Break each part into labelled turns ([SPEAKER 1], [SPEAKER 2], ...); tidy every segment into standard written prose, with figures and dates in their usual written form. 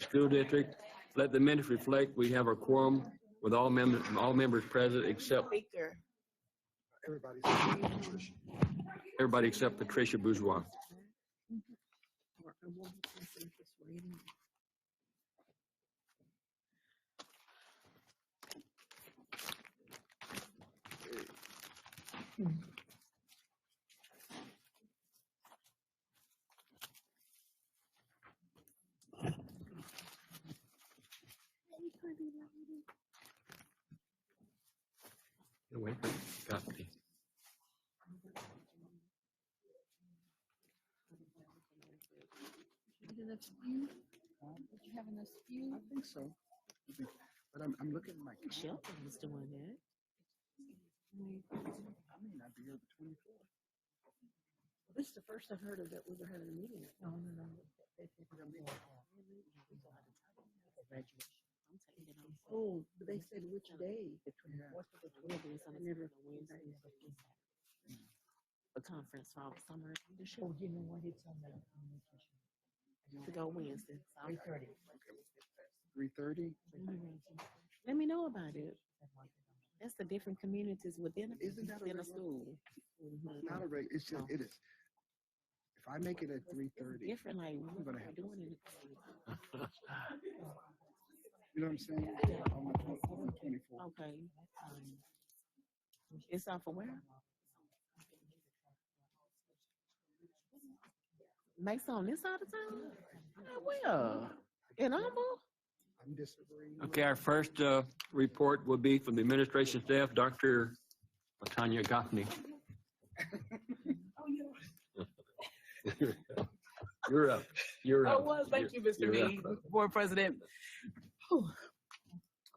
[SPEAKER 1] School District. Let the minutes reflect we have a quorum with all members present except
[SPEAKER 2] Speaker.
[SPEAKER 1] everybody except Patricia Bourgeois. Wait, got me.
[SPEAKER 3] Did you have enough spew?
[SPEAKER 4] I think so. But I'm looking at my
[SPEAKER 3] Shelton was doing that.
[SPEAKER 4] I may not be here the 24th.
[SPEAKER 3] This is the first I've heard of that we were having a meeting. No. Oh, but they said which day? The 24th or the 20th. I never Wednesday. A conference for summer leadership. Oh, you know what? It's on the to go Wednesday. 3:30.
[SPEAKER 4] 3:30.
[SPEAKER 3] Let me know about it. That's the different communities within a school.
[SPEAKER 4] Not a regular. It's just it is. If I make it at 3:30,
[SPEAKER 3] different. Like
[SPEAKER 4] I'm gonna have
[SPEAKER 3] doing it.
[SPEAKER 4] You know what I'm saying? On the 24th.
[SPEAKER 3] Okay. It's off of where? Makes on this side of town? Where? In Humble?
[SPEAKER 4] I'm disagreeing.
[SPEAKER 1] Okay, our first report will be from the administration staff, Dr. Tanya Gaffney. You're up. You're up.
[SPEAKER 5] Oh, well, thank you, Mr. Meade, Board President. Whew.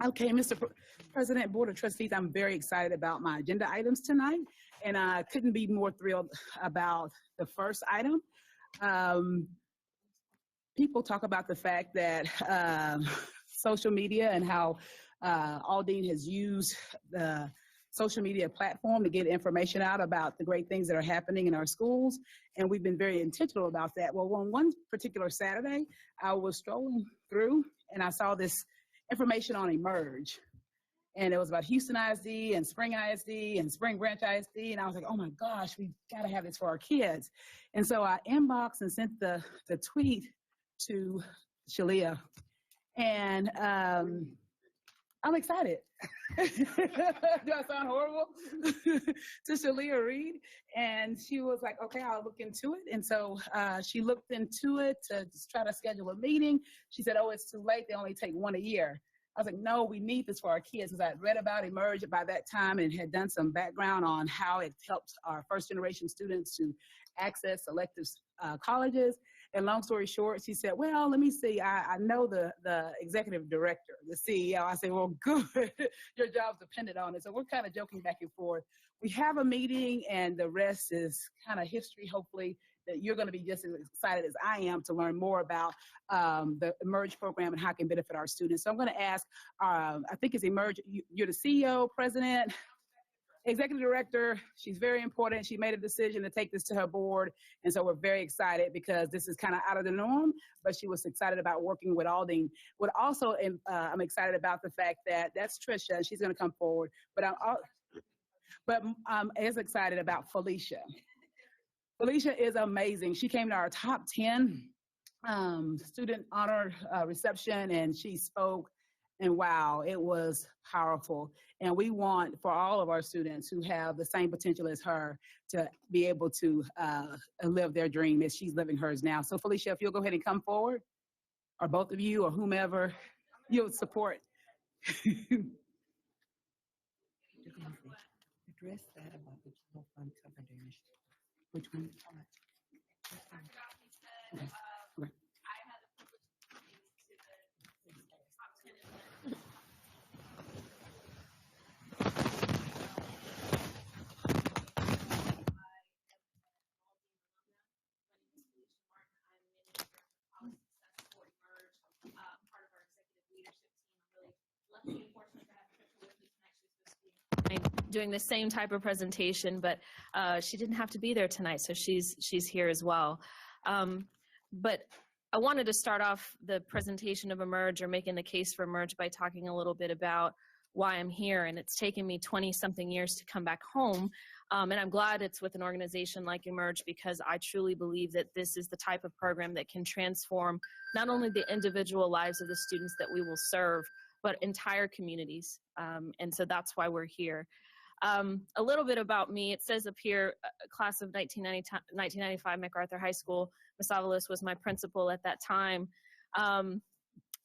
[SPEAKER 5] Okay, Mr. President, Board of Trustees, I'm very excited about my agenda items tonight, and I couldn't be more thrilled about the first item. People talk about the fact that social media and how Aldine has used the social media platform to get information out about the great things that are happening in our schools, and we've been very intentional about that. Well, on one particular Saturday, I was strolling through, and I saw this information on Emerge, and it was about Houston ISD and Spring ISD and Spring Branch ISD, and I was like, oh my gosh, we got to have this for our kids. And so I inboxed and sent the tweet to Shalia, and I'm excited. Do I sound horrible? To Shalia Reed, and she was like, okay, I'll look into it. And so she looked into it to just try to schedule a meeting. She said, oh, it's too late. They only take one a year. I was like, no, we need this for our kids, because I had read about Emerge by that time and had done some background on how it helps our first generation students to access selective colleges. And long story short, she said, well, let me see. I know the executive director, the CEO. I said, well, good. Your job's dependent on it. So we're kind of joking back and forth. We have a meeting, and the rest is kind of history, hopefully, that you're going to be just as excited as I am to learn more about the Emerge program and how it can benefit our students. So I'm going to ask, I think it's Emerge, you're the CEO, president, executive director. She's very important. She made a decision to take this to her board. And so we're very excited, because this is kind of out of the norm, but she was excited about working with Aldine. What also I'm excited about the fact that that's Trisha, and she's going to come forward, but I'm as excited about Felicia. Felicia is amazing. She came to our top 10 student honor reception, and she spoke, and wow, it was powerful. And we want for all of our students who have the same potential as her to be able to live their dream as she's living hers now. So Felicia, if you'll go ahead and come forward, or both of you, or whomever you'll support.
[SPEAKER 3] Address that about the general fund coverage. Which one?
[SPEAKER 5] Okay. Okay.
[SPEAKER 6] Doing the same type of presentation, but she didn't have to be there tonight, so she's here as well. But I wanted to start off the presentation of Emerge, or making the case for Emerge, by talking a little bit about why I'm here. And it's taken me 20-something years to come back home. And I'm glad it's with an organization like Emerge, because I truly believe that this is the type of program that can transform not only the individual lives of the students that we will serve, but entire communities. And so that's why we're here. A little bit about me. It says up here, class of 1995, MacArthur High School. Ms. Avalos was my principal at that time. And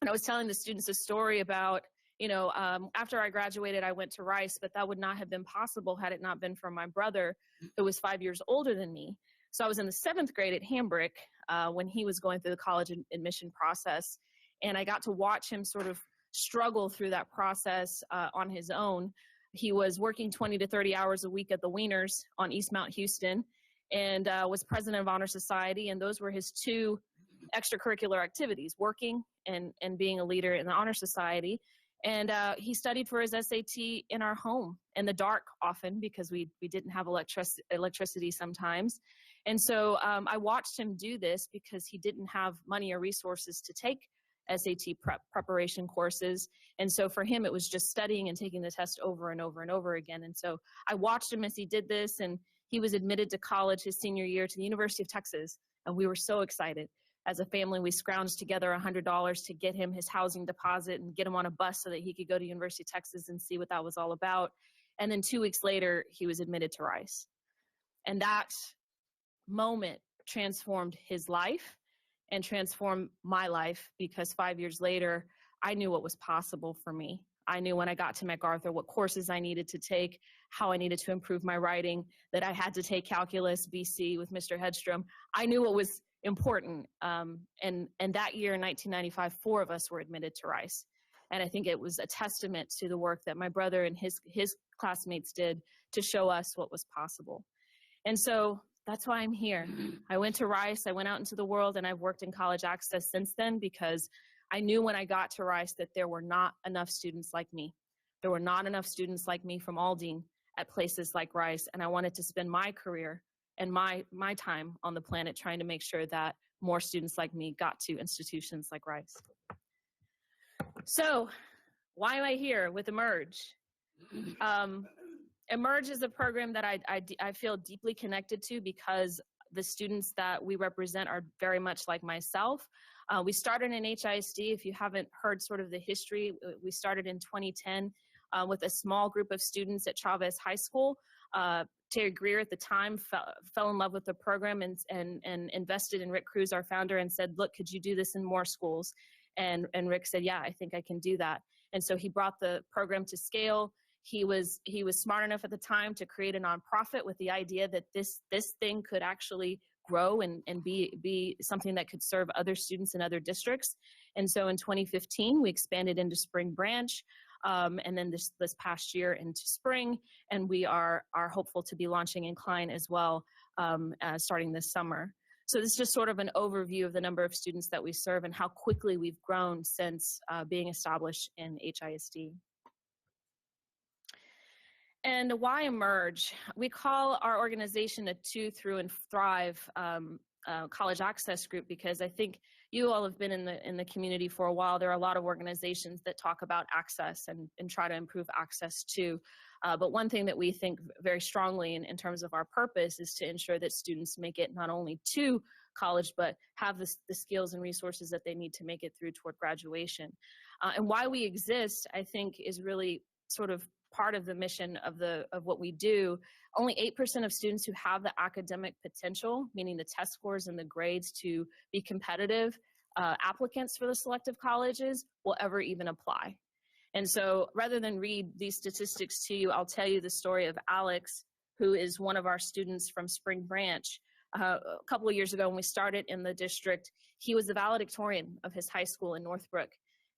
[SPEAKER 6] I was telling the students a story about, after I graduated, I went to Rice, but that would not have been possible had it not been for my brother, who was 5 years older than me. So I was in the 7th grade at Hambrick when he was going through the college admission process. And I got to watch him sort of struggle through that process on his own. He was working 20 to 30 hours a week at the Wieners on East Mount Houston, and was president of Honor Society. And those were his 2 extracurricular activities, working and being a leader in the Honor Society. And he studied for his SAT in our home in the dark often, because we didn't have electricity sometimes. And so I watched him do this because he didn't have money or resources to take SAT preparation courses. And so for him, it was just studying and taking the test over and over and over again. And so I watched him as he did this, and he was admitted to college his senior year to the University of Texas. And we were so excited. As a family, we scrounged together $100 to get him his housing deposit and get him on a bus so that he could go to University of Texas and see what that was all about. And then 2 weeks later, he was admitted to Rice. And that moment transformed his life and transformed my life, because 5 years later, I knew what was possible for me. I knew when I got to MacArthur what courses I needed to take, how I needed to improve my writing, that I had to take calculus BC with Mr. Hedstrom. I knew what was important. And that year in 1995, 4 of us were admitted to Rice. And I think it was a testament to the work that my brother and his classmates did to show us what was possible. And so that's why I'm here. I went to Rice, I went out into the world, and I've worked in college access since then, because I knew when I got to Rice that there were not enough students like me. There were not enough students like me from Aldine at places like Rice, and I wanted to spend my career and my time on the planet trying to make sure that more students like me got to institutions like Rice. So why am I here with Emerge? Emerge is a program that I feel deeply connected to, because the students that we represent are very much like myself. We started in HISD. If you haven't heard sort of the history, we started in 2010 with a small group of students at Chavez High School. Terry Greer at the time fell in love with the program and invested in Rick Cruz, our founder, and said, look, could you do this in more schools? And Rick said, yeah, I think I can do that. And so he brought the program to scale. He was smart enough at the time to create a nonprofit with the idea that this thing could actually grow and be something that could serve other students in other districts. And so in 2015, we expanded into Spring Branch, and then this past year into Spring, and we are hopeful to be launching in Klein as well, starting this summer. So this is just sort of an overview of the number of students that we serve and how quickly we've grown since being established in HISD. And why Emerge? We call our organization a 2 Through and Thrive college access group, because I think you all have been in the community for a while. There are a lot of organizations that talk about access and try to improve access too. But one thing that we think very strongly in terms of our purpose is to ensure that students make it not only to college, but have the skills and resources that they need to make it through toward graduation. And why we exist, I think, is really sort of part of the mission of what we do. Only 8% of students who have the academic potential, meaning the test scores and the grades to be competitive applicants for the selective colleges, will ever even apply. And so rather than read these statistics to you, I'll tell you the story of Alex, who is one of our students from Spring Branch. A couple of years ago when we started in the district, he was the valedictorian of his high school in Northbrook.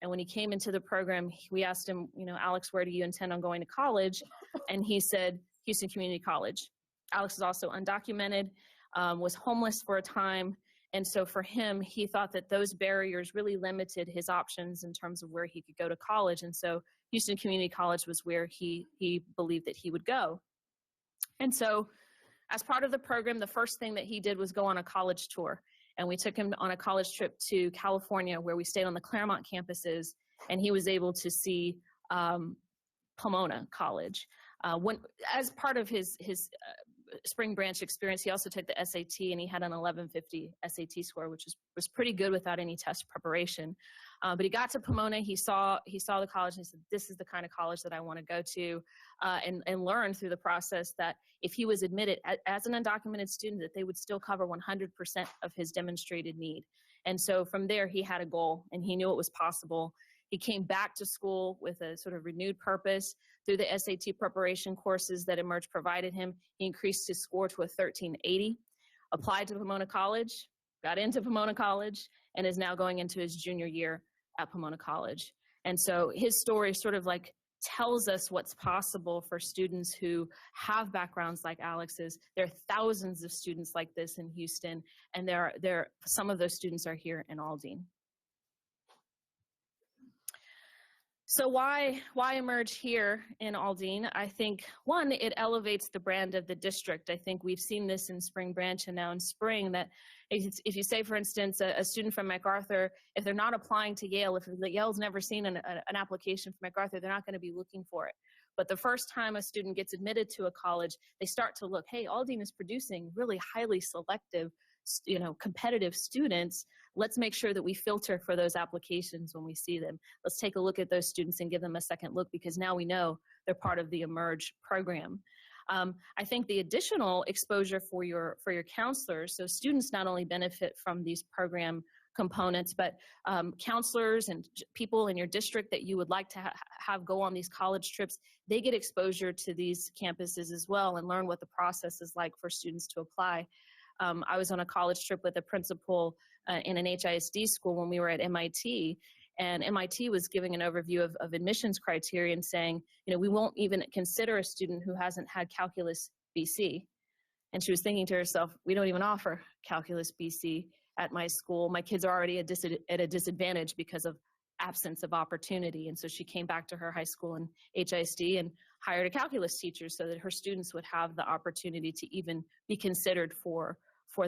[SPEAKER 6] And when he came into the program, we asked him, Alex, where do you intend on going to college? And he said, Houston Community College. Alex is also undocumented, was homeless for a time. And so for him, he thought that those barriers really limited his options in terms of where he could go to college. And so Houston Community College was where he believed that he would go. And so as part of the program, the first thing that he did was go on a college tour. and we took him on a college trip to California where we stayed on the Claremont campuses, and he was able to see Pomona College. As part of his Spring Branch experience, he also took the SAT, and he had an 1150 SAT score, which was pretty good without any test preparation. But he got to Pomona, he saw the college, and he said, this is the kind of college that I want to go to, and learn through the process that if he was admitted as an undocumented student, that they would still cover 100% of his demonstrated need. And so from there, he had a goal, and he knew it was possible. He came back to school with a sort of renewed purpose. Through the SAT preparation courses that eMERGE provided him, he increased his score to a 1380, applied to Pomona College, got into Pomona College, and is now going into his junior year at Pomona College. And so his story sort of like tells us what's possible for students who have backgrounds like Alex's. There are thousands of students like this in Houston, and some of those students are here in Aldine. So why eMERGE here in Aldine? I think, one, it elevates the brand of the district. I think we've seen this in Spring Branch and now in Spring, that if you say, for instance, a student from MacArthur, if they're not applying to Yale, if Yale's never seen an application from MacArthur, they're not going to be looking for it. But the first time a student gets admitted to a college, they start to look, hey, Aldine is producing really highly selective, competitive students. Let's make sure that we filter for those applications when we see them. Let's take a look at those students and give them a second look, because now we know they're part of the eMERGE program. I think the additional exposure for your counselors, so students not only benefit from these program components, but counselors and people in your district that you would like to have go on these college trips, they get exposure to these campuses as well and learn what the process is like for students to apply. I was on a college trip with a principal in an HISD school when we were at MIT, and MIT was giving an overview of admissions criteria and saying, we won't even consider a student who hasn't had Calculus BC. And she was thinking to herself, we don't even offer Calculus BC at my school. My kids are already at a disadvantage because of absence of opportunity. And so she came back to her high school in HISD and hired a calculus teacher so that her students would have the opportunity to even be considered for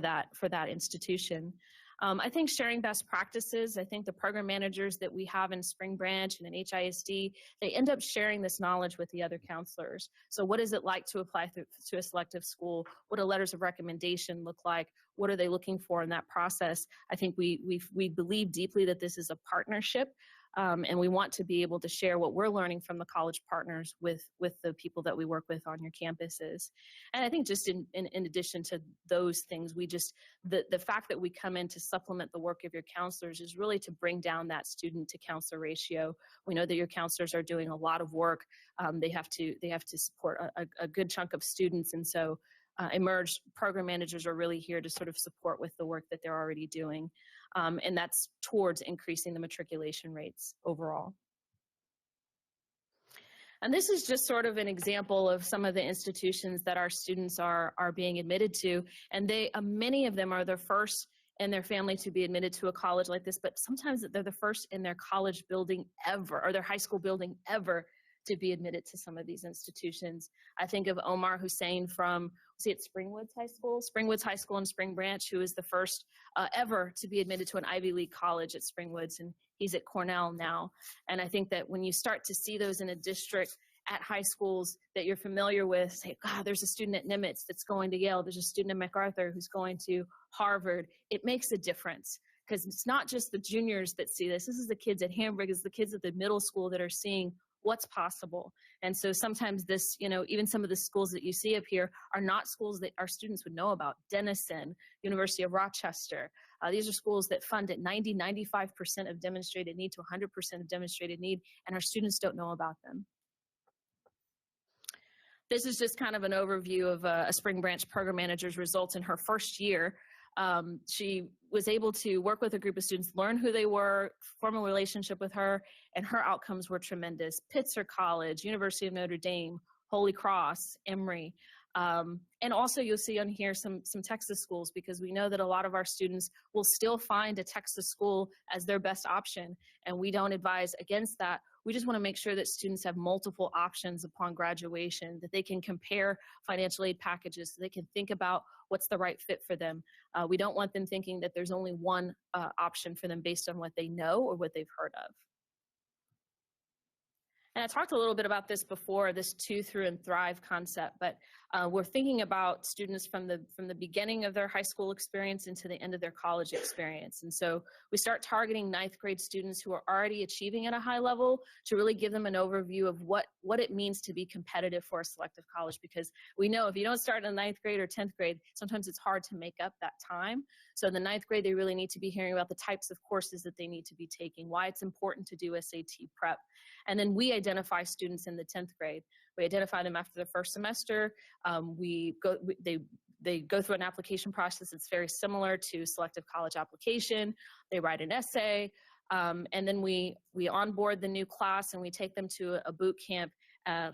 [SPEAKER 6] that institution. I think sharing best practices, I think the program managers that we have in Spring Branch and in HISD, they end up sharing this knowledge with the other counselors. So what is it like to apply to a selective school? What do letters of recommendation look like? What are they looking for in that process? I think we believe deeply that this is a partnership. And we want to be able to share what we're learning from the college partners with the people that we work with on your campuses. And I think just in addition to those things, the fact that we come in to supplement the work of your counselors is really to bring down that student to counselor ratio. We know that your counselors are doing a lot of work. They have to support a good chunk of students. And so eMERGE program managers are really here to sort of support with the work that they're already doing. And that's towards increasing the matriculation rates overall. And this is just sort of an example of some of the institutions that our students are being admitted to. And many of them are the first in their family to be admitted to a college like this, but sometimes they're the first in their college building ever, or their high school building ever, to be admitted to some of these institutions. I think of Omar Hussein from, was he at Springwoods High School in Spring Branch, who is the first ever to be admitted to an Ivy League college at Springwoods, and he's at Cornell now. And I think that when you start to see those in a district at high schools that you're familiar with, say, God, there's a student at Nimitz that's going to Yale, there's a student at MacArthur who's going to Harvard, it makes a difference. Because it's not just the juniors that see this. This is the kids at Hamburg, it's the kids at the middle school that are seeing what's possible. And so sometimes this, even some of the schools that you see up here are not schools that our students would know about. Denison, University of Rochester. These are schools that fund at 95% of demonstrated need to 100% of demonstrated need, and our students don't know about them. This is just kind of an overview of a Spring Branch program manager's results in her first year. She was able to work with a group of students, learn who they were, form a relationship with her, and her outcomes were tremendous. Pitzer College, University of Notre Dame, Holy Cross, Emory. And also you'll see on here some Texas schools, because we know that a lot of our students will still find a Texas school as their best option, and we don't advise against that. We just want to make sure that students have multiple options upon graduation, that they can compare financial aid packages, so they can think about what's the right fit for them. We don't want them thinking that there's only one option for them based on what they know or what they've heard of. And I talked a little bit about this before, this 2 through and thrive concept, but we're thinking about students from the beginning of their high school experience into the end of their college experience. And so we start targeting 9th grade students who are already achieving at a high level to really give them an overview of what it means to be competitive for a selective college, because we know if you don't start in 9th grade or 10th grade, sometimes it's hard to make up that time. So in the 9th grade, they really need to be hearing about the types of courses that they need to be taking, why it's important to do SAT prep. And then we identify students in the 10th grade. We identify them after the first semester. They go through an application process that's very similar to selective college application. They write an essay, and then we onboard the new class and we take them to a boot camp,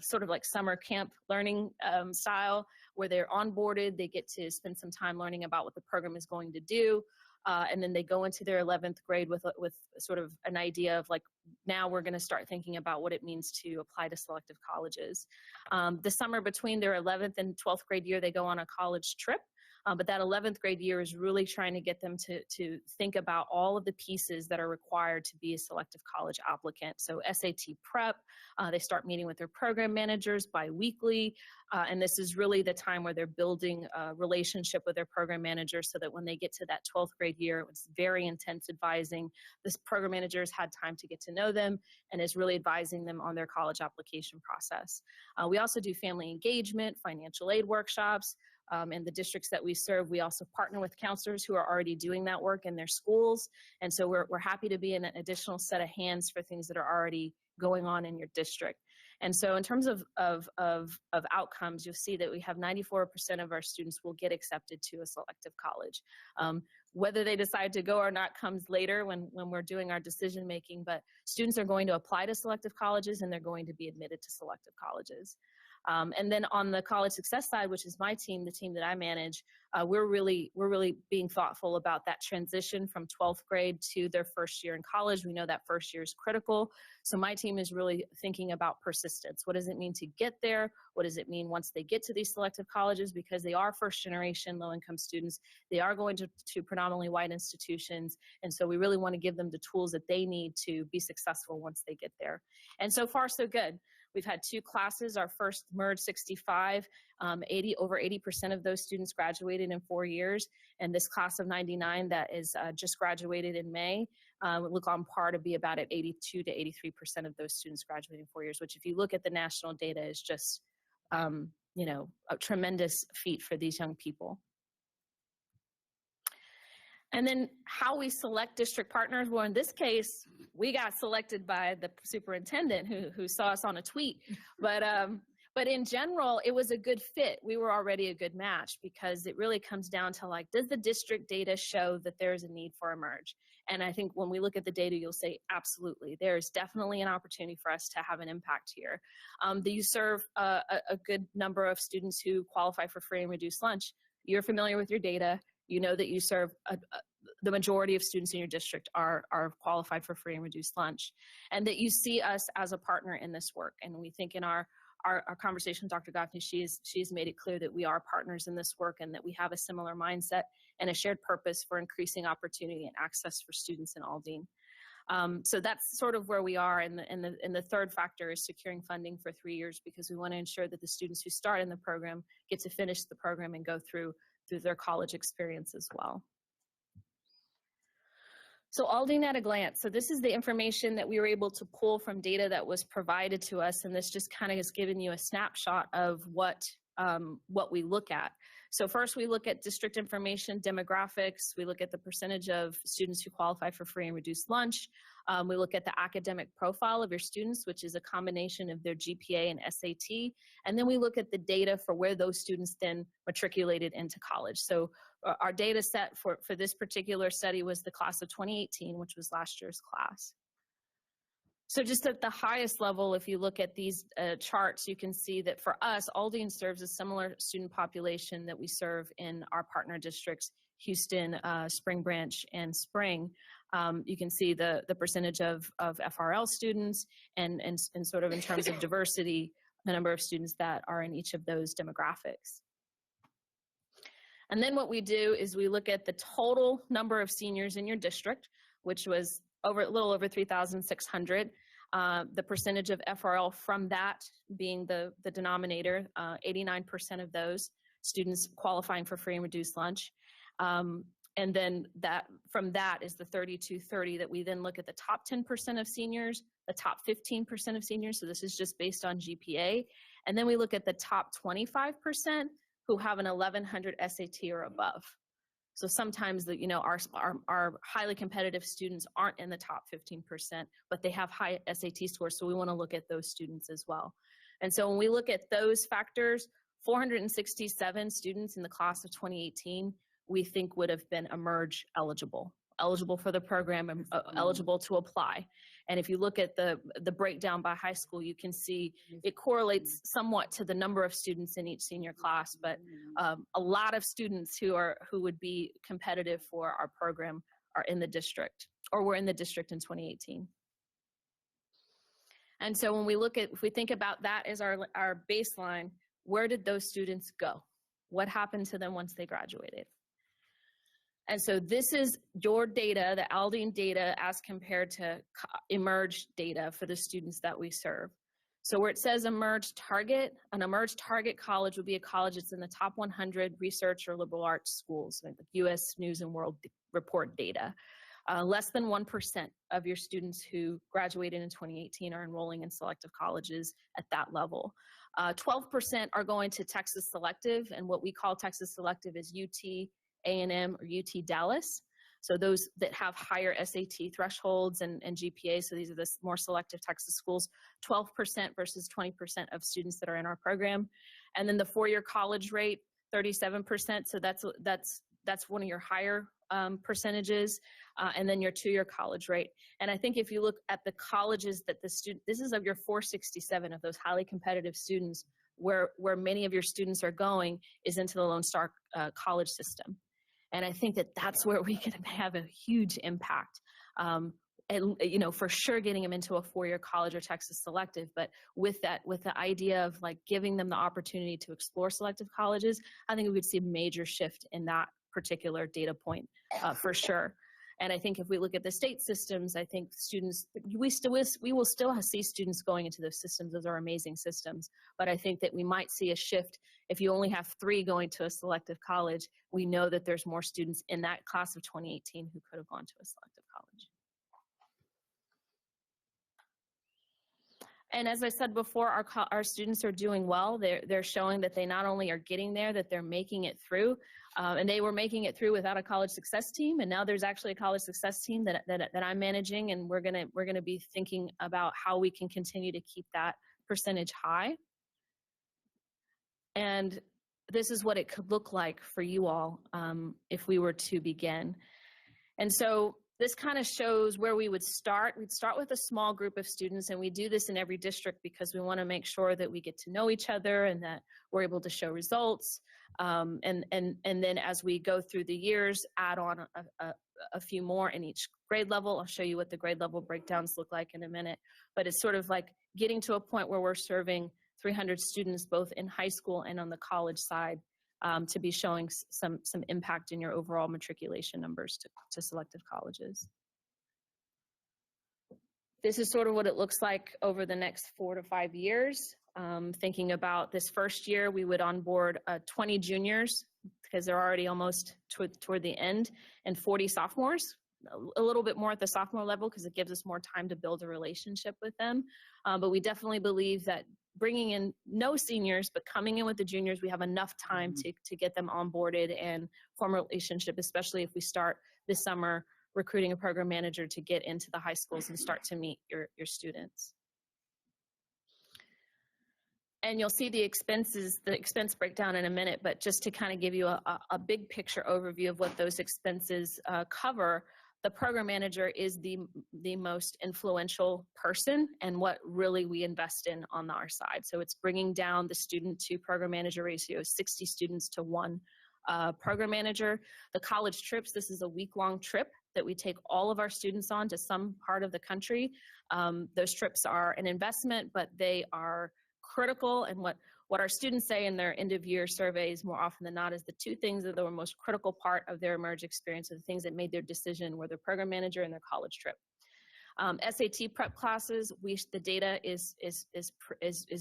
[SPEAKER 6] sort of like summer camp learning style, where they're onboarded. They get to spend some time learning about what the program is going to do. And then they go into their 11th grade with sort of an idea of like, now we're going to start thinking about what it means to apply to selective colleges. The summer between their 11th and 12th grade year, they go on a college trip. But that 11th grade year is really trying to get them to think about all of the pieces that are required to be a selective college applicant. So SAT prep, they start meeting with their program managers bi-weekly, and this is really the time where they're building a relationship with their program manager, so that when they get to that 12th grade year, it's very intense advising. This program manager has had time to get to know them and is really advising them on their college application process. We also do family engagement, financial aid workshops. In the districts that we serve, we also partner with counselors who are already doing that work in their schools. And so we're happy to be an additional set of hands for things that are already going on in your district. And so in terms of outcomes, you'll see that we have 94% of our students will get accepted to a selective college. Whether they decide to go or not comes later when we're doing our decision making, but students are going to apply to selective colleges and they're going to be admitted to selective colleges. And then on the college success side, which is my team, the team that I manage, we're really being thoughtful about that transition from 12th grade to their first year in college. We know that first year is critical. So my team is really thinking about persistence. What does it mean to get there? What does it mean once they get to these selective colleges? Because they are first generation low-income students. They are going to predominantly white institutions. And so we really want to give them the tools that they need to be successful once they get there. And so far, so good. We've had 2 classes, our first Merge 65, over 80% of those students graduated in 4 years. And this class of 99 that is just graduated in May, look on par to be about at 82 to 83% of those students graduating in 4 years, which if you look at the national data is just, a tremendous feat for these young people. And then how we select district partners. Well, in this case, we got selected by the superintendent who saw us on a tweet. But in general, it was a good fit. We were already a good match, because it really comes down to like, does the district data show that there's a need for a merge? And I think when we look at the data, you'll say, absolutely, there's definitely an opportunity for us to have an impact here. You serve a good number of students who qualify for free and reduced lunch. You're familiar with your data. You know that you serve the majority of students in your district are qualified for free and reduced lunch, and that you see us as a partner in this work. And we think in our conversation with Dr. Gaffney, she's made it clear that we are partners in this work and that we have a similar mindset and a shared purpose for increasing opportunity and access for students in Aldine. So that's sort of where we are. And the third factor is securing funding for 3 years, because we want to ensure that the students who start in the program get to finish the program and go through their college experience as well. So Aldine at a glance. So this is the information that we were able to pull from data that was provided to us, and this just kind of has given you a snapshot of what we look at. So first we look at district information, demographics. We look at the percentage of students who qualify for free and reduced lunch. We look at the academic profile of your students, which is a combination of their GPA and SAT. And then we look at the data for where those students then matriculated into college. So our data set for this particular study was the class of 2018, which was last year's class. So just at the highest level, if you look at these charts, you can see that for us, Aldine serves a similar student population that we serve in our partner districts, Houston, Spring Branch, and Spring. You can see the percentage of FRL students and sort of in terms of diversity, the number of students that are in each of those demographics. And then what we do is we look at the total number of seniors in your district, which was a little over 3,600. The percentage of FRL from that being the denominator, 89% of those students qualifying for free and reduced lunch. And then from that is the 3230 that we then look at the top 10% of seniors, the top 15% of seniors. So this is just based on GPA. And then we look at the top 25% who have an 1100 SAT or above. So sometimes our highly competitive students aren't in the top 15%, but they have high SAT scores. So we want to look at those students as well. And so when we look at those factors, 467 students in the class of 2018, we think would have been eMERGE eligible for the program and eligible to apply. And if you look at the breakdown by high school, you can see it correlates somewhat to the number of students in each senior class, but a lot of students who would be competitive for our program are in the district, or were in the district in 2018. And so when we if we think about that as our baseline, where did those students go? What happened to them once they graduated? And so this is your data, the Aldine data, as compared to eMERGE data for the students that we serve. So where it says eMERGE target, an eMERGE target college would be a college that's in the top 100 research or liberal arts schools, like the U.S. News and World Report data. Less than 1% of your students who graduated in 2018 are enrolling in selective colleges at that level. 12% are going to Texas Selective, and what we call Texas Selective is UT, A&M, or UT Dallas. So those that have higher SAT thresholds and GPA, so these are the more selective Texas schools, 12% versus 20% of students that are in our program. And then the four-year college rate, 37%, so that's one of your higher percentages, and then your two-year college rate. And I think if you look at the colleges that this is of your 467 of those highly competitive students, where many of your students are going is into the Lone Star college system. And I think that's where we can have a huge impact. And, for sure getting them into a four-year college or Texas Selective, but with the idea of like giving them the opportunity to explore selective colleges, I think we would see a major shift in that particular data point for sure. And I think if we look at the state systems, I think students, we will still see students going into those systems. Those are amazing systems. But I think that we might see a shift. If you only have 3 going to a selective college, we know that there's more students in that class of 2018 who could have gone to a selective college. And as I said before, our students are doing well. They're showing that they not only are getting there, that they're making it through. And they were making it through without a college success team. And now there's actually a college success team that I'm managing. And we're gonna be thinking about how we can continue to keep that percentage high. And this is what it could look like for you all if we were to begin. And so this kind of shows where we would start. We'd start with a small group of students, and we do this in every district because we want to make sure that we get to know each other and that we're able to show results. And then as we go through the years, add on a few more in each grade level. I'll show you what the grade level breakdowns look like in a minute. But it's sort of like getting to a point where we're serving 300 students both in high school and on the college side, to be showing some impact in your overall matriculation numbers to selective colleges. This is sort of what it looks like over the next 4 to 5 years. Thinking about this first year, we would onboard 20 juniors because they're already almost toward the end, and 40 sophomores, a little bit more at the sophomore level because it gives us more time to build a relationship with them. But we definitely believe that bringing in no seniors, but coming in with the juniors, we have enough time to get them onboarded and form a relationship, especially if we start this summer recruiting a program manager to get into the high schools and start to meet your students. And you'll see the expense breakdown in a minute, but just to kind of give you a big picture overview of what those expenses cover, the program manager is the most influential person and what really we invest in on our side. So it's bringing down the student to program manager ratio, 60 students to 1 program manager. The college trips, this is a week-long trip that we take all of our students on to some part of the country. Those trips are an investment, but they are critical. And what our students say in their end-of-year surveys more often than not is the 2 things that were most critical part of their Emerge experience are the things that made their decision were their program manager and their college trip. SAT prep classes, the data is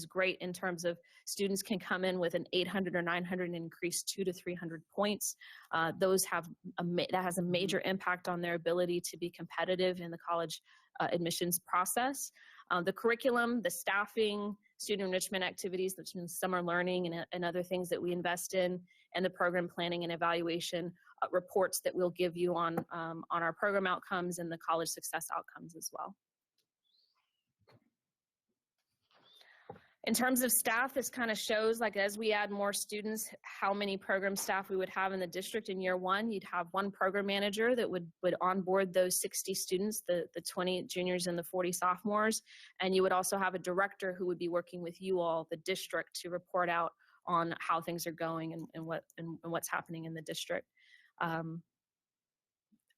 [SPEAKER 6] great in terms of students can come in with an 800 or 900 and increase 200 to 300 points. That has a major impact on their ability to be competitive in the college admissions process. The curriculum, the staffing, student enrichment activities, such as summer learning and other things that we invest in, and the program planning and evaluation reports that we'll give you on our program outcomes and the college success outcomes as well. In terms of staff, this kind of shows, like, as we add more students, how many program staff we would have in the district in year 1. You'd have 1 program manager that would onboard those 60 students, the 20 juniors and the 40 sophomores. And you would also have a director who would be working with you all, the district, to report out on how things are going and what's happening in the district.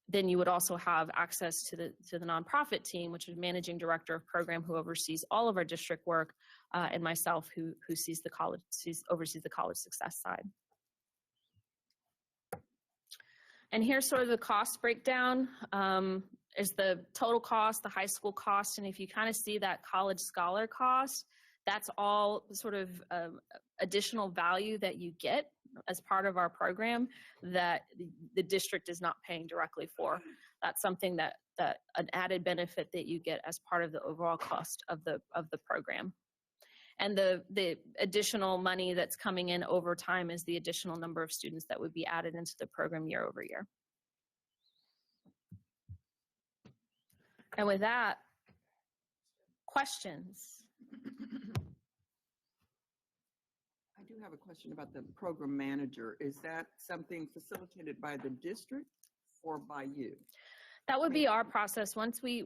[SPEAKER 6] Then you would also have access to the nonprofit team, which is managing director of program, who oversees all of our district work, and myself, who oversees the college success side. And here's sort of the cost breakdown. Is the total cost, the high school cost, and if you kind of see that college scholar cost, that's all sort of additional value that you get as part of our program that the district is not paying directly for. That's something that an added benefit that you get as part of the overall cost of the program. And the additional money that's coming in over time is the additional number of students that would be added into the program year over year. And with that, questions?
[SPEAKER 2] I do have a question about the program manager. Is that something facilitated by the district or by you?
[SPEAKER 6] That would be our process. Once we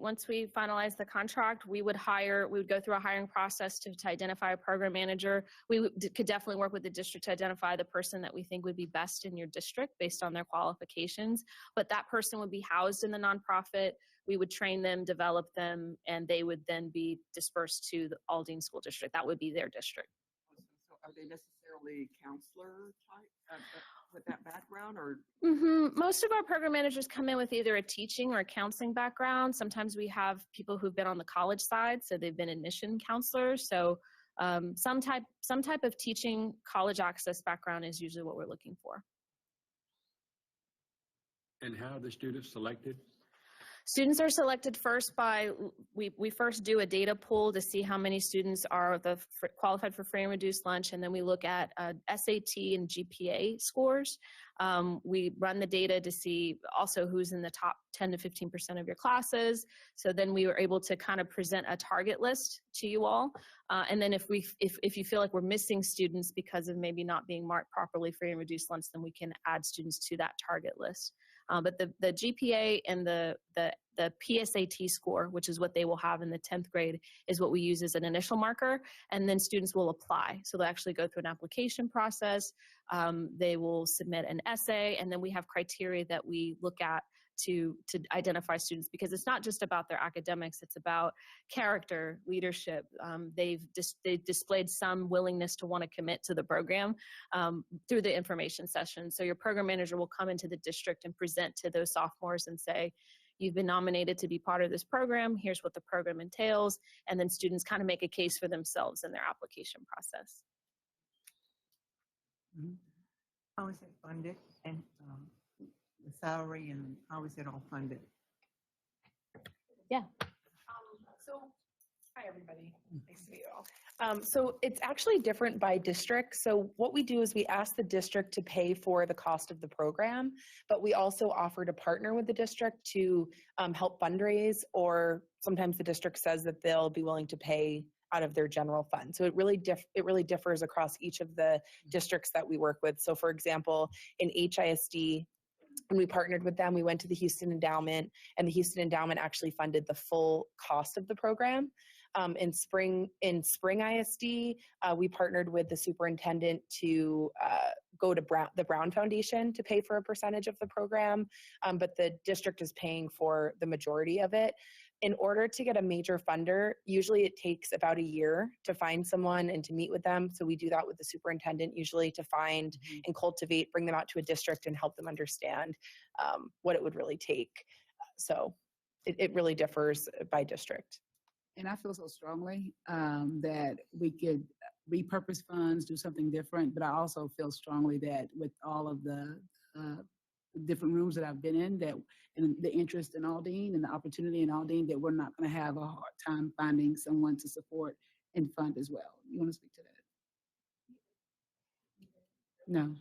[SPEAKER 6] finalize the contract, we would go through a hiring process to identify a program manager. We could definitely work with the district to identify the person that we think would be best in your district based on their qualifications. But that person would be housed in the nonprofit. We would train them, develop them, and they would then be dispersed to the Aldine School District. That would be their district.
[SPEAKER 2] So are they necessarily counselor type with that background, or?
[SPEAKER 6] Most of our program managers come in with either a teaching or a counseling background. Sometimes we have people who've been on the college side, so they've been admission counselors. So some type of teaching, college access background is usually what we're looking for.
[SPEAKER 1] And how are the students selected?
[SPEAKER 6] Students are selected first by, we first do a data pool to see how many students are qualified for free and reduced lunch, and then we look at SAT and GPA scores. We run the data to see also who's in the top 10 to 15% of your classes. So then we were able to kind of present a target list to you all. And then if you feel like we're missing students because of maybe not being marked properly free and reduced lunch, then we can add students to that target list. But the GPA and the PSAT score, which is what they will have in the 10th grade, is what we use as an initial marker, and then students will apply. So they'll actually go through an application process, they will submit an essay, and then we have criteria that we look at to identify students, because it's not just about their academics, it's about character, leadership. They've displayed some willingness to want to commit to the program through the information session. So your program manager will come into the district and present to those sophomores and say, you've been nominated to be part of this program, here's what the program entails, and then students kind of make a case for themselves in their application process.
[SPEAKER 7] How is it funded, and the salary, and how is it all funded?
[SPEAKER 6] Yeah.
[SPEAKER 3] So, hi everybody, nice to meet you all. So it's actually different by district. So what we do is we ask the district to pay for the cost of the program, but we also offer to partner with the district to help fundraise, or sometimes the district says that they'll be willing to pay out of their general fund. So it really differs across each of the districts that we work with. So for example, in HISD, and we partnered with them. We went to the Houston Endowment, and the Houston Endowment actually funded the full cost of the program. In spring ISD, we partnered with the superintendent to go to the Brown Foundation to pay for a percentage of the program, but the district is paying for the majority of it. In order to get a major funder, usually it takes about a year to find someone and to meet with them. So we do that with the superintendent usually to find and cultivate, bring them out to a district and help them understand what it would really take. So it really differs by district.
[SPEAKER 5] And I feel so strongly that we could repurpose funds, do something different. But I also feel strongly that with all of the different rooms that I've been in, that and the interest in Aldine and the opportunity in Aldine, that we're not going to have a hard time finding someone to support and fund as well. You want to speak to that? No.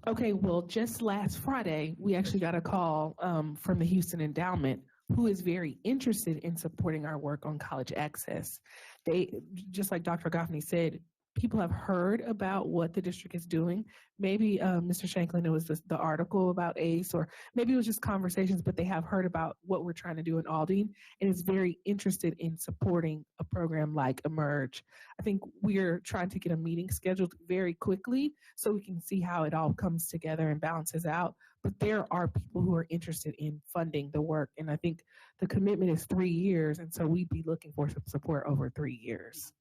[SPEAKER 8] Okay, well, just last Friday, we actually got a call from the Houston Endowment, who is very interested in supporting our work on college access. They, just like Dr. Goffney said, people have heard about what the district is doing. Maybe Mr. Shanklin, it was the article about ACE, or maybe it was just conversations, but they have heard about what we're trying to do in Aldine and is very interested in supporting a program like Emerge. I think we're trying to get a meeting scheduled very quickly so we can see how it all comes together and balances out. But there are people who are interested in funding the work. And I think the commitment is 3 years. And so we'd be looking for some support over 3 years.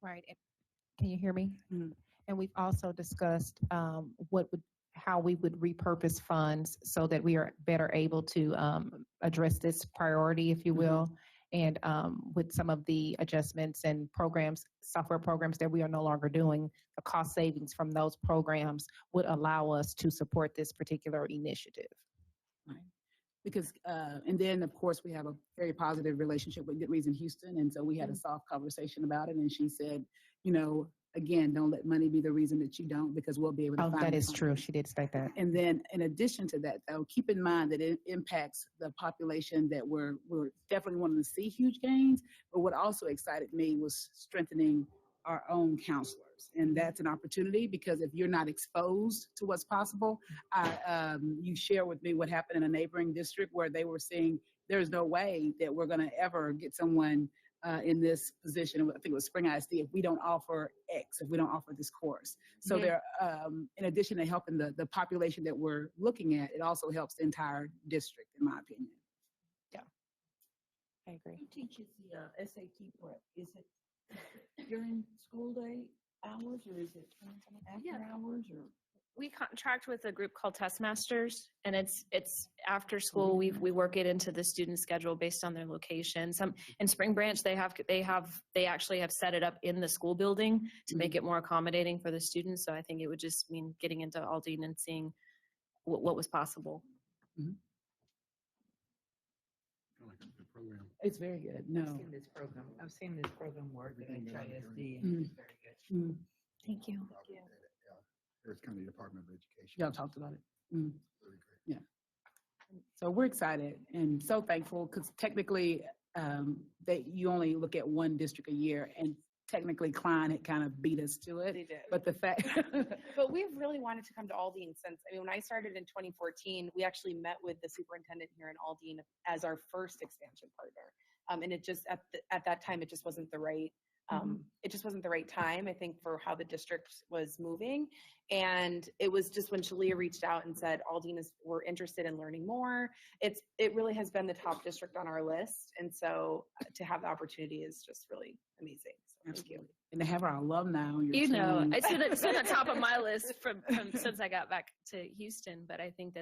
[SPEAKER 9] Right. And can you hear me?
[SPEAKER 5] Mhm.
[SPEAKER 9] And we've also discussed how we would repurpose funds so that we are better able to address this priority, if you will. And with some of the adjustments and programs, software programs that we are no longer doing, the cost savings from those programs would allow us to support this particular initiative.
[SPEAKER 5] Right. Because, and then of course we have a very positive relationship with Good Reason Houston. And so we had a soft conversation about it. And she said, you know, again, don't let money be the reason that you don't, because we'll be able to
[SPEAKER 9] Oh,
[SPEAKER 5] find
[SPEAKER 9] that is
[SPEAKER 5] something.
[SPEAKER 9] true. She did state that.
[SPEAKER 5] And then in addition to that, though, keep in mind that it impacts the population that we're definitely wanting to see huge gains. But what also excited me was strengthening our own counselors. And that's an opportunity, because if you're not exposed to what's possible, you share with me what happened in a neighboring district where they were saying there's no way that we're going to ever get someone in this position. I think it was Spring ISD, if we don't offer X, if we don't offer this course. So there, in addition to helping the population that we're looking at, it also helps the entire district, in my opinion.
[SPEAKER 3] I agree.
[SPEAKER 2] Who teaches the SAT prep? Is it during school day hours, or is it after
[SPEAKER 6] Yeah.
[SPEAKER 2] hours, or?
[SPEAKER 6] We contract with a group called Test Masters, and it's after school. We work it into the student schedule based on their location. Some in Spring Branch, they actually have set it up in the school building to make it more accommodating for the students. So I think it would just mean getting into Aldine and seeing what was possible.
[SPEAKER 5] It's very good.
[SPEAKER 7] I've
[SPEAKER 5] No.
[SPEAKER 7] seen this program. I've seen this program work at HISD,
[SPEAKER 5] Mm.
[SPEAKER 7] and it's very good.
[SPEAKER 6] Thank you.
[SPEAKER 4] Harris County Department of Education.
[SPEAKER 5] Y'all talked about it. Mm.
[SPEAKER 4] Really great.
[SPEAKER 5] So we're excited and so thankful, because technically you only look at one district a year, and technically Klein had kind of beat us to it.
[SPEAKER 3] They did.
[SPEAKER 5] But the fact,
[SPEAKER 3] But we've really wanted to come to Aldine since, I mean, when I started in 2014, we actually met with the superintendent here in Aldine as our first expansion partner. And it just, at that time, it just wasn't the right, it just wasn't the right time, I think, for how the district was moving. And it was just when Shalia reached out and said, Aldine we're interested in learning more. It really has been the top district on our list. And so to have the opportunity is just really amazing. So thank you.
[SPEAKER 5] and to have our alumni on your
[SPEAKER 6] You know,
[SPEAKER 5] team.
[SPEAKER 6] it's on the top of my list from since I got back to Houston. But I think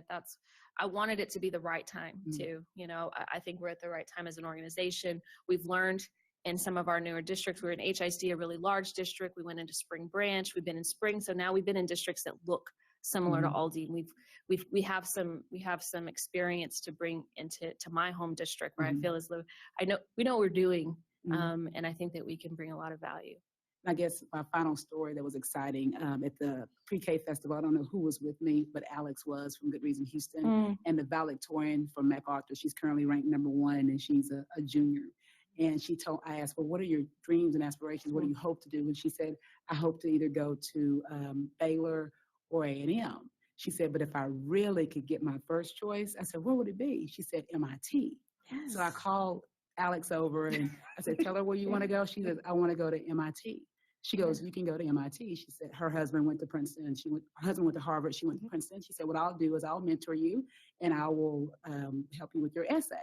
[SPEAKER 6] I wanted it to be the right time too. You know, I think we're at the right time as an organization. We've learned in some of our newer districts. We were in HISD, a really large district. We went into Spring Branch. We've been in Spring. So now we've been in districts that look similar to Aldine. We have some experience to bring into my home district, where I feel as though we know what we're doing. And I think that we can bring a lot of value.
[SPEAKER 5] I guess my final story that was exciting at the pre-K festival, I don't know who was with me, but Alex was from Good Reason Houston, and the valedictorian from MacArthur. She's currently ranked #1, and she's a junior. And I asked, well, what are your dreams and aspirations? What do you hope to do? And she said, I hope to either go to Baylor or A&M. She said, but if I really could get my first choice, I said, what would it be? She said, MIT. So I called Alex over and I said, tell her where you want to go. She says, I want to go to MIT. She goes, you can go to MIT. She said, her husband went to Princeton. Her husband went to Harvard. She went to Princeton. She said, what I'll do is I'll mentor you and I will help you with your essay.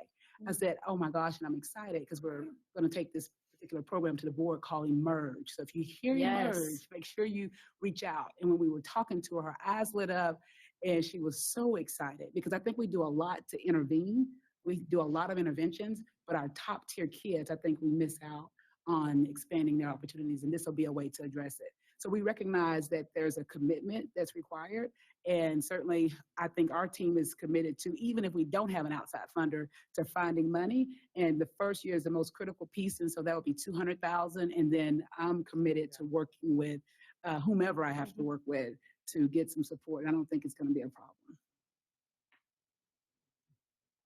[SPEAKER 5] I said, oh my gosh, and I'm excited because we're going to take this particular program to the board called Emerge. So if you hear
[SPEAKER 6] Yes.
[SPEAKER 5] Emerge, make sure you reach out. And when we were talking to her, her eyes lit up and she was so excited because I think we do a lot to intervene. We do a lot of interventions, but our top tier kids, I think we miss out on expanding their opportunities, and this will be a way to address it. So we recognize that there's a commitment that's required, and certainly I think our team is committed to, even if we don't have an outside funder, to finding money. And the first year is the most critical piece, and so that would be $200,000, and then I'm committed to working with whomever I have to work with to get some support. I don't think it's going to be a problem.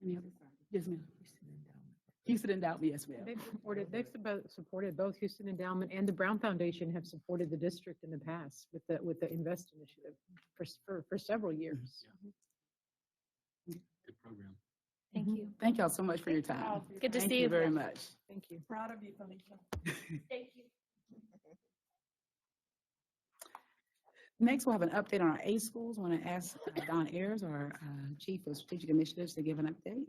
[SPEAKER 5] Any other? Yes, ma'am. Houston Endowment, yes, ma'am.
[SPEAKER 10] They've supported both Houston Endowment and the Brown Foundation have supported the district in the past with the Invest initiative for several years.
[SPEAKER 1] Good program.
[SPEAKER 6] Thank you.
[SPEAKER 5] Thank y'all so much for your time.
[SPEAKER 6] Good to
[SPEAKER 5] Thank
[SPEAKER 6] see
[SPEAKER 5] you
[SPEAKER 6] you.
[SPEAKER 5] very much.
[SPEAKER 10] Thank you.
[SPEAKER 7] Proud of you, Felicia.
[SPEAKER 6] Thank you.
[SPEAKER 5] Next, we'll have an update on our A schools. I want to ask Don Ayers, our Chief of Strategic Initiatives, to give an update.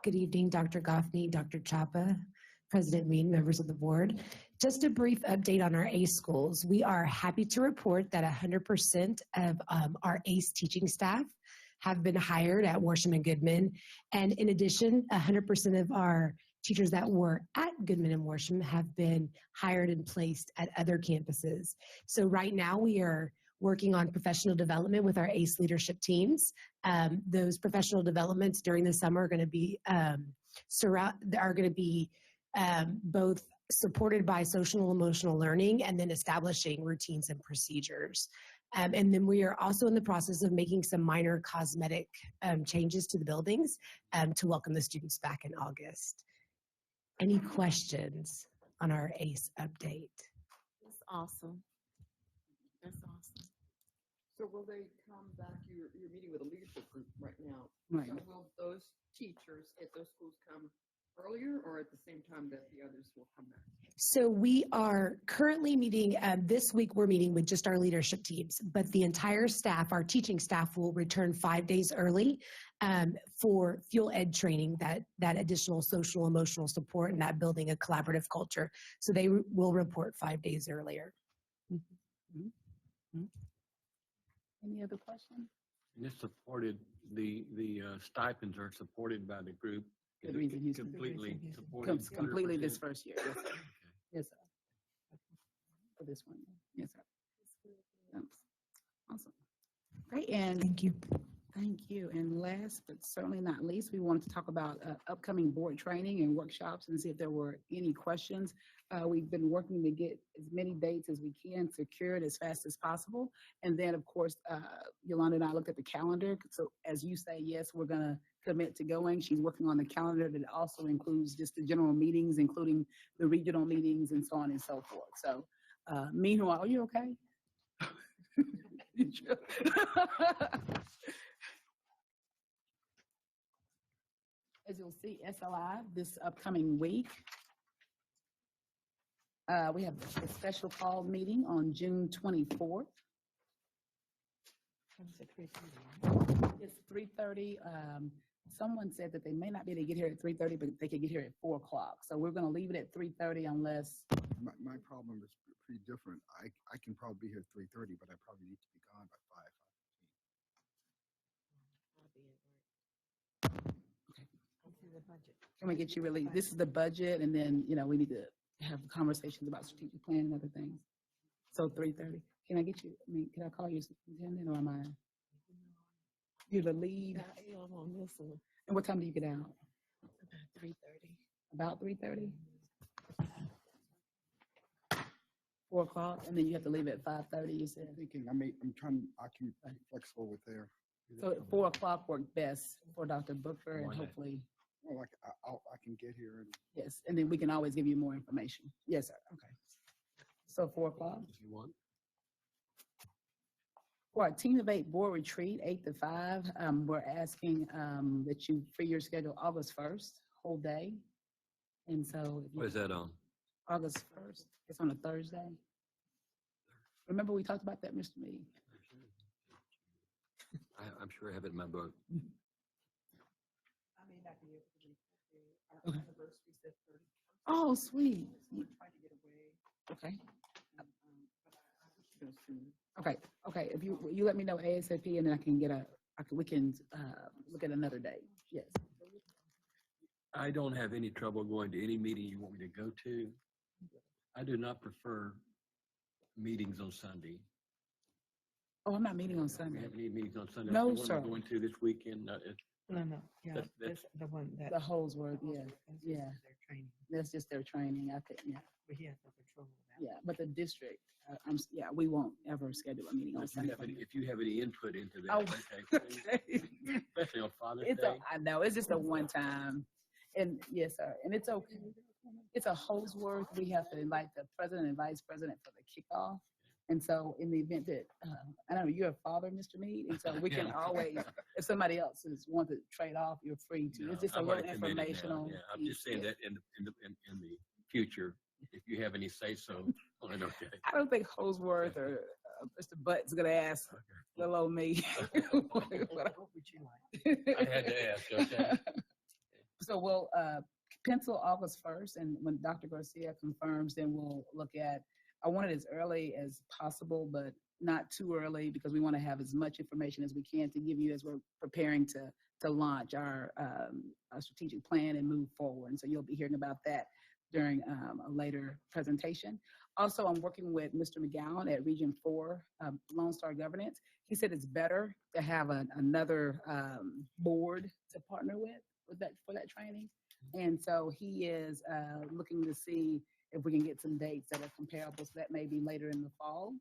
[SPEAKER 11] Good evening, Dr. Goffney, Dr. Chapa, President Mead, members of the board. Just a brief update on our ACE schools. We are happy to report that 100% of our ACE teaching staff have been hired at Worsham and Goodman. And in addition, 100% of our teachers that were at Goodman and Worsham have been hired and placed at other campuses. So right now we are working on professional development with our ACE leadership teams. Those professional developments during the summer are going to be both supported by social and emotional learning and then establishing routines and procedures. And then we are also in the process of making some minor cosmetic changes to the buildings to welcome the students back in August. Any questions on our ACE update?
[SPEAKER 6] That's awesome. That's awesome.
[SPEAKER 2] So will they come back? You're meeting with a leadership group right now.
[SPEAKER 5] Right.
[SPEAKER 2] So will those teachers at those schools come earlier or at the same time that the others will come back?
[SPEAKER 11] So we are currently meeting, this week we're meeting with just our leadership teams, but the entire staff, our teaching staff, will return 5 days early for Fuel Ed training, that additional social emotional support and that building a collaborative culture. So they will report 5 days earlier.
[SPEAKER 5] Any other questions?
[SPEAKER 1] And it's supported, the stipends are supported by the group.
[SPEAKER 5] Good reason, Houston.
[SPEAKER 1] Completely supported.
[SPEAKER 5] Comes completely this
[SPEAKER 1] 100%.
[SPEAKER 5] first year. Yes, sir. Yes, sir. For this one. Yes, sir. Oops. Awesome. Great, and
[SPEAKER 11] Thank you.
[SPEAKER 5] thank you. And last but certainly not least, we wanted to talk about upcoming board training and workshops and see if there were any questions. We've been working to get as many dates as we can secured as fast as possible. And then, of course, Yolanda and I looked at the calendar. So as you say, yes, we're going to commit to going. She's working on the calendar that also includes just the general meetings, including the regional meetings and so on and so forth. So meanwhile, are you okay? As you'll see, SLI this upcoming week. We have a special call meeting on June 24th. It's 3:30. Someone said that they may not be able to get here at 3:30, but they could get here at 4 o'clock. So we're going to leave it at 3:30 unless,
[SPEAKER 4] My problem is pretty different. I can probably be here at 3:30, but I probably need to be gone by 5.
[SPEAKER 5] can we get you really, this is the budget and then, we need to have conversations about strategic plan and other things. So 3:30. Can I get you, can I call you superintendent or am I? You're the lead?
[SPEAKER 10] I'm on this one.
[SPEAKER 5] And what time do you get out?
[SPEAKER 10] About 3:30.
[SPEAKER 5] About 3:30? 4 o'clock, and then you have to leave at 5:30, you said?
[SPEAKER 4] I'm thinking, I can be flexible with there.
[SPEAKER 5] So at 4 o'clock worked best for Dr. Booker and
[SPEAKER 1] Why not?
[SPEAKER 5] hopefully,
[SPEAKER 4] Well, I can get here and
[SPEAKER 5] yes, and then we can always give you more information. Yes, sir, okay. So 4 o'clock?
[SPEAKER 1] If you want.
[SPEAKER 5] For our Team of 8 board retreat, 8 to 5, we're asking that you free your schedule August 1st, whole day. And so if you-
[SPEAKER 1] What is that on?
[SPEAKER 5] August 1st, it's on a Thursday. Remember we talked about that, Mr. Mead?
[SPEAKER 1] I'm sure I have it in my book.
[SPEAKER 2] I may not be able to make that day. Our
[SPEAKER 5] Okay.
[SPEAKER 2] anniversary's the 31st.
[SPEAKER 5] Oh, sweet.
[SPEAKER 2] So we're trying to get away.
[SPEAKER 5] Okay,
[SPEAKER 2] But I wish to go soon.
[SPEAKER 5] okay, okay. If you let me know ASAP and then I can get we can look at another day. Yes.
[SPEAKER 1] I don't have any trouble going to any meeting you want me to go to. I do not prefer meetings on Sunday.
[SPEAKER 5] Oh, I'm not meeting on
[SPEAKER 1] We
[SPEAKER 5] Sunday.
[SPEAKER 1] have any meetings on Sunday?
[SPEAKER 5] No,
[SPEAKER 1] What am I
[SPEAKER 5] sir.
[SPEAKER 1] going to this weekend?
[SPEAKER 7] No, yeah,
[SPEAKER 1] That's-
[SPEAKER 7] that's the one that.
[SPEAKER 5] The Holsworth, yeah,
[SPEAKER 7] That's just
[SPEAKER 5] yeah.
[SPEAKER 7] Their training,
[SPEAKER 5] That's just their training. I think, yeah,
[SPEAKER 7] but he has no control of that.
[SPEAKER 5] yeah. But the district, yeah, we won't ever schedule a meeting on
[SPEAKER 1] If you
[SPEAKER 5] Sunday.
[SPEAKER 1] have any, if you have any input into that,
[SPEAKER 5] Oh,
[SPEAKER 1] okay,
[SPEAKER 5] okay.
[SPEAKER 1] especially on Father's
[SPEAKER 5] It's
[SPEAKER 1] Day.
[SPEAKER 5] I know, it's just a one time. And yes, sir, and it's okay. It's a Holsworth. We have to invite the president and vice president for the kickoff. And so in the event that, I know you're a father, Mr. Mead, and so we can
[SPEAKER 1] Yeah.
[SPEAKER 5] always, if somebody else is want to trade off, you're free to.
[SPEAKER 1] No,
[SPEAKER 5] It's just a
[SPEAKER 1] I've
[SPEAKER 5] little
[SPEAKER 1] already committed now.
[SPEAKER 5] informational.
[SPEAKER 1] Yeah, I'm just saying
[SPEAKER 5] piece.
[SPEAKER 1] that in the future, if you have any say so on it, okay.
[SPEAKER 5] I don't think Holsworth or Mr. Butt's gonna ask little old me.
[SPEAKER 7] What would you like?
[SPEAKER 1] I had to ask, okay.
[SPEAKER 5] So we'll pencil August 1st, and when Dr. Garcia confirms, then we'll look at, I want it as early as possible, but not too early because we want to have as much information as we can to give you as we're preparing to launch our strategic plan and move forward. And so you'll be hearing about that during a later presentation. Also, I'm working with Mr. McGowan at Region 4, Lone Star Governance. He said it's better to have another board to partner with that for that training. And so he is looking to see if we can get some dates that are comparable. So that may be later in the fall.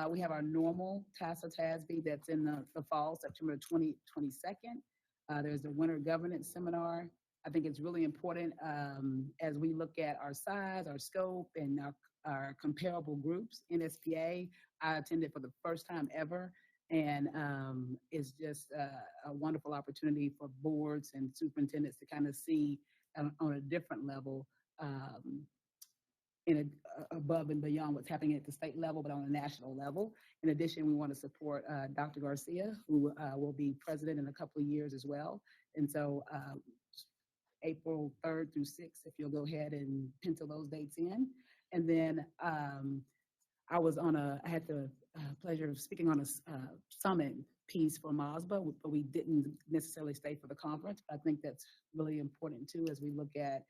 [SPEAKER 5] We have our normal TASB that's in the fall, September 22nd. There's the Winter Governance Seminar. I think it's really important as we look at our size, our scope, and our comparable groups. NSPA, I attended for the first time ever, and it's just a wonderful opportunity for boards and superintendents to kind of see on a different level above and beyond what's happening at the state level, but on a national level. In addition, we want to support Dr. Garcia, who will be president in a couple of years as well. And so April 3rd through 6th, if you'll go ahead and pencil those dates in. And then I had the pleasure of speaking on a summit piece for MASBA, but we didn't necessarily stay for the conference. I think that's really important too, as we look at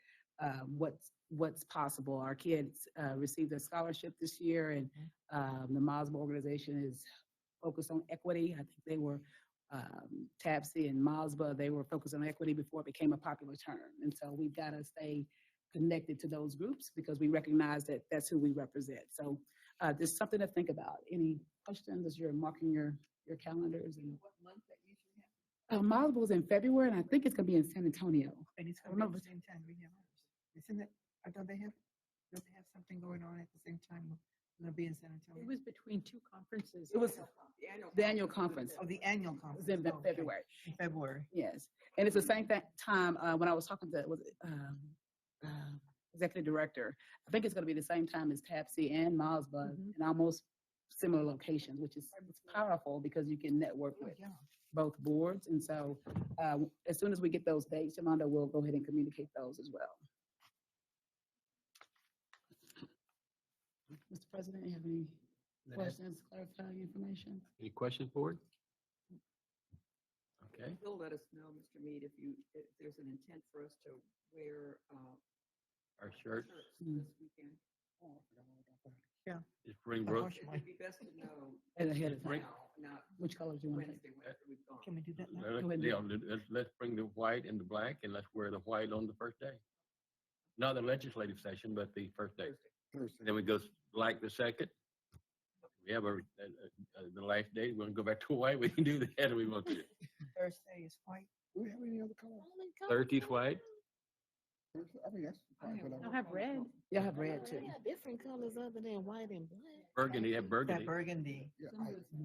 [SPEAKER 5] what's possible. Our kids received a scholarship this year, and the MASBA organization is focused on equity. I think they were TAPSI and MASBA, they were focused on equity before it became a popular term. And so we've got to stay connected to those groups because we recognize that that's who we represent. So there's something to think about. Any questions as you're marking your calendars? And
[SPEAKER 2] What month that usually happens?
[SPEAKER 5] MASBA was in February, and I think it's going to be in San Antonio.
[SPEAKER 7] And it's
[SPEAKER 5] I
[SPEAKER 7] going to be
[SPEAKER 5] remember.
[SPEAKER 7] at the same time we have ours. Don't they have something going on at the same time? It'll be in San Antonio.
[SPEAKER 10] It was between two conferences.
[SPEAKER 5] It was the annual
[SPEAKER 2] was
[SPEAKER 5] conference.
[SPEAKER 7] Oh, the annual
[SPEAKER 5] It
[SPEAKER 7] conference.
[SPEAKER 5] was in
[SPEAKER 7] Oh, okay.
[SPEAKER 5] February.
[SPEAKER 7] In February.
[SPEAKER 5] Yes, and it's the same time when I was talking to executive director. I think it's going to be the same time as TAPSI and MASBA in almost similar locations, which is it's powerful because you can network
[SPEAKER 7] Oh,
[SPEAKER 5] with
[SPEAKER 7] yeah.
[SPEAKER 5] both boards. And so as soon as we get those dates, Yolanda, we'll go ahead and communicate those as well. Mr. President, you have any questions, clarifying information?
[SPEAKER 1] Any questions, board? Okay.
[SPEAKER 2] You'll let us know, Mr. Mead, if there's an intent for us to wear
[SPEAKER 1] Our shirt,
[SPEAKER 2] shirts this weekend.
[SPEAKER 1] is Springbrook.
[SPEAKER 2] It would be best to know
[SPEAKER 5] And ahead of
[SPEAKER 1] Bring-
[SPEAKER 5] time,
[SPEAKER 2] now, not
[SPEAKER 5] which colors do you want to take?
[SPEAKER 2] Wednesday after we've gone.
[SPEAKER 7] Can we do that now?
[SPEAKER 1] Let's,
[SPEAKER 5] Go ahead.
[SPEAKER 1] yeah, let's bring the white and the black, and let's wear the white on the first day. Not the legislative session, but the first day.
[SPEAKER 4] Thursday.
[SPEAKER 1] Then we go black the second. We have the last day, we're gonna go back to white, we can do that if we want to.
[SPEAKER 7] Thursday is white.
[SPEAKER 4] Do we have any other color?
[SPEAKER 1] Thursday's white,
[SPEAKER 4] I mean, that's fine, but
[SPEAKER 10] They'll have red.
[SPEAKER 5] Y'all have red too.
[SPEAKER 12] Different colors other than white and black.
[SPEAKER 1] Burgundy, yeah,
[SPEAKER 7] That
[SPEAKER 1] burgundy.
[SPEAKER 7] burgundy.
[SPEAKER 4] yeah,
[SPEAKER 12] We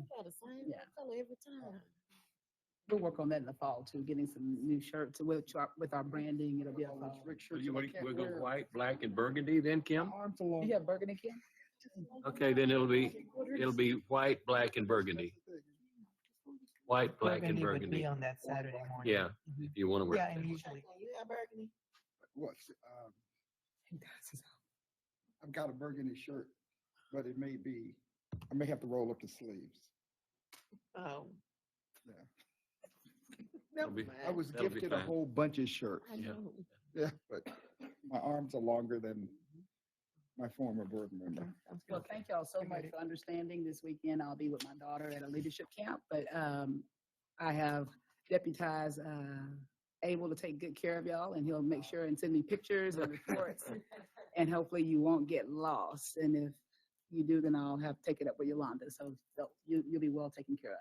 [SPEAKER 12] got the same
[SPEAKER 5] Yeah.
[SPEAKER 12] color every time.
[SPEAKER 5] We'll work on that in the fall too, getting some new shirts with our branding. It'll be a fall.
[SPEAKER 4] Rick
[SPEAKER 1] So
[SPEAKER 4] shirts
[SPEAKER 1] you
[SPEAKER 4] that I
[SPEAKER 1] want,
[SPEAKER 4] can't
[SPEAKER 1] we'll go
[SPEAKER 4] wear.
[SPEAKER 1] white, black, and burgundy then, Kim?
[SPEAKER 4] My arms are long.
[SPEAKER 5] You have burgundy, Kim?
[SPEAKER 1] Okay, then it'll be white, black, and burgundy. White, black, and
[SPEAKER 7] Burgundy would
[SPEAKER 1] burgundy.
[SPEAKER 7] be on that Saturday morning.
[SPEAKER 1] Yeah,
[SPEAKER 7] Mhm.
[SPEAKER 1] if you want to wear
[SPEAKER 7] Yeah,
[SPEAKER 1] it.
[SPEAKER 7] and usually.
[SPEAKER 12] You have burgundy?
[SPEAKER 4] What? I've got a burgundy shirt, but it may be, I may have to roll up the sleeves.
[SPEAKER 12] Oh.
[SPEAKER 4] Yeah.
[SPEAKER 1] That'll be-
[SPEAKER 4] I was
[SPEAKER 1] that'll be
[SPEAKER 4] gifted a
[SPEAKER 1] fine.
[SPEAKER 4] whole bunch of shirts.
[SPEAKER 12] I
[SPEAKER 1] Yeah.
[SPEAKER 12] know.
[SPEAKER 4] Yeah, but my arms are longer than my former board member.
[SPEAKER 5] Well, thank y'all so much for understanding. This weekend, I'll be with my daughter at a leadership camp, but I have deputized Able to take good care of y'all, and he'll make sure and send me pictures and reports, and hopefully you won't get lost. And if you do, then I'll have to take it up with Yolanda, so you'll be well taken care of.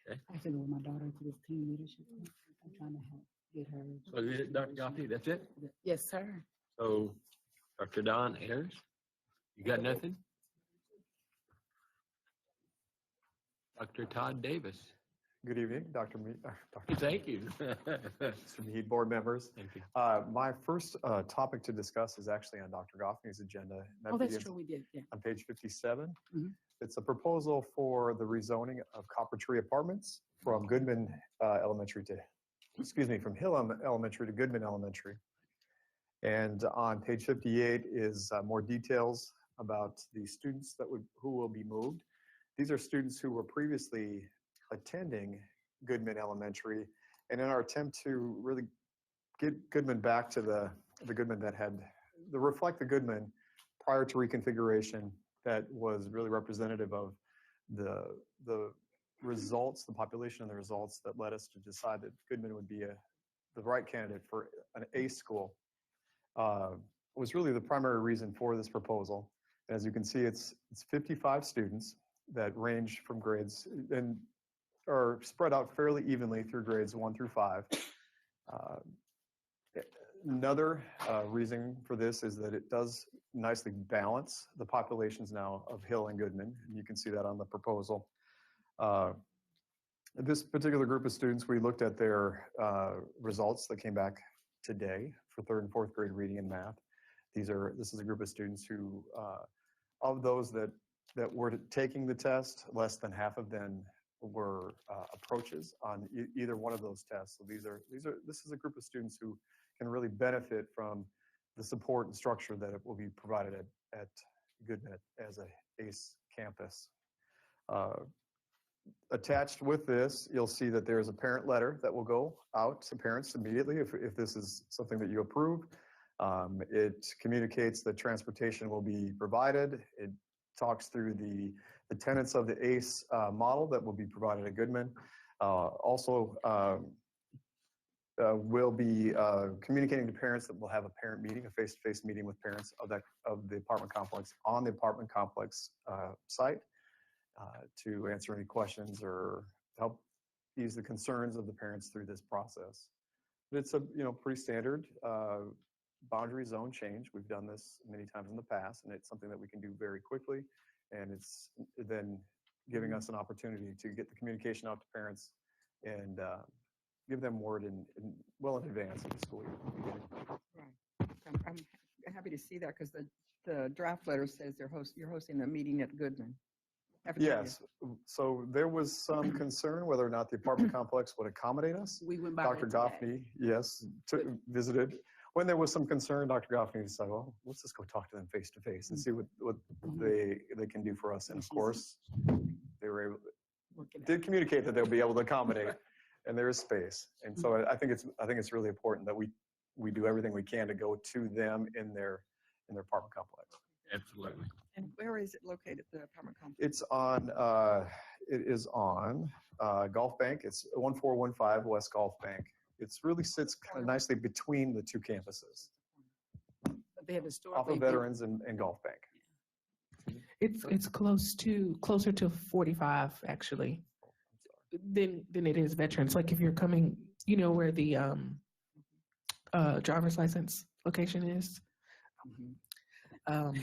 [SPEAKER 1] Okay.
[SPEAKER 5] I have to go with my daughter to this team leadership camp. I'm trying to help get her.
[SPEAKER 1] So is it, Dr. Goffey, that's it?
[SPEAKER 5] Yes, sir.
[SPEAKER 1] So, Dr. Don Ayers, you got nothing? Dr. Todd Davis,
[SPEAKER 13] Good evening, Dr.
[SPEAKER 1] thank you.
[SPEAKER 13] Mr. Mead, board members.
[SPEAKER 1] Thank you.
[SPEAKER 13] My first topic to discuss is actually on Dr. Goffney's agenda. and that
[SPEAKER 5] Oh, that's
[SPEAKER 13] begins
[SPEAKER 5] true, we did, yeah.
[SPEAKER 13] On page 57.
[SPEAKER 5] Mhm.
[SPEAKER 13] It's a proposal for the rezoning of Copper Tree Apartments from Goodman Elementary to, from Hillam Elementary to Goodman Elementary. And on page 58 is more details about the students who will be moved. These are students who were previously attending Goodman Elementary, and in our attempt to really get Goodman back to the Goodman that had, reflect the Goodman prior to reconfiguration that was really representative of the results, the population and the results that led us to decide that Goodman would be the right candidate for an A school, was really the primary reason for this proposal. As you can see, it's 55 students that range from grades and are spread out fairly evenly through grades 1 through 5. Another reason for this is that it does nicely balance the populations now of Hill and Goodman, and you can see that on the proposal. This particular group of students, we looked at their results that came back today for 3rd and 4th grade reading and math. This is a group of students who, of those that were taking the test, less than half of them were approaches on either one of those tests. So this is a group of students who can really benefit from the support and structure that will be provided at Goodman as a ACE campus. Attached with this, you'll see that there's a parent letter that will go out to parents immediately if this is something that you approve. It communicates that transportation will be provided. It talks through the tenets of the ACE model that will be provided at Goodman. Also, we'll be communicating to parents that we'll have a parent meeting, a face-to-face meeting with parents of the apartment complex on the apartment complex site to answer any questions or help ease the concerns of the parents through this process. But it's a pretty standard boundary zone change. We've done this many times in the past, and it's something that we can do very quickly. And it's then giving us an opportunity to get the communication out to parents and give them word well in advance of the school year beginning.
[SPEAKER 2] Right. I'm happy to see that because the draft letter says you're hosting a meeting at Goodman. cafeteria.
[SPEAKER 13] Yes. So there was some concern whether or not the apartment complex would accommodate us.
[SPEAKER 5] We went by
[SPEAKER 13] Dr.
[SPEAKER 5] there today.
[SPEAKER 13] Goffney, yes, visited. When there was some concern, Dr. Goffney decided, well, let's just go talk to them face to face and see what they can do for us. And of course, they were able, did communicate that they'll be able to accommodate, and there is space. And so I think it's really important that we do everything we can to go to them in their apartment complex.
[SPEAKER 1] Absolutely.
[SPEAKER 2] And where is it located, the apartment complex?
[SPEAKER 13] It's on, it is on Gulf Bank. It's 1415 West Gulf Bank. It really sits kind of nicely between the two campuses,
[SPEAKER 5] But they have
[SPEAKER 13] off
[SPEAKER 5] historically.
[SPEAKER 13] of Veterans and Gulf Bank.
[SPEAKER 8] It's closer to 45 actually than it is Veterans. Like if you're coming, where the driver's license location is. Well,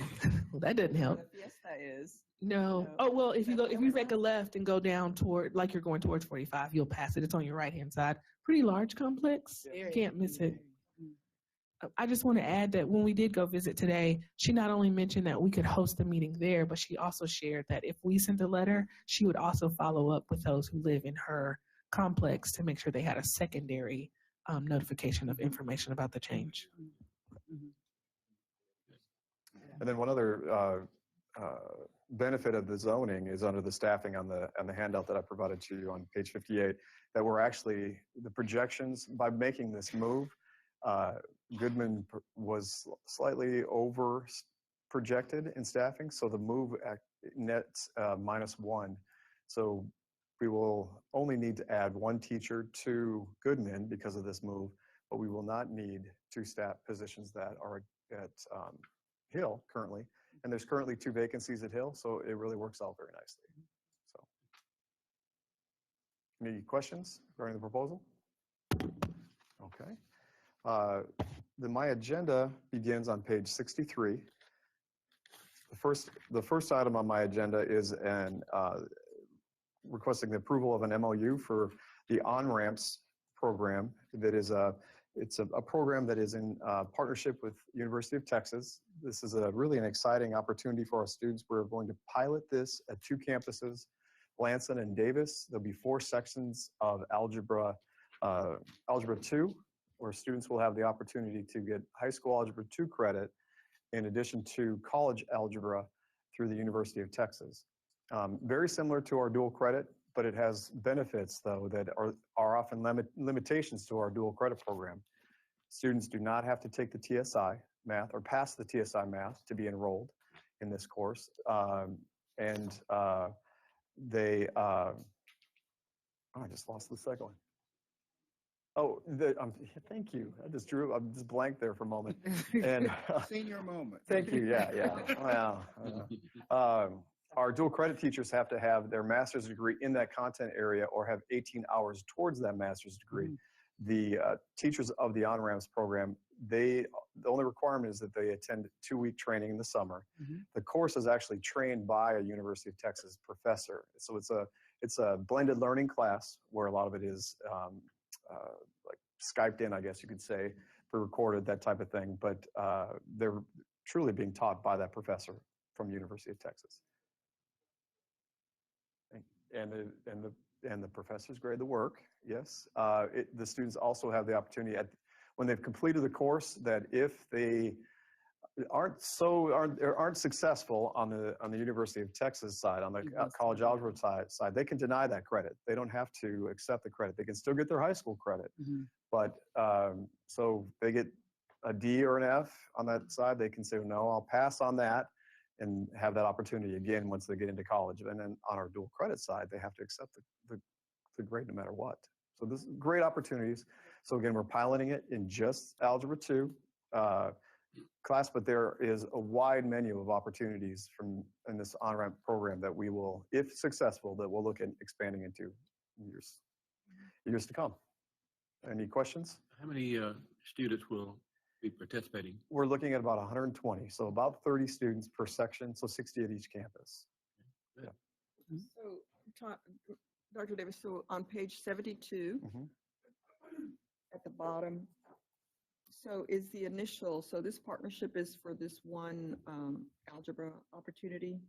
[SPEAKER 8] that doesn't help.
[SPEAKER 2] The Fiesta is.
[SPEAKER 8] No.
[SPEAKER 2] No.
[SPEAKER 8] Oh, well, if you go, if you
[SPEAKER 2] That's
[SPEAKER 8] make a left and go down toward, like you're going towards 45, you'll pass it. It's on your right-hand side. Pretty large complex. You can't miss it. I just want to add that when we did go visit today, she not only mentioned that we could host a meeting there, but she also shared that if we sent a letter, she would also follow up with those who live in her complex to make sure they had a secondary notification of information about the change.
[SPEAKER 13] And then one other benefit of the zoning is under the staffing on the handout that I provided to you on page 58, that we're actually, the projections, by making this move, Goodman was slightly over projected in staffing, so the move nets -1. So we will only need to add 1 teacher to Goodman because of this move, but we will not need 2 staff positions that are at Hill currently. And there's currently 2 vacancies at Hill, so it really works out very nicely. So, any questions regarding the proposal? Okay. My agenda begins on page 63. The first item on my agenda is requesting the approval of an MOU for the On-Ramps program. That is it's a program that is in partnership with University of Texas. This is really an exciting opportunity for our students. We're going to pilot this at 2 campuses, Lansing and Davis. There'll be 4 sections of Algebra 2, where students will have the opportunity to get high school Algebra 2 credit in addition to college algebra through the University of Texas. Very similar to our dual credit, but it has benefits, though, that are often limitations to our dual credit program. Students do not have to take the TSI math or pass the TSI math to be enrolled in this course. I just lost the second one. Oh, thank you. I'm just blank there for a moment. And
[SPEAKER 4] Senior moment.
[SPEAKER 13] thank you. Yeah. Wow. Our dual credit teachers have to have their master's degree in that content area or have 18 hours towards that master's degree. The teachers of the On-Ramps program, the only requirement is that they attend 2-week training in the summer. The course is actually trained by a University of Texas professor. So it's a blended learning class where a lot of it is like Skyped in, I guess you could say, pre-recorded, that type of thing. But they're truly being taught by that professor from University of Texas. And the professors grade the work, yes. The students also have the opportunity when they've completed the course, that if they aren't successful on the University of Texas side, on the college algebra side, they can deny that credit. They don't have to accept the credit. They can still get their high school credit. But so they get a D or an F on that side, they can say, no, I'll pass on that and have that opportunity again once they get into college. And then on our dual credit side, they have to accept the grade no matter what. So this is great opportunities. So again, we're piloting it in just Algebra 2 class, but there is a wide menu of opportunities in this on-ramp program that we will, if successful, that we'll look at expanding into years to come. Any questions?
[SPEAKER 1] How many students will be participating?
[SPEAKER 13] We're looking at about 120, so about 30 students per section, so 60 at each campus. Yeah.
[SPEAKER 2] So, Dr. Davis, so on page 72, at the bottom, so is the initial, so this partnership is for this one algebra opportunity?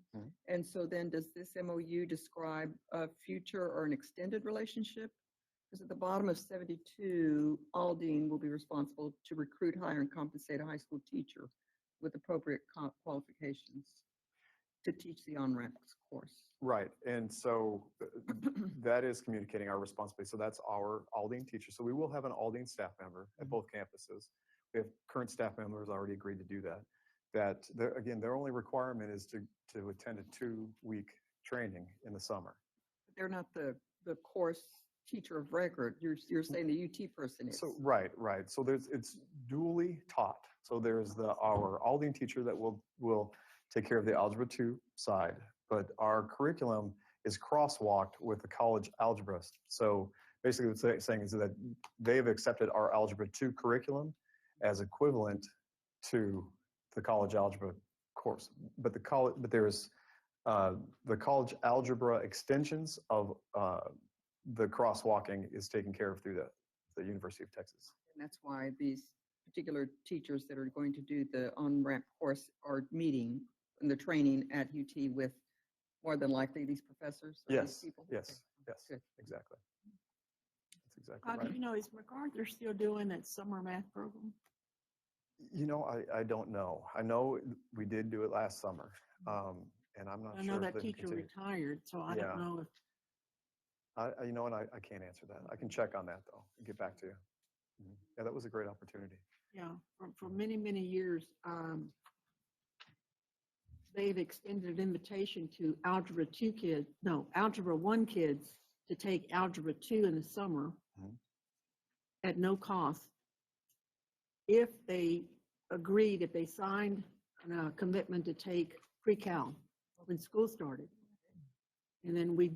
[SPEAKER 2] And so then does this MOU describe a future or an extended relationship? Because at the bottom of 72, Aldine will be responsible to recruit, hire, and compensate a high school teacher with appropriate qualifications to teach the on-ramps course.
[SPEAKER 13] Right, and so that is communicating our responsibility. So that's our Aldine teacher. So we will have an Aldine staff member at both campuses. We have current staff members already agreed to do that. Again, their only requirement is to attend a 2-week training in the summer.
[SPEAKER 2] They're not the course teacher of record. You're saying the UT person is.
[SPEAKER 13] So right. So it's dually taught. So there's our Aldine teacher that will take care of the Algebra 2 side, but our curriculum is crosswalked with the college algebra. So basically what it's saying is that they've accepted our Algebra 2 curriculum as equivalent to the college algebra course. But there's the college algebra extensions of the crosswalking is taken care of through the University of Texas.
[SPEAKER 2] And that's why these particular teachers that are going to do the on-ramp course are meeting in the training at UT with more than likely these professors? Or these
[SPEAKER 13] Yes,
[SPEAKER 2] people?
[SPEAKER 13] yes,
[SPEAKER 2] Okay,
[SPEAKER 13] yes,
[SPEAKER 2] good.
[SPEAKER 13] exactly. That's exactly
[SPEAKER 12] How do
[SPEAKER 13] right.
[SPEAKER 12] you know, is MacArthur still doing that summer math program?
[SPEAKER 13] You know, I don't know. I know we did do it last summer, and I'm not
[SPEAKER 12] I
[SPEAKER 13] sure
[SPEAKER 12] know
[SPEAKER 13] if
[SPEAKER 12] that
[SPEAKER 13] they
[SPEAKER 12] teacher
[SPEAKER 13] continue.
[SPEAKER 12] retired, so I
[SPEAKER 13] Yeah.
[SPEAKER 12] don't know if,
[SPEAKER 13] You know, and I can't answer that. I can check on that though and get back to you. Mhm. Yeah, that was a great opportunity.
[SPEAKER 12] yeah, for many, many years, they've extended an invitation to Algebra 1 kids to take Algebra 2 in the summer
[SPEAKER 13] Mhm.
[SPEAKER 12] at no cost. If they agreed, if they signed a commitment to take pre-cal when school started. And then we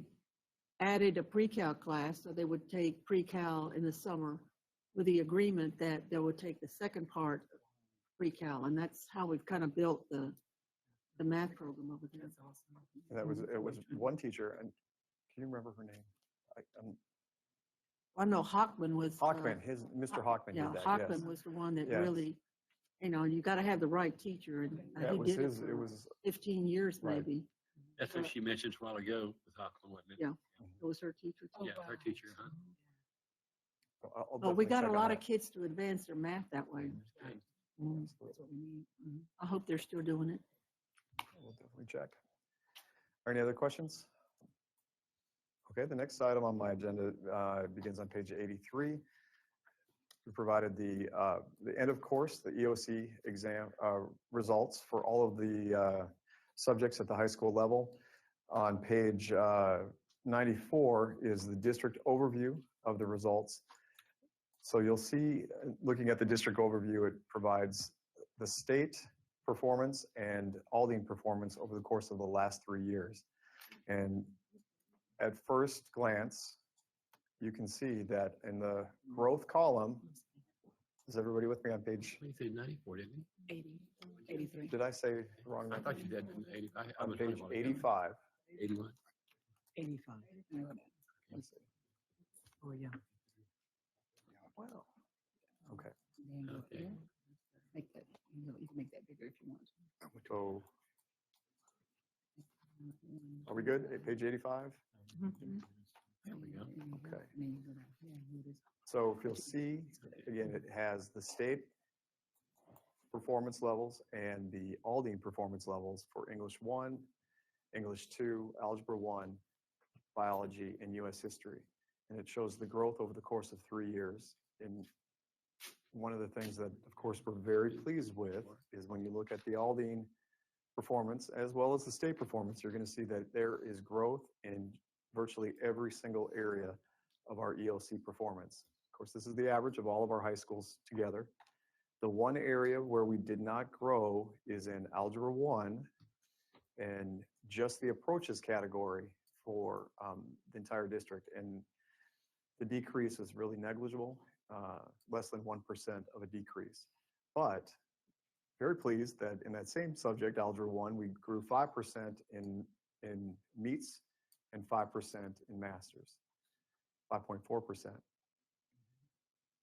[SPEAKER 12] added a pre-cal class, so they would take pre-cal in the summer with the agreement that they would take the second part of pre-cal. And that's how we've kind of built the math program over there.
[SPEAKER 13] And it was one teacher, and can you remember her name?
[SPEAKER 12] I know Hockman was.
[SPEAKER 13] Hockman, Mr. Hockman
[SPEAKER 12] Yeah,
[SPEAKER 13] did that,
[SPEAKER 12] Hockman
[SPEAKER 13] yes.
[SPEAKER 12] was the one that
[SPEAKER 13] Yes.
[SPEAKER 12] really, you got to have the right teacher, and
[SPEAKER 13] That
[SPEAKER 12] he
[SPEAKER 13] was
[SPEAKER 12] did it
[SPEAKER 13] his, it
[SPEAKER 12] for
[SPEAKER 13] was,
[SPEAKER 12] 15 years
[SPEAKER 13] Right.
[SPEAKER 12] maybe.
[SPEAKER 1] That's what she mentioned a while ago with Hockman, wasn't it?
[SPEAKER 12] Yeah, it was her teacher too.
[SPEAKER 1] Yeah, her teacher, huh?
[SPEAKER 13] I'll
[SPEAKER 12] Oh, we
[SPEAKER 13] definitely
[SPEAKER 12] got a
[SPEAKER 13] check on
[SPEAKER 12] lot of
[SPEAKER 13] that.
[SPEAKER 12] kids to advance their math that way.
[SPEAKER 1] Good.
[SPEAKER 12] I hope they're still doing it.
[SPEAKER 13] We'll definitely check. Any other questions? Okay, the next item on my agenda begins on page 83. We provided the end of course, the EOC exam results for all of the subjects at the high school level. On page 94 is the district overview of the results. So you'll see, looking at the district overview, it provides the state performance and Aldine performance over the course of the last 3 years. And at first glance, you can see that in the growth column, is everybody with me on page?
[SPEAKER 1] You said 94, didn't you?
[SPEAKER 12] 83.
[SPEAKER 13] Did I say the wrong
[SPEAKER 1] I
[SPEAKER 13] number?
[SPEAKER 1] thought you said 80. I
[SPEAKER 13] On
[SPEAKER 1] was
[SPEAKER 13] page
[SPEAKER 1] wondering what it was.
[SPEAKER 13] 85.
[SPEAKER 1] 81.
[SPEAKER 5] 85.
[SPEAKER 13] Let's see.
[SPEAKER 5] Oh, yeah.
[SPEAKER 13] Wow. Okay.
[SPEAKER 1] Okay.
[SPEAKER 5] Make that, you can make that bigger if you want.
[SPEAKER 13] So are we good at page 85?
[SPEAKER 1] There we go.
[SPEAKER 13] Okay. So if you'll see, again, it has the state performance levels and the Aldine performance levels for English 1, English 2, Algebra 1, Biology, and US History. And it shows the growth over the course of 3 years. And one of the things that, of course, we're very pleased with is when you look at the Aldine performance as well as the state performance, you're going to see that there is growth in virtually every single area of our EOC performance. Of course, this is the average of all of our high schools together. The one area where we did not grow is in Algebra 1 and just the approaches category for the entire district. And the decrease is really negligible, less than 1% of a decrease. But very pleased that in that same subject, Algebra 1, we grew 5% in meets and 5% in masters, 5.4%.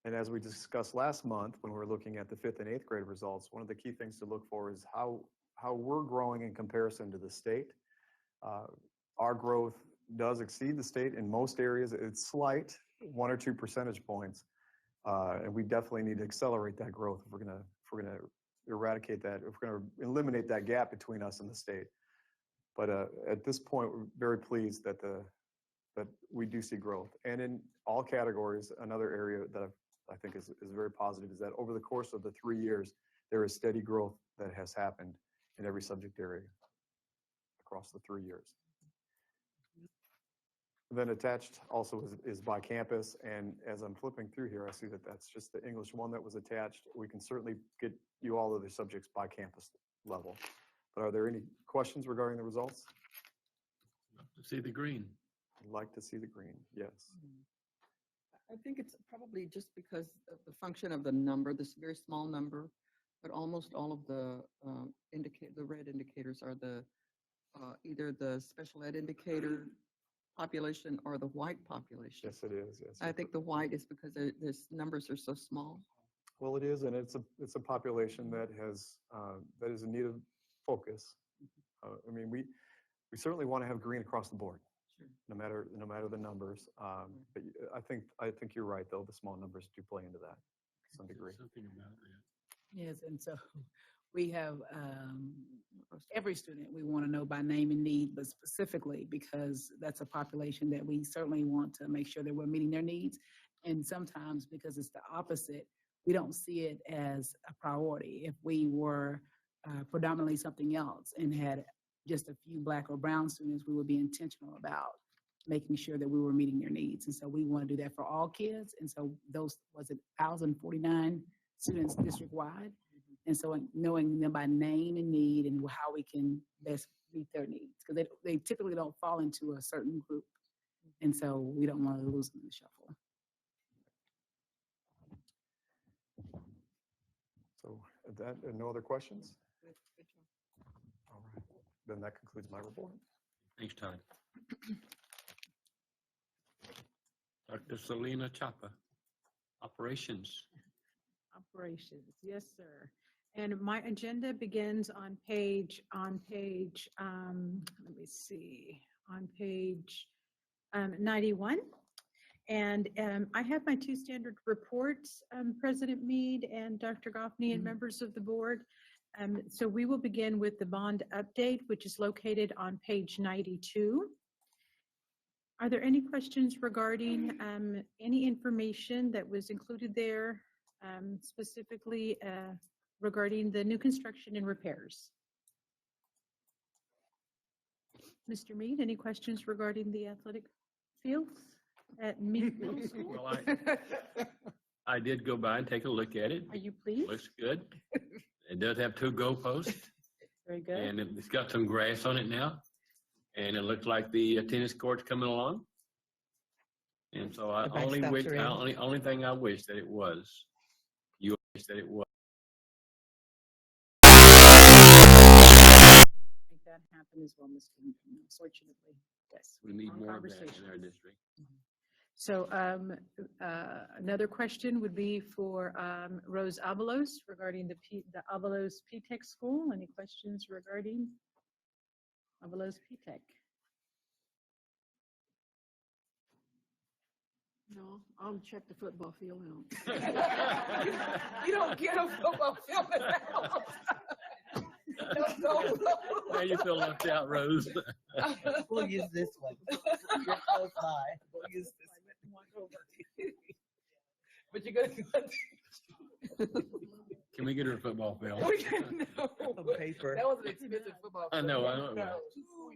[SPEAKER 13] And as we discussed last month, when we were looking at the 5th and 8th grade results, one of the key things to look for is how we're growing in comparison to the state. Our growth does exceed the state in most areas. It's slight, 1 or 2 percentage points. And we definitely need to accelerate that growth if we're gonna eradicate that, if we're gonna eliminate that gap between us and the state. But at this point, we're very pleased that we do see growth. And in all categories, another area that I think is very positive is that over the course of the 3 years, there is steady growth that has happened in every subject area across the 3 years. Then attached also is by campus, and as I'm flipping through here, I see that that's just the English 1 that was attached. We can certainly get you all of the subjects by campus level. But are there any questions regarding the results?
[SPEAKER 1] Love to see the green.
[SPEAKER 13] I'd like to see the green, yes.
[SPEAKER 2] I think it's probably just because of the function of the number, this very small number, but almost all of the the red indicators are the either the special ed indicator population or the white population.
[SPEAKER 13] Yes, it is. Yes.
[SPEAKER 2] I think the white is because this numbers are so small.
[SPEAKER 13] Well, it is, and it's a population that has that is in need of focus. I mean, we certainly want to have green across the board, no matter the numbers. But I think you're right, though. The small numbers do play into that to some degree.
[SPEAKER 1] Something about that.
[SPEAKER 5] Yes, and so we have every student we want to know by name and need, but specifically because that's a population that we certainly want to make sure that we're meeting their needs. And sometimes because it's the opposite, we don't see it as a priority. If we were predominantly something else and had just a few Black or brown students, we would be intentional about making sure that we were meeting their needs. And so we want to do that for all kids. And so those, was it 1,049 students district-wide? And so knowing them by name and need and how we can best meet their needs, because they typically don't fall into a certain group. And so we don't want to lose them in the shuffle.
[SPEAKER 13] So no other questions? All right, then that concludes my report.
[SPEAKER 1] Thanks, Todd. Dr. Selena Chapa, operations.
[SPEAKER 10] Operations, yes, sir. And my agenda begins on page, let me see, on page 91. And I have my two standard reports, President Mead and Dr. Goffney and members of the board. So we will begin with the bond update, which is located on page 92. Are there any questions regarding any information that was included there, specifically regarding the new construction and repairs? Mr. Mead, any questions regarding the athletic fields at Mead Middle School?
[SPEAKER 1] Well, I did go by and take a look at it.
[SPEAKER 10] Are you pleased?
[SPEAKER 1] Looks good. It does have 2 goalposts.
[SPEAKER 10] Very good.
[SPEAKER 1] And it's got some grass on it now. And it looks like the tennis court's coming along. And so I only wish, only thing I wish that it was, you wish that it was.
[SPEAKER 10] Make that happen as well, Mr. Newton, unfortunately. Yes.
[SPEAKER 1] We need
[SPEAKER 10] long
[SPEAKER 1] more of that in
[SPEAKER 10] conversations.
[SPEAKER 1] our district.
[SPEAKER 10] So another question would be for Rose Avalos regarding the Avalos P-TECH school. Any questions regarding Avalos P-TECH?
[SPEAKER 12] No, I'll check the football field out.
[SPEAKER 5] You don't get a football field in the house.
[SPEAKER 1] Now you feel left out, Rose.
[SPEAKER 14] We'll use this one. You're close by. We'll use this one.
[SPEAKER 5] But you're gonna.
[SPEAKER 1] Can we get her a football field?
[SPEAKER 14] On paper.
[SPEAKER 5] That was an expensive football
[SPEAKER 1] I
[SPEAKER 5] field.
[SPEAKER 1] know, I know it was.
[SPEAKER 5] Oh,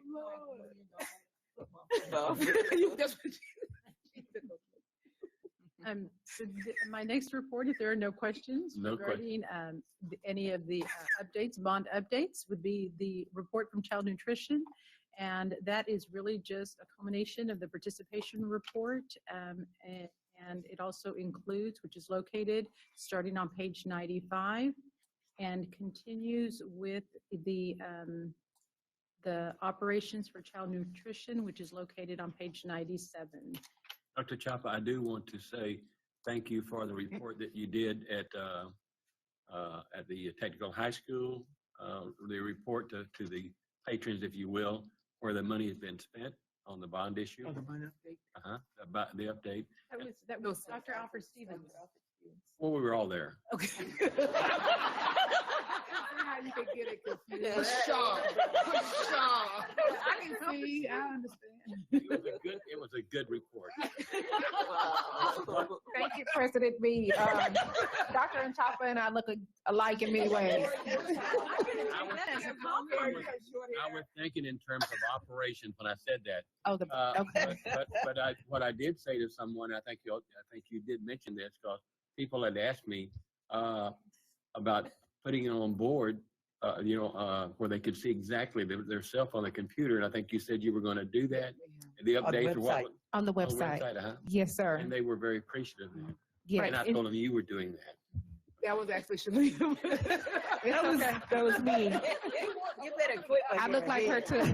[SPEAKER 5] Lord. That's what
[SPEAKER 10] So my next report, if there are no questions
[SPEAKER 1] No
[SPEAKER 10] regarding any of the updates, bond updates, would be the report from Child Nutrition. And that is really just a culmination of the participation report. And it also includes, which is located starting on page 95 and continues with the operations for child nutrition, which is located on page 97.
[SPEAKER 1] Dr. Chapa, I do want to say thank you for the report that you did at the technical high school, the report to the patrons, if you will, where the money has been spent on the bond issue.
[SPEAKER 14] Oh, the bond update?
[SPEAKER 1] About the update.
[SPEAKER 10] That was Dr. Alfred Stevens.
[SPEAKER 1] Well, we were all there.
[SPEAKER 5] Okay. How you can get it confused.
[SPEAKER 14] For sure.
[SPEAKER 5] I can see, I understand.
[SPEAKER 1] It was a good report.
[SPEAKER 9] Thank you, President Mead. Dr. Chapa and I look alike in many ways.
[SPEAKER 1] I was thinking in terms of operations when I said that.
[SPEAKER 9] Oh, okay.
[SPEAKER 1] But what I did say to someone, I think you did mention this, because people had asked me about putting it on board, where they could see exactly their self on the computer. And I think you said you were going to do that. The updates.
[SPEAKER 9] On the
[SPEAKER 1] On the
[SPEAKER 9] website.
[SPEAKER 1] huh?
[SPEAKER 9] Yes, sir.
[SPEAKER 1] And they were very appreciative of that.
[SPEAKER 9] Yes.
[SPEAKER 1] And I told them you were doing that.
[SPEAKER 5] That was actually Shalita.
[SPEAKER 9] That was me.
[SPEAKER 7] You better quit.
[SPEAKER 9] I look like her too.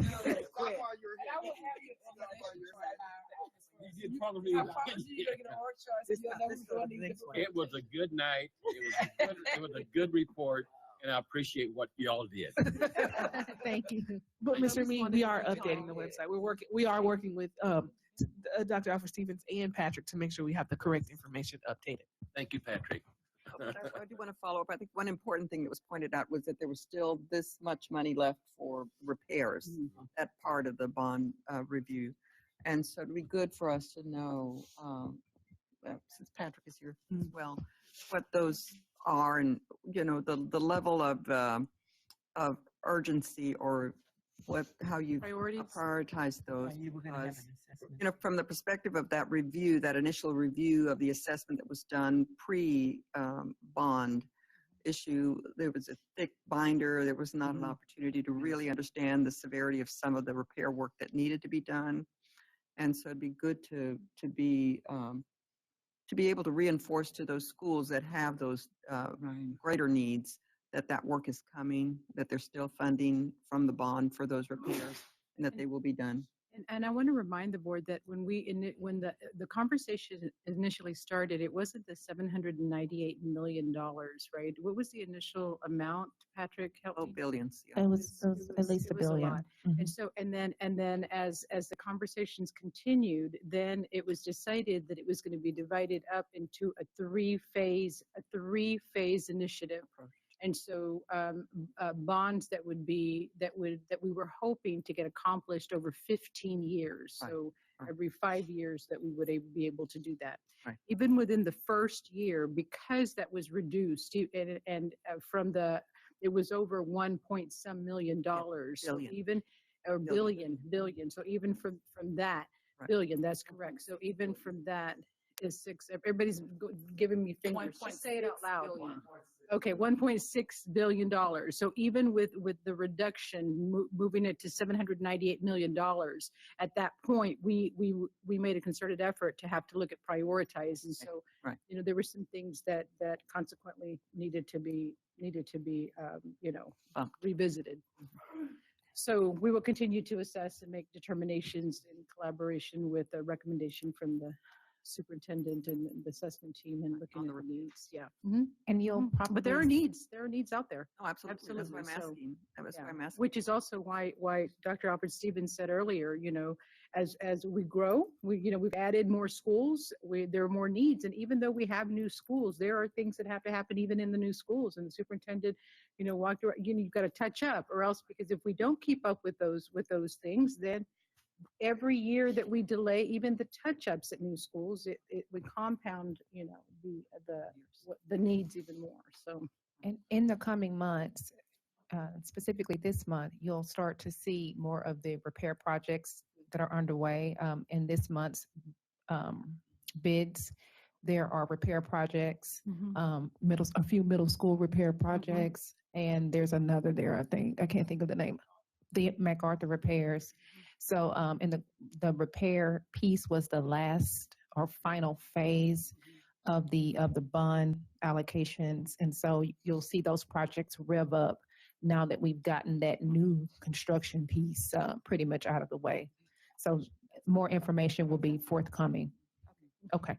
[SPEAKER 1] You did probably. It was a good night. It was a good report, and I appreciate what y'all did.
[SPEAKER 9] Thank you.
[SPEAKER 8] But Mr. Mead, we are updating the website. We are working with Dr. Alfred Stevens and Patrick to make sure we have the correct information updated.
[SPEAKER 1] Thank you, Patrick.
[SPEAKER 2] I do want to follow up. I think one important thing that was pointed out was that there was still this much money left for repairs, that part of the bond review. And so it'd be good for us to know, since Patrick is here as well, what those are and, you know, the level of urgency or how you prioritize those.
[SPEAKER 7] You were gonna have an
[SPEAKER 2] because,
[SPEAKER 7] assessment.
[SPEAKER 2] you know, from the perspective of that review, that initial review of the assessment that was done pre-bond issue, there was a thick binder. There was not an opportunity to really understand the severity of some of the repair work that needed to be done. And so it'd be good to be able to reinforce to those schools that have those greater needs that work is coming, that there's still funding from the bond for those repairs, and that they will be done.
[SPEAKER 10] And I want to remind the board that when when the conversation initially started, it wasn't the $798 million, right? What was the initial amount, Patrick?
[SPEAKER 2] Oh, billions. Yeah.
[SPEAKER 9] It was at least
[SPEAKER 10] it
[SPEAKER 9] $1
[SPEAKER 10] was a
[SPEAKER 9] billion.
[SPEAKER 10] lot. And so, and then as the conversations continued, then it was decided that it was going to be divided up into a three-phase initiative. And so bonds that we were hoping to get accomplished over 15 years. So every 5 years that we would be able to do that.
[SPEAKER 2] Right.
[SPEAKER 10] Even within the first year, because that was reduced and from it was over $1 million. So
[SPEAKER 2] billion.
[SPEAKER 10] even or billion. So even from that billion, that's correct. So even from that is six. Everybody's giving me fingers. Just say it out loud. Okay, $1.6 billion. So even with the reduction, moving it to $798 million, at that point, we made a concerted effort to have to look at prioritize. And so, you know, there were some things that consequently needed to be you know, revisited. So we will continue to assess and make determinations in collaboration with a recommendation from the superintendent and the assessment team and looking at the needs. Yeah.
[SPEAKER 9] And you'll probably.
[SPEAKER 10] But there are needs out there.
[SPEAKER 2] Oh, absolutely. That's why I'm
[SPEAKER 10] So,
[SPEAKER 2] asking. That's why I'm asking.
[SPEAKER 10] which is also why Dr. Alfred Stevens said earlier, you know, as we grow, we've added more schools, there are more needs. And even though we have new schools, there are things that have to happen even in the new schools. And the superintendent, you know, walked around, you've got to touch up, or else, because if we don't keep up with those things, then every year that we delay even the touch-ups at new schools, it would compound, you know, the needs even more. So,
[SPEAKER 9] And in the coming months, specifically this month, you'll start to see more of the repair projects that are underway. In this month's bids, there are repair projects, a few middle school repair projects, and there's another there, I can't think of the name, the MacArthur repairs. So in the repair piece was the last or final phase of the bond allocations. And so you'll see those projects rev up now that we've gotten that new construction piece pretty much out of the way. So more information will be forthcoming. Okay.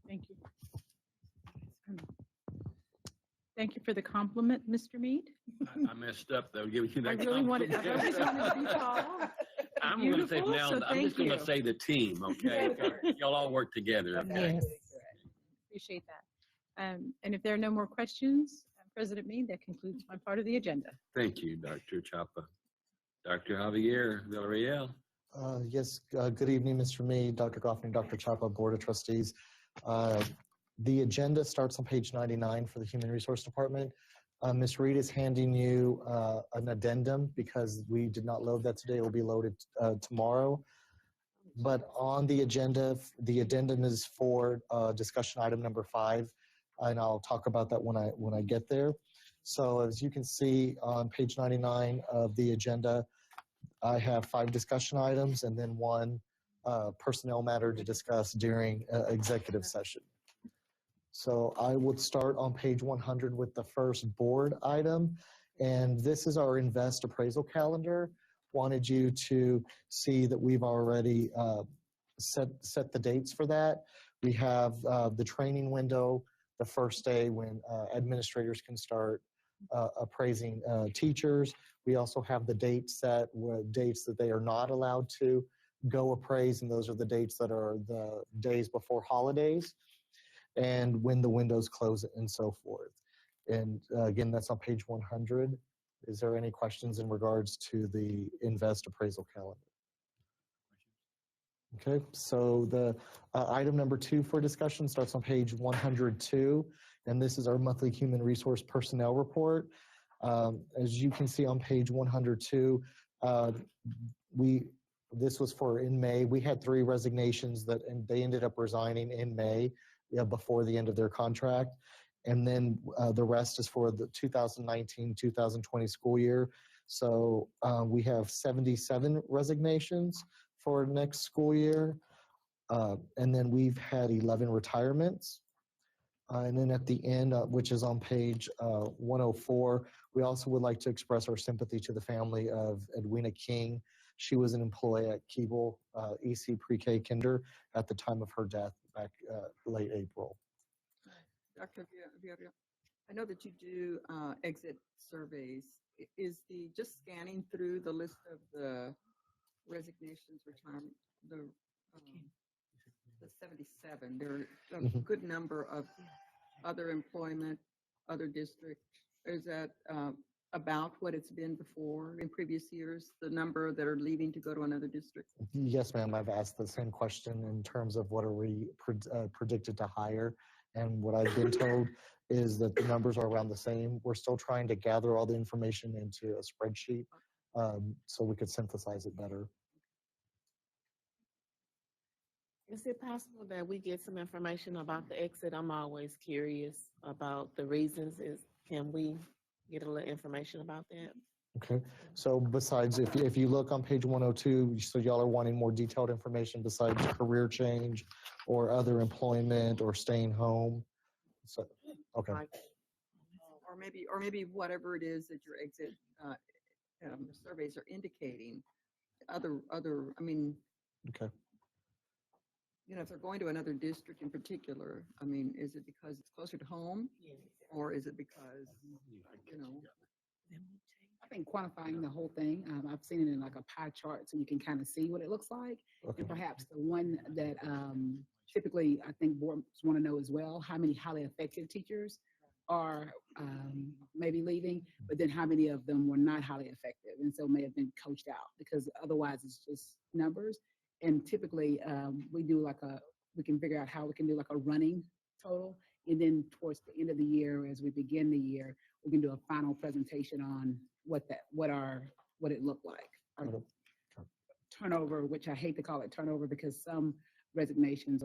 [SPEAKER 10] thank you. Thank you for the compliment, Mr. Mead.
[SPEAKER 1] I messed up though, giving you that.
[SPEAKER 10] I really wanted to be tall.
[SPEAKER 1] I'm going to say
[SPEAKER 10] beautiful,
[SPEAKER 1] now,
[SPEAKER 10] so
[SPEAKER 1] I'm just going
[SPEAKER 10] thank
[SPEAKER 1] to say the team, okay? Y'all all work together, okay?
[SPEAKER 9] Yes.
[SPEAKER 10] Appreciate that. And if there are no more questions, President Mead, that concludes my part of the agenda.
[SPEAKER 1] Thank you, Dr. Chapa. Dr. Javier Villarreal.
[SPEAKER 15] Yes, good evening, Mr. Mead, Dr. Goffney, Dr. Chapa, Board of Trustees. The agenda starts on page 99 for the Human Resource Department. Ms. Reed is handing you an addendum because we did not load that today. It will be loaded tomorrow. But on the agenda, the addendum is for discussion item number 5, and I'll talk about that when I get there. So as you can see on page 99 of the agenda, I have 5 discussion items and then 1 personnel matter to discuss during executive session. So I would start on page 100 with the first board item. And this is our invest appraisal calendar. Wanted you to see that we've already set the dates for that. We have the training window, the first day when administrators can start appraising teachers. We also have the dates set, dates that they are not allowed to go appraise, and those are the dates that are the days before holidays, and when the windows close and so forth. And again, that's on page 100. Is there any questions in regards to the invest appraisal calendar? Okay, so the item number 2 for discussion starts on page 102, and this is our monthly human resource personnel report. As you can see on page 102, this was for in May. We had 3 resignations and they ended up resigning in May before the end of their contract. And then the rest is for the 2019-2020 school year. So we have 77 resignations for next school year. And then we've had 11 retirements. And then at the end, which is on page 104, we also would like to express our sympathy to the family of Edwina King. She was an employee at Keeble EC Pre-K Kinder at the time of her death back late April.
[SPEAKER 2] Dr. Villarreal, I know that you do exit surveys. Is the just scanning through the list of the resignations, retirement, the 77, there are a good number of other employment, other districts. Is that about what it's been before in previous years, the number that are leaving to go to another district?
[SPEAKER 15] Yes, ma'am. I've asked the same question in terms of what are we predicted to hire. And what I've been told is that the numbers are around the same. We're still trying to gather all the information into a spreadsheet so we could synthesize it better.
[SPEAKER 14] Is it possible that we get some information about the exit? I'm always curious about the reasons. Can we get a little information about that?
[SPEAKER 15] Okay, so besides, if you look on page 102, so y'all are wanting more detailed information besides career change or other employment or staying home. So, okay.
[SPEAKER 2] Or maybe whatever it is that your exit surveys are indicating. I mean.
[SPEAKER 15] Okay.
[SPEAKER 2] You know, if they're going to another district in particular, I mean, is it because it's closer to home? Or is it because, you know?
[SPEAKER 5] I think quantifying the whole thing, I've seen it in like a pie chart so you can kind of see what it looks like.
[SPEAKER 15] Okay.
[SPEAKER 5] And perhaps the one that typically I think boards want to know as well, how many highly effective teachers are maybe leaving, but then how many of them were not highly effective and so may have been coached out, because otherwise it's just numbers. And typically we can figure out how we can do like a running total. And then towards the end of the year, as we begin the year, we can do a final presentation on what it looked like. Our turnover, which I hate to call it turnover because some resignations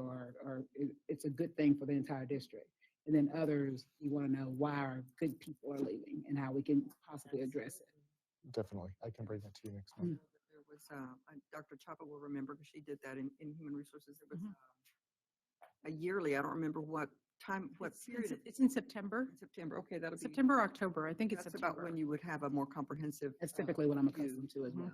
[SPEAKER 5] it's a good thing for the entire district. And then others, you want to know why our good people are leaving and how we can possibly address it.
[SPEAKER 15] Definitely. I can bring that to you next month.
[SPEAKER 2] There was, Dr. Chapa will remember because she did that in human resources. It was a yearly, I don't remember what time, what period.
[SPEAKER 10] It's in September.
[SPEAKER 2] September, okay, that'll be.
[SPEAKER 10] September, October, I think it's
[SPEAKER 2] That's
[SPEAKER 10] September.
[SPEAKER 2] about when you would have a more comprehensive.
[SPEAKER 5] That's typically what I'm accustomed to as well.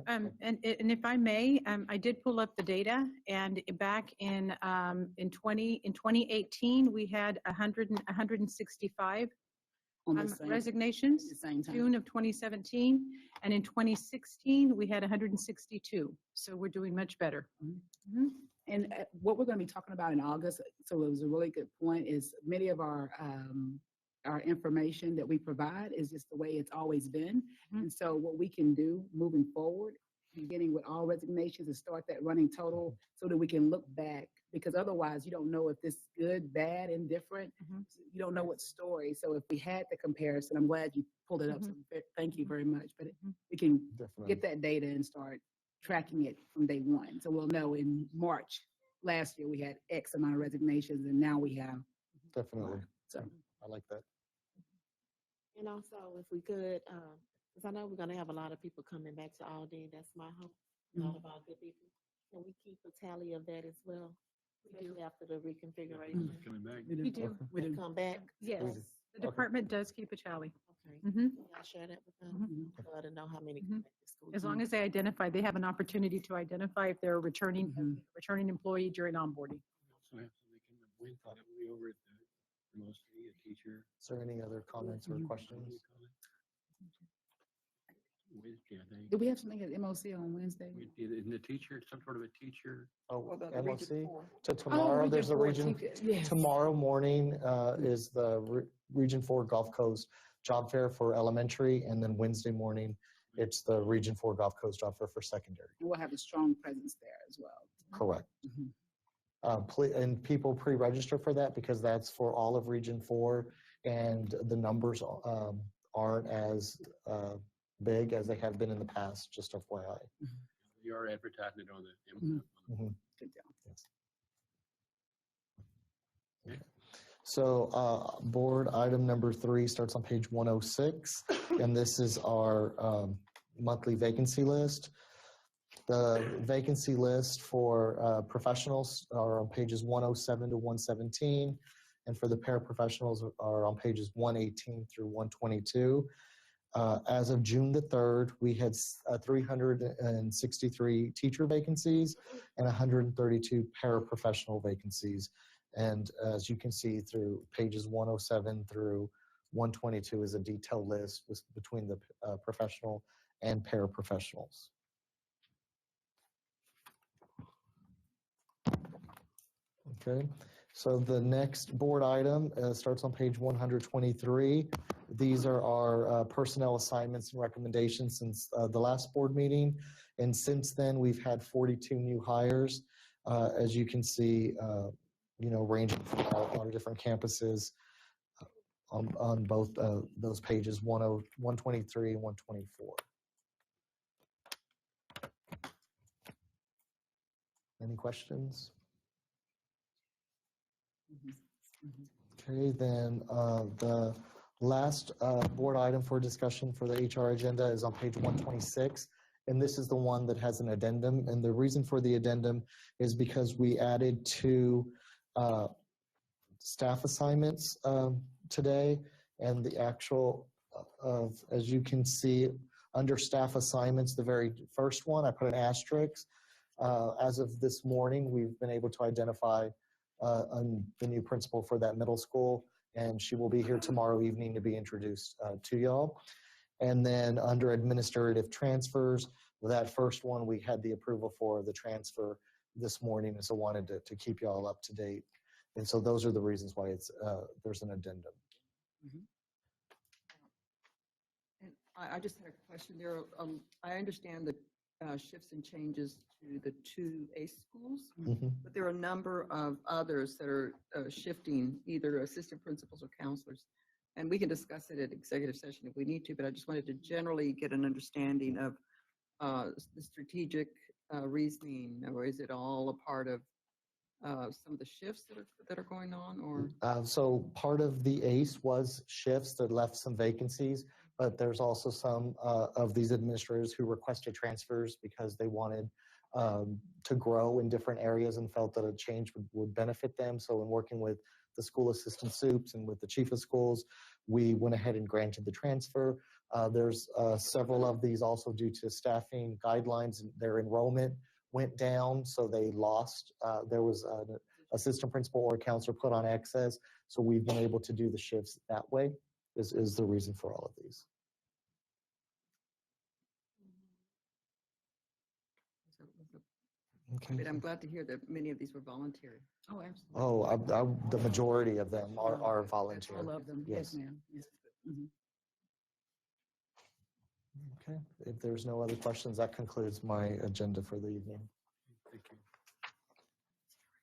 [SPEAKER 10] And if I may, I did pull up the data, and back in 2018, we had 165 resignations,
[SPEAKER 5] At the same time.
[SPEAKER 10] June of 2017, and in 2016, we had 162. So we're doing much better.
[SPEAKER 5] And what we're going to be talking about in August, so it was a really good point, is many of our information that we provide is just the way it's always been. And so what we can do moving forward, beginning with all resignations, is start that running total so that we can look back, because otherwise you don't know if this is good, bad, indifferent. You don't know what story. So if we had the comparison, I'm glad you pulled it up. So thank you very much. But we can get that data and start tracking it from day one. So we'll know in March last year we had X amount of resignations, and now we have.
[SPEAKER 15] Definitely.
[SPEAKER 5] So
[SPEAKER 15] I like that.
[SPEAKER 14] And also, if we could, because I know we're going to have a lot of people coming back to Aldine. That's my hope. Not about good people. Can we keep a tally of that as well? Especially after the reconfiguration?
[SPEAKER 1] Coming back.
[SPEAKER 10] We do.
[SPEAKER 14] They come back?
[SPEAKER 10] Yes,
[SPEAKER 13] do.
[SPEAKER 10] the department does keep a tally.
[SPEAKER 14] Okay.
[SPEAKER 10] Mhm.
[SPEAKER 14] Can y'all share that with them? So I don't know how many come back to school.
[SPEAKER 10] As long as they identify, they have an opportunity to identify if they're a returning employee during onboarding.
[SPEAKER 1] Also have somebody come up Wednesday, that will be over at the MOC, a teacher.
[SPEAKER 15] Is there any other comments or
[SPEAKER 1] What do
[SPEAKER 15] questions?
[SPEAKER 1] you call it? Wednesday, I think.
[SPEAKER 5] Do we have something at MOC on Wednesday?
[SPEAKER 1] Isn't the teacher, some sort of a teacher?
[SPEAKER 15] Oh,
[SPEAKER 2] Well, the Region
[SPEAKER 15] MOC?
[SPEAKER 2] 4.
[SPEAKER 15] So tomorrow, there's a
[SPEAKER 5] Region
[SPEAKER 15] region,
[SPEAKER 5] 4, yes.
[SPEAKER 15] tomorrow morning is the Region 4 Gulf Coast Job Fair for elementary, and then Wednesday morning, it's the Region 4 Gulf Coast Job Fair for secondary.
[SPEAKER 5] And we'll have a strong presence there as well.
[SPEAKER 15] Correct.
[SPEAKER 5] Mhm.
[SPEAKER 15] And people pre-register for that because that's for all of Region 4, and the numbers aren't as big as they have been in the past, just FYI.
[SPEAKER 1] You are advertising it on the.
[SPEAKER 15] Mhm.
[SPEAKER 5] Good deal.
[SPEAKER 15] So board item number 3 starts on page 106, and this is our monthly vacancy list. The vacancy list for professionals are on pages 107 to 117, and for the paraprofessionals are on pages 118 through 122. As of June the 3rd, we had 363 teacher vacancies and 132 paraprofessional vacancies. And as you can see through pages 107 through 122 is a detailed list between the professional and paraprofessionals. Okay, so the next board item starts on page 123. These are our personnel assignments and recommendations since the last board meeting. And since then, we've had 42 new hires, as you can see, ranging from a lot of different campuses on both those pages, 123 and 124. Any questions? Okay, then the last board item for discussion for the HR agenda is on page 126. And this is the one that has an addendum. And the reason for the addendum is because we added 2 staff assignments today. And the actual, as you can see, under staff assignments, the very first one, I put an asterisk. As of this morning, we've been able to identify the new principal for that middle school, and she will be here tomorrow evening to be introduced to y'all. And then under administrative transfers, that first one, we had the approval for the transfer this morning, and so wanted to keep y'all up to date. And so those are the reasons why it's there's an addendum.
[SPEAKER 2] And I just had a question there. I understand the shifts and changes to the 2 ACE schools, but there are a number of others that are shifting, either assistant principals or counselors. And we can discuss it at executive session if we need to, but I just wanted to generally get an understanding of the strategic reasoning, or is it all a part of some of the shifts that are going on, or?
[SPEAKER 15] So part of the ACE was shifts that left some vacancies, but there's also some of these administrators who requested transfers because they wanted to grow in different areas and felt that a change would benefit them. So in working with the school assistant soups and with the chief of schools, we went ahead and granted the transfer. There's several of these also due to staffing guidelines. Their enrollment went down, so they lost. There was an assistant principal or a counselor put on excess, so we've been able to do the shifts that way, is the reason for all of these.
[SPEAKER 2] I mean, I'm glad to hear that many of these were voluntary.
[SPEAKER 5] Oh, absolutely.
[SPEAKER 15] Oh, the majority of them are volunteer.
[SPEAKER 5] All of them, yes, ma'am. Yes. Mhm.
[SPEAKER 15] Okay, if there's no other questions, that concludes my agenda for the evening.
[SPEAKER 1] Thank you.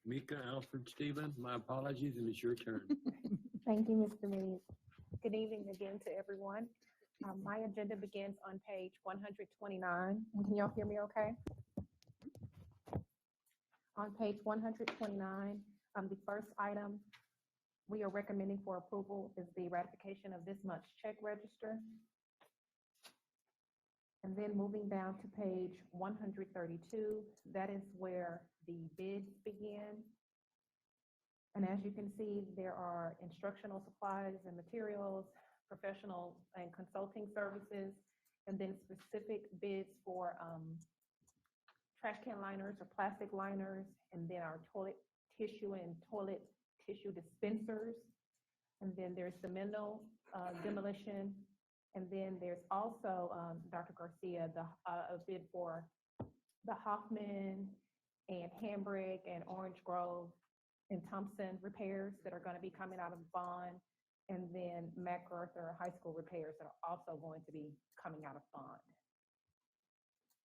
[SPEAKER 1] Mika, Alfred, Stephen, my apologies, and it's your turn.
[SPEAKER 9] Thank you, Mr. Mead. Good evening again to everyone. My agenda begins on page 129. Can y'all hear me okay? On page 129, the first item we are recommending for approval is the ratification of this month's check register. And then moving down to page 132, that is where the bids begin. And as you can see, there are instructional supplies and materials, professional and consulting services, and then specific bids for trash can liners or plastic liners, and then our toilet tissue and toilet tissue dispensers. And then there's the Mendel demolition. And then there's also, Dr. Garcia, a bid for the Hoffman and Hambrick and Orange Grove and Thompson repairs that are going to be coming out of bond. And then MacArthur High School repairs that are also going to be coming out of bond.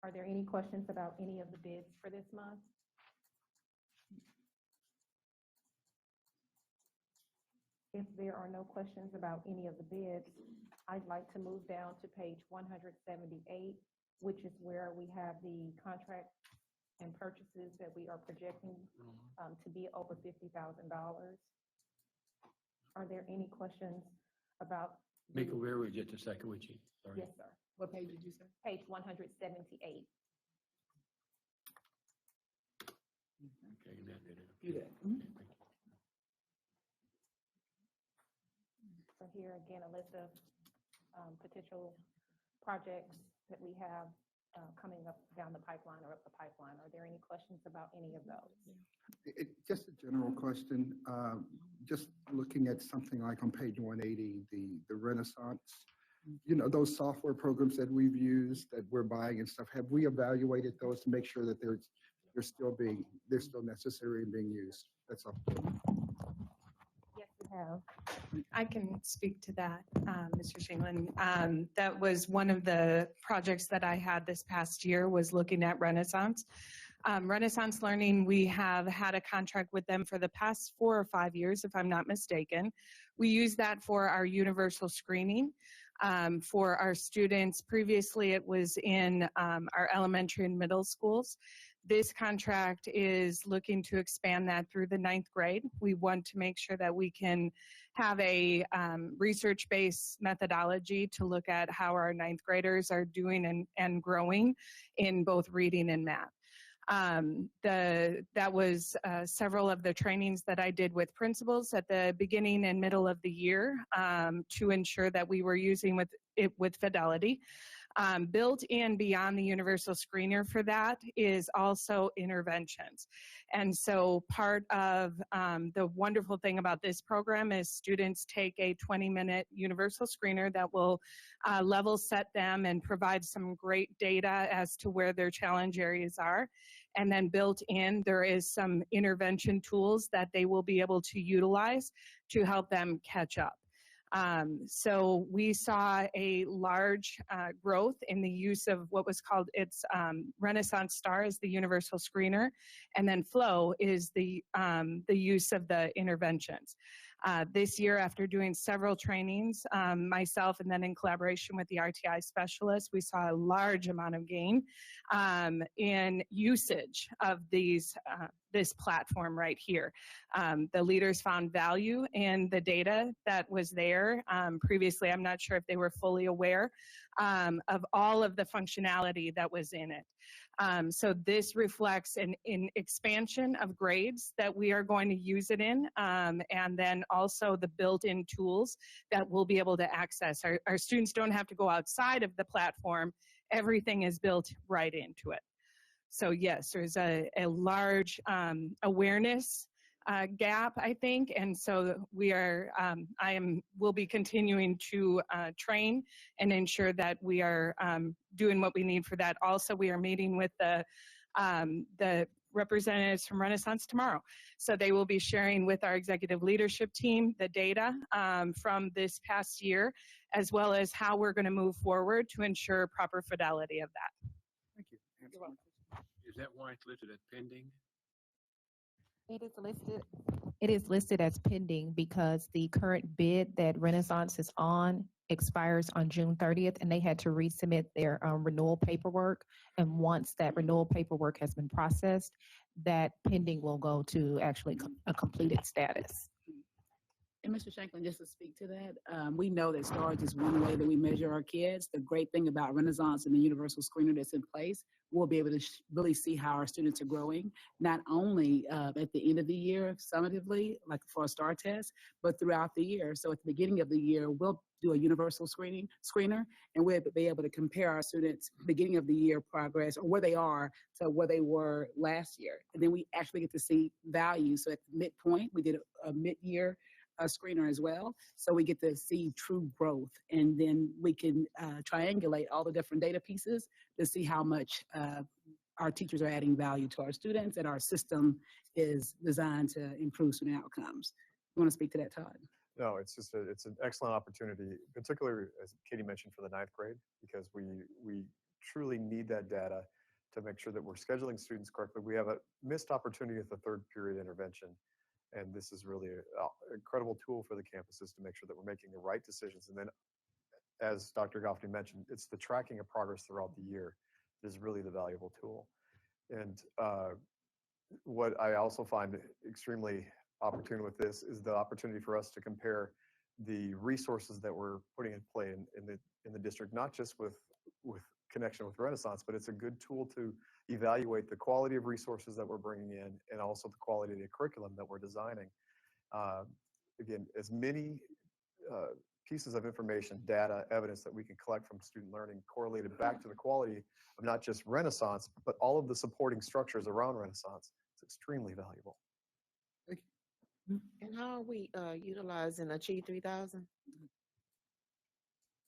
[SPEAKER 9] Are there any questions about any of the bids for this month? If there are no questions about any of the bids, I'd like to move down to page 178, which is where we have the contract and purchases that we are projecting to be over $50,000. Are there any questions about?
[SPEAKER 1] Mika, where were you just a second, would you? Sorry.
[SPEAKER 9] Yes, sir.
[SPEAKER 5] What page did you say?
[SPEAKER 9] Page 178.
[SPEAKER 1] Okay, now did it.
[SPEAKER 5] You did.
[SPEAKER 1] Okay, thank you.
[SPEAKER 9] So here again, a list of potential projects that we have coming up down the pipeline or up the pipeline. Are there any questions about any of those?
[SPEAKER 4] Just a general question, just looking at something like on page 180, the Renaissance, you know, those software programs that we've used that we're buying and stuff, have we evaluated those to make sure that they're still necessary and being used? That's all.
[SPEAKER 9] Yes, we have.
[SPEAKER 16] I can speak to that, Mr. Shinglin. That was one of the projects that I had this past year, was looking at Renaissance. Renaissance Learning, we have had a contract with them for the past 4 or 5 years, if I'm not mistaken. We use that for our universal screening for our students. Previously, it was in our elementary and middle schools. This contract is looking to expand that through the 9th grade. We want to make sure that we can have a research-based methodology to look at how our 9th graders are doing and growing in both reading and math. That was several of the trainings that I did with principals at the beginning and middle of the year to ensure that we were using it with fidelity. Built in beyond the universal screener for that is also interventions. And so part of the wonderful thing about this program is students take a 20-minute universal screener that will level set them and provide some great data as to where their challenge areas are. And then built in, there is some intervention tools that they will be able to utilize to help them catch up. So we saw a large growth in the use of what was called Renaissance Star is the universal screener, and then Flow is the use of the interventions. This year, after doing several trainings, myself and then in collaboration with the RTI specialist, we saw a large amount of gain in usage of this platform right here. The leaders found value in the data that was there. Previously, I'm not sure if they were fully aware of all of the functionality that was in it. So this reflects an expansion of grades that we are going to use it in, and then also the built-in tools that we'll be able to access. Our students don't have to go outside of the platform. Everything is built right into it. So yes, there's a large awareness gap, I think, and so we'll be continuing to train and ensure that we are doing what we need for that. Also, we are meeting with the representatives from Renaissance tomorrow, so they will be sharing with our executive leadership team the data from this past year, as well as how we're going to move forward to ensure proper fidelity of that.
[SPEAKER 4] Thank you.
[SPEAKER 9] You're welcome.
[SPEAKER 1] Is that why it's listed as pending?
[SPEAKER 9] It is listed as pending because the current bid that Renaissance is on expires on June 30th, and they had to resubmit their renewal paperwork. And once that renewal paperwork has been processed, that pending will go to actually a completed status.
[SPEAKER 5] And Mr. Shanklin, just to speak to that, we know that STARS is one way that we measure our kids. The great thing about Renaissance and the universal screener that's in place, we'll be able to really see how our students are growing, not only at the end of the year, summatively, like for a STAR test, but throughout the year. So at the beginning of the year, we'll do a universal screener, and we'll be able to compare our students' beginning of the year progress or where they are to where they were last year. And then we actually get to see value. So at the midpoint, we did a mid-year screener as well. So we get to see true growth, and then we can triangulate all the different data pieces to see how much our teachers are adding value to our students, and our system is designed to improve student outcomes. You want to speak to that, Todd?
[SPEAKER 13] No, it's just it's an excellent opportunity, particularly as Katie mentioned for the 9th grade, because we truly need that data to make sure that we're scheduling students correctly. We have a missed opportunity at the 3rd period intervention. And this is really an incredible tool for the campuses to make sure that we're making the right decisions. And then, as Dr. Goffney mentioned, it's the tracking of progress throughout the year is really the valuable tool. And what I also find extremely opportune with this is the opportunity for us to compare the resources that we're putting in play in the district, not just with connection with Renaissance, but it's a good tool to evaluate the quality of resources that we're bringing in and also the quality of the curriculum that we're designing. Again, as many pieces of information, data, evidence that we can collect from student learning correlated back to the quality of not just Renaissance, but all of the supporting structures around Renaissance, it's extremely valuable.
[SPEAKER 14] And how are we utilizing Achieve 3000?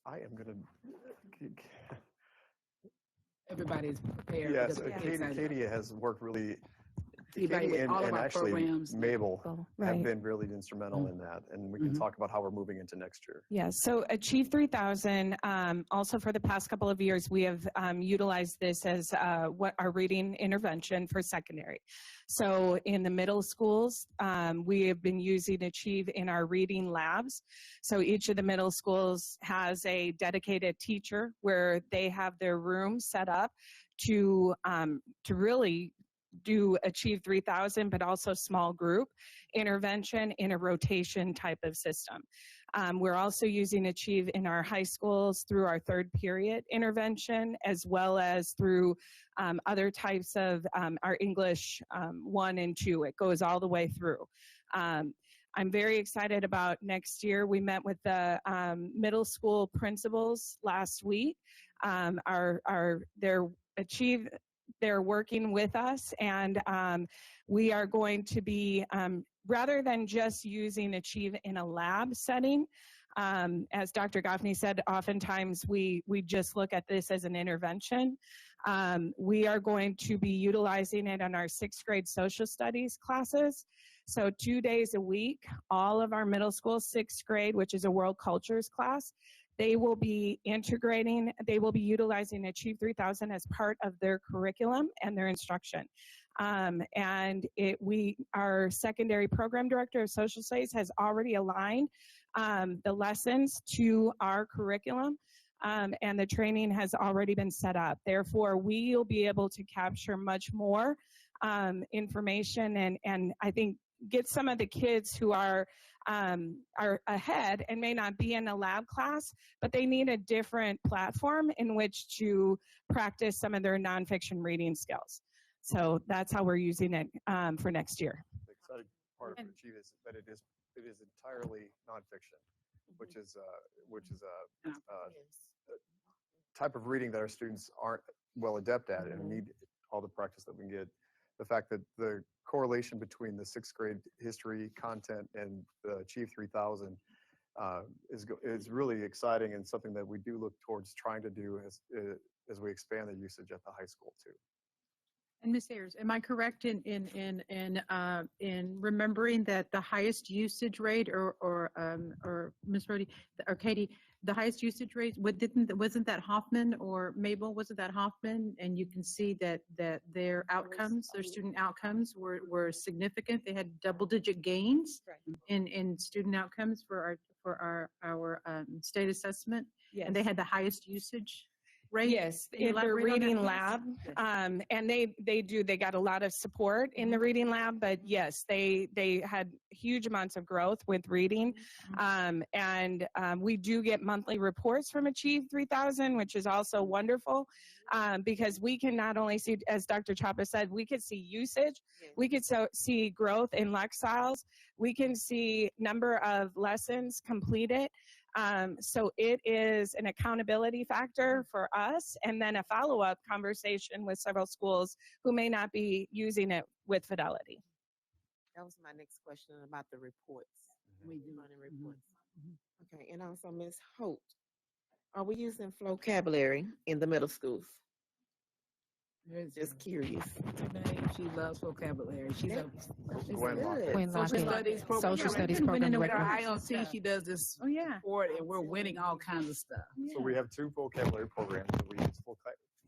[SPEAKER 13] I am going to...
[SPEAKER 5] Everybody's prepared.
[SPEAKER 13] Yes,
[SPEAKER 5] because
[SPEAKER 13] Katie has worked really,
[SPEAKER 5] evaluate
[SPEAKER 13] Katie
[SPEAKER 5] all of
[SPEAKER 13] and
[SPEAKER 5] our
[SPEAKER 13] actually
[SPEAKER 5] programs.
[SPEAKER 13] Mabel have
[SPEAKER 9] Right.
[SPEAKER 13] been really instrumental in that. And we can talk about how we're moving into next year.
[SPEAKER 16] Yeah, so Achieve 3000, also for the past couple of years, we have utilized this as what our reading intervention for secondary. So in the middle schools, we have been using Achieve in our reading labs. So each of the middle schools has a dedicated teacher where they have their room set up to really do Achieve 3000, but also small group intervention in a rotation type of system. We're also using Achieve in our high schools through our 3rd period intervention, as well as through other types of our English 1 and 2. It goes all the way through. I'm very excited about next year. We met with the middle school principals last week. They're working with us, and we are going to be, rather than just using Achieve in a lab setting, as Dr. Goffney said, oftentimes we just look at this as an intervention. We are going to be utilizing it in our 6th grade social studies classes. So 2 days a week, all of our middle school 6th grade, which is a world cultures class, they will be utilizing Achieve 3000 as part of their curriculum and their instruction. Our secondary program director of social studies has already aligned the lessons to our curriculum, and the training has already been set up. Therefore, we'll be able to capture much more information and I think get some of the kids who are ahead and may not be in a lab class, but they need a different platform in which to practice some of their nonfiction reading skills. So that's how we're using it for next year.
[SPEAKER 13] The exciting part of Achieve is that it is entirely nonfiction, which is a type of reading that our students aren't well adept at and need all the practice that we can get. The fact that the correlation between the 6th grade history content and the Achieve 3000 is really exciting, and something that we do look towards trying to do as we expand the usage at the high school too.
[SPEAKER 10] And Ms. Ayers, am I correct in remembering that the highest usage rate, or Ms. Rhodey or Katie, the highest usage rate, wasn't that Hoffman or Mabel? Wasn't that Hoffman? And you can see that their outcomes, their student outcomes, were significant. They had double-digit gains in student outcomes for our state assessment, and they had the highest usage.
[SPEAKER 16] Yes,
[SPEAKER 10] Can you
[SPEAKER 16] in their
[SPEAKER 10] elaborate on that,
[SPEAKER 16] reading
[SPEAKER 10] please?
[SPEAKER 16] lab.
[SPEAKER 10] Yes.
[SPEAKER 16] And they got a lot of support in the reading lab, but yes, they had huge amounts of growth with reading. And we do get monthly reports from Achieve 3000, which is also wonderful, because we can not only see, as Dr. Chapa said, we could see usage, we could see growth in Lexile, we can see number of lessons completed. So it is an accountability factor for us, and then a follow-up conversation with several schools who may not be using it with Fidelity.
[SPEAKER 14] That was my next question about the reports.
[SPEAKER 12] We do.
[SPEAKER 14] Running reports. Okay, and also Ms. Holt, are we using vocabulary in the middle schools? Just curious.
[SPEAKER 5] She loves vocabulary. She's a
[SPEAKER 14] Gwen Lockett.
[SPEAKER 9] Gwen
[SPEAKER 5] social
[SPEAKER 9] Lockett,
[SPEAKER 5] studies program.
[SPEAKER 9] social
[SPEAKER 5] Yeah,
[SPEAKER 9] studies
[SPEAKER 5] we've been
[SPEAKER 9] program
[SPEAKER 5] winning with our
[SPEAKER 9] director.
[SPEAKER 5] ILT. She does this
[SPEAKER 16] Oh, yeah.
[SPEAKER 5] board, and we're winning all kinds of stuff.
[SPEAKER 13] So we have two vocabulary programs that we use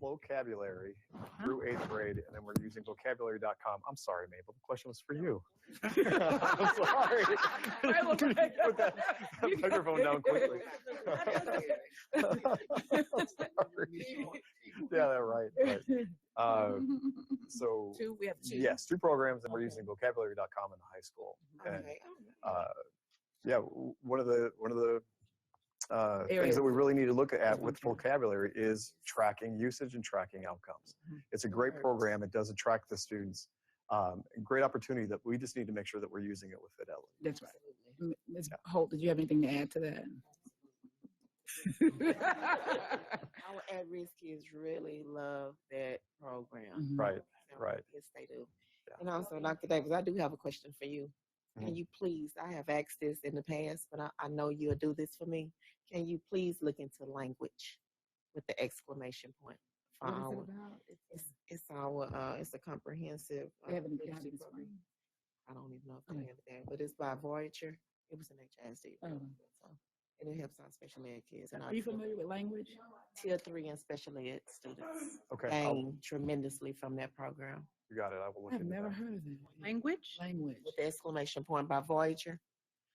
[SPEAKER 13] vocabulary through 8th grade, and then we're using vocabulary.com. I'm sorry, Mabel. The question was for you. I'm sorry. Put that microphone down quickly. Sorry. Yeah, that's right. So
[SPEAKER 5] We have two.
[SPEAKER 13] yes, two programs, and we're using vocabulary.com in the high school. And
[SPEAKER 14] Okay.
[SPEAKER 13] yeah, one of the things that we really need to look at with vocabulary is tracking usage and tracking outcomes. It's a great program. It does attract the students. Great opportunity that we just need to make sure that we're using it with fidelity.
[SPEAKER 5] That's right. Ms. Holt, did you have anything to add to that?
[SPEAKER 14] Our at-risk kids really love that program.
[SPEAKER 13] Right, right.
[SPEAKER 14] Yes, they do. And also, Dr. Davis, I do have a question for you. Can you please, I have asked this in the past, but I know you'll do this for me. Can you please look into language with the exclamation point? For
[SPEAKER 12] What is it
[SPEAKER 14] our,
[SPEAKER 12] about?
[SPEAKER 14] it's our, it's a comprehensive.
[SPEAKER 5] They haven't got
[SPEAKER 14] literacy
[SPEAKER 5] it.
[SPEAKER 14] program. I don't even know if they have it there, but it's by Voyager. It was an HISD.
[SPEAKER 5] Oh.
[SPEAKER 14] So, and it helps our special ed kids. And
[SPEAKER 5] Are you familiar with language?
[SPEAKER 14] Tier 3 and special ed students
[SPEAKER 13] Okay,
[SPEAKER 14] gain tremendously from that program.
[SPEAKER 13] You got it. I will look
[SPEAKER 5] I've
[SPEAKER 13] into
[SPEAKER 5] never
[SPEAKER 13] that.
[SPEAKER 5] heard of that.
[SPEAKER 10] Language?
[SPEAKER 5] Language.
[SPEAKER 14] With the exclamation point by Voyager.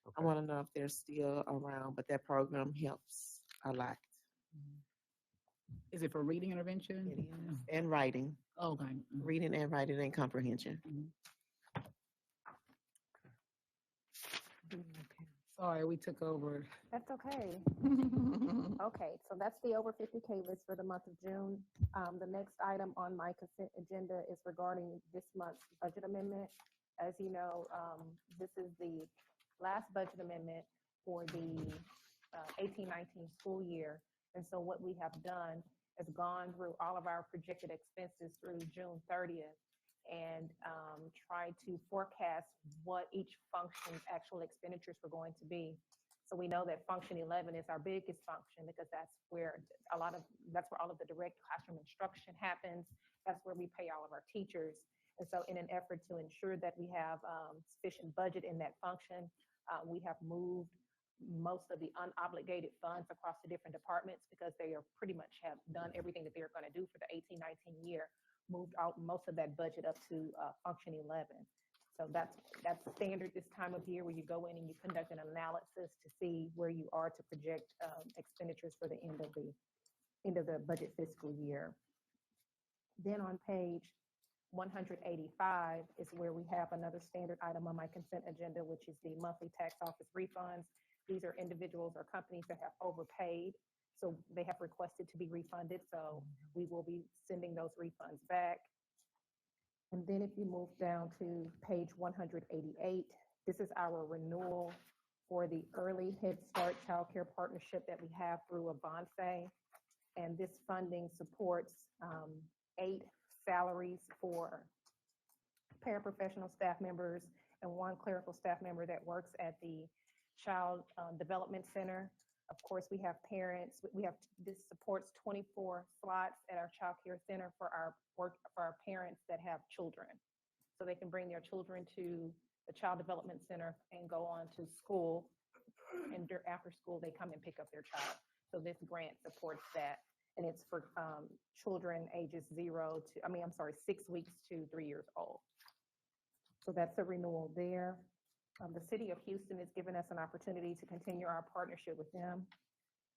[SPEAKER 14] I
[SPEAKER 13] Okay.
[SPEAKER 14] want to know if they're still around, but that program helps a lot.
[SPEAKER 5] Is it for reading intervention?
[SPEAKER 14] It is. And writing,
[SPEAKER 5] Oh, okay.
[SPEAKER 14] reading and writing and comprehension.
[SPEAKER 5] Sorry, we took over.
[SPEAKER 9] That's okay. Okay, so that's the over 50K list for the month of June. The next item on my consent agenda is regarding this month's budget amendment. As you know, this is the last budget amendment for the 18-19 school year. And so what we have done is gone through all of our projected expenses through June 30th and try to forecast what each function's actual expenditures were going to be. So we know that function 11 is our biggest function because that's where that's where all of the direct classroom instruction happens. That's where we pay all of our teachers. And so in an effort to ensure that we have sufficient budget in that function, we have moved most of the unobligated funds across the different departments because they are pretty much have done everything that they're going to do for the 18-19 year, moved out most of that budget up to function 11. So that's standard this time of year where you go in and you conduct an analysis to see where you are to project expenditures for the end of the budget fiscal year. Then on page 185 is where we have another standard item on my consent agenda, which is the monthly tax office refunds. These are individuals or companies that have overpaid, so they have requested to be refunded. So we will be sending those refunds back. And then if you move down to page 188, this is our renewal for the Early Head Start Child Care Partnership that we have through Avance. And this funding supports 8 salaries for paraprofessional staff members and 1 clerical staff member that works at the Child Development Center. Of course, we have parents. This supports 24 slots at our Child Care Center for our parents that have children. So they can bring their children to the Child Development Center and go on to school. And after school, they come and pick up their child. So this grant supports that. And it's for children ages 6 weeks to 3 years old. So that's a renewal there. The city of Houston has given us an opportunity to continue our partnership with them.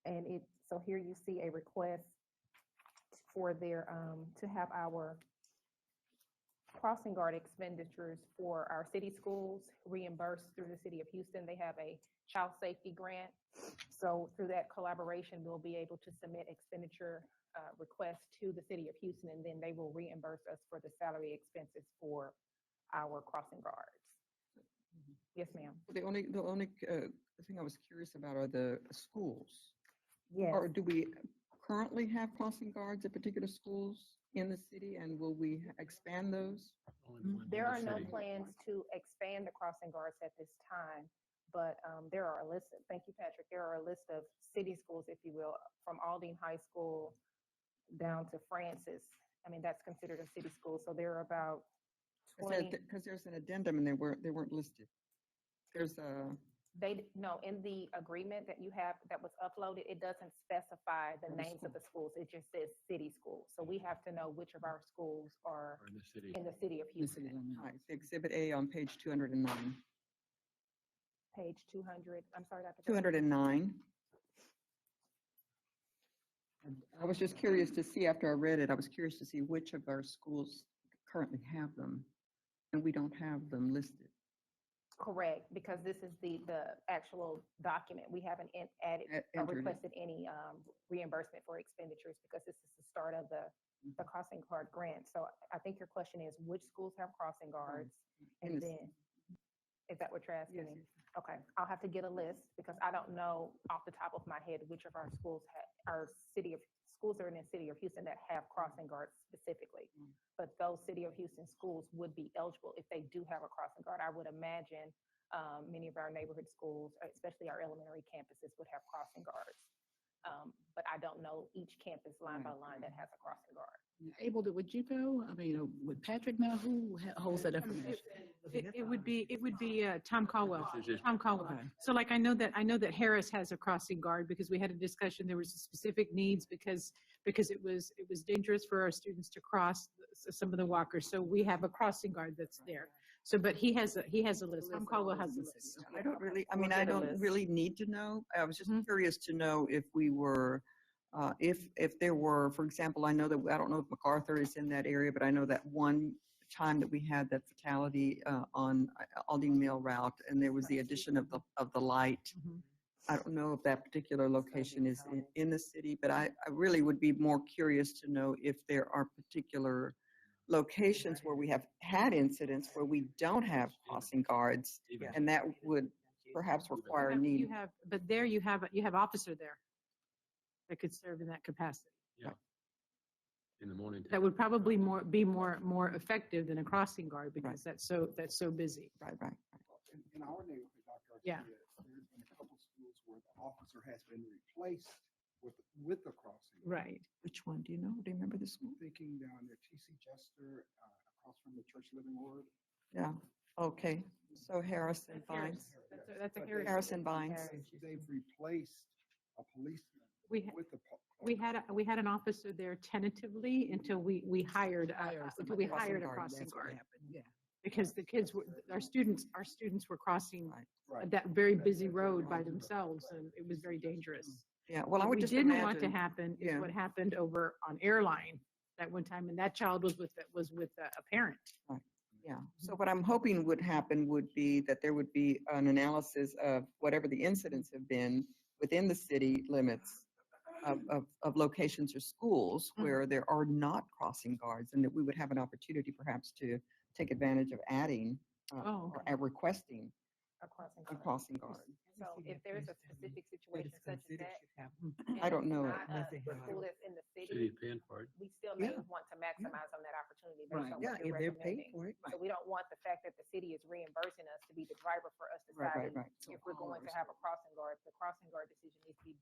[SPEAKER 9] And so here you see a request for their, to have our crossing guard expenditures for our city schools reimbursed through the city of Houston. They have a child safety grant. So through that collaboration, we'll be able to submit expenditure requests to the city of Houston, and then they will reimburse us for the salary expenses for our crossing guards. Yes, ma'am.
[SPEAKER 2] The only thing I was curious about are the schools.
[SPEAKER 9] Yes.
[SPEAKER 2] Or do we currently have crossing guards at particular schools in the city, and will we expand those?
[SPEAKER 9] There are no plans to expand the crossing guards at this time, but there are a list of, thank you, Patrick, there are a list of city schools, if you will, from Aldine High School down to Francis. I mean, that's considered a city school, so there are about 20.
[SPEAKER 2] Because there's an addendum and they weren't listed. There's a.
[SPEAKER 9] No, in the agreement that you have that was uploaded, it doesn't specify the names of the schools. It just says city schools. So we have to know which of our schools are in the city of Houston.
[SPEAKER 2] All right, Exhibit A on page 209.
[SPEAKER 9] Page 200, I'm sorry, Dr.
[SPEAKER 2] 209. I was just curious to see, after I read it, I was curious to see which of our schools currently have them, and we don't have them listed.
[SPEAKER 9] Correct, because this is the actual document. We haven't added or
[SPEAKER 2] entered it.
[SPEAKER 9] requested any reimbursement for expenditures because this is the start of the crossing guard grant. So I think your question is which schools have crossing guards?
[SPEAKER 2] In
[SPEAKER 9] And
[SPEAKER 2] the-
[SPEAKER 9] then, is that what you're asking me? Okay, I'll have to get a list because I don't know off the top of my head which of our schools schools are in the city of Houston that have crossing guards specifically. But those city of Houston schools would be eligible if they do have a crossing guard. I would imagine many of our neighborhood schools, especially our elementary campuses, would have crossing guards. But I don't know each campus line by line that has a crossing guard.
[SPEAKER 5] Able to, would you know? I mean, would Patrick know who holds that information?
[SPEAKER 10] It would be Tom Caldwell.
[SPEAKER 1] This is just-
[SPEAKER 10] Tom Caldwell. So like, I know that Harris has a crossing guard because we had a discussion, there was specific needs because it was dangerous for our students to cross some of the walkers. So we have a crossing guard that's there. So, but he has a list. Tom Caldwell has a list.
[SPEAKER 2] I don't really need to know. I was just curious to know if we were, if there were, for example, I know that, I don't know if MacArthur is in that area, but I know that one time that we had that fatality on Aldine Mill route, and there was the addition of the light. I don't know if that particular location is in the city, but I really would be more curious to know if there are particular locations where we have had incidents where we don't have crossing guards, and that would perhaps require a need.
[SPEAKER 10] But there you have officer there that could serve in that capacity.
[SPEAKER 1] Yeah. In the morning.
[SPEAKER 10] That would probably be more effective than a crossing guard because that's so busy.
[SPEAKER 2] Right.
[SPEAKER 4] In our neighborhood, Dr.
[SPEAKER 10] Yeah.
[SPEAKER 4] Arquilla, there's been a couple schools where the officer has been replaced with the crossing.
[SPEAKER 10] Right.
[SPEAKER 2] Which one? Do you know? Do you remember the school?
[SPEAKER 4] Thinking down there, T.C. Jester, across from the Church Living Word.
[SPEAKER 2] Yeah. Okay. So Harrison Vines.
[SPEAKER 10] That's a
[SPEAKER 2] Harrison Vines.
[SPEAKER 4] They've replaced a policeman
[SPEAKER 10] We
[SPEAKER 4] with the.
[SPEAKER 10] we had an officer there tentatively until we hired a crossing guard.
[SPEAKER 4] Yeah.
[SPEAKER 10] Because the kids were, our students were crossing that very busy road by themselves, and it was very dangerous.
[SPEAKER 2] Yeah, well, I would just
[SPEAKER 10] What we didn't want to
[SPEAKER 2] imagine-
[SPEAKER 10] happen is
[SPEAKER 2] yeah.
[SPEAKER 10] what happened over on Airline that one time, and that child was with a parent.
[SPEAKER 2] Yeah, so what I'm hoping would happen would be that there would be an analysis of whatever the incidents have been within the city limits of locations or schools where there are not crossing guards, and that we would have an opportunity perhaps to take advantage of adding or requesting
[SPEAKER 9] A crossing
[SPEAKER 2] a
[SPEAKER 9] guard.
[SPEAKER 2] crossing guard.
[SPEAKER 9] So if there's a specific situation such as that.
[SPEAKER 2] I don't know
[SPEAKER 9] and
[SPEAKER 2] it.
[SPEAKER 9] it's not a school that's in the
[SPEAKER 1] City
[SPEAKER 9] city,
[SPEAKER 1] is paying for it.
[SPEAKER 9] we still may want to maximize on that opportunity based
[SPEAKER 7] Right.
[SPEAKER 9] on
[SPEAKER 7] Yeah,
[SPEAKER 9] what you're
[SPEAKER 7] if they're paid
[SPEAKER 9] recommending.
[SPEAKER 7] for it.
[SPEAKER 9] So we don't want the fact that the city is reimbursing us to be the driver for us
[SPEAKER 2] Right.
[SPEAKER 9] deciding
[SPEAKER 2] So
[SPEAKER 9] if we're going to have a crossing guard. The crossing guard decision needs to be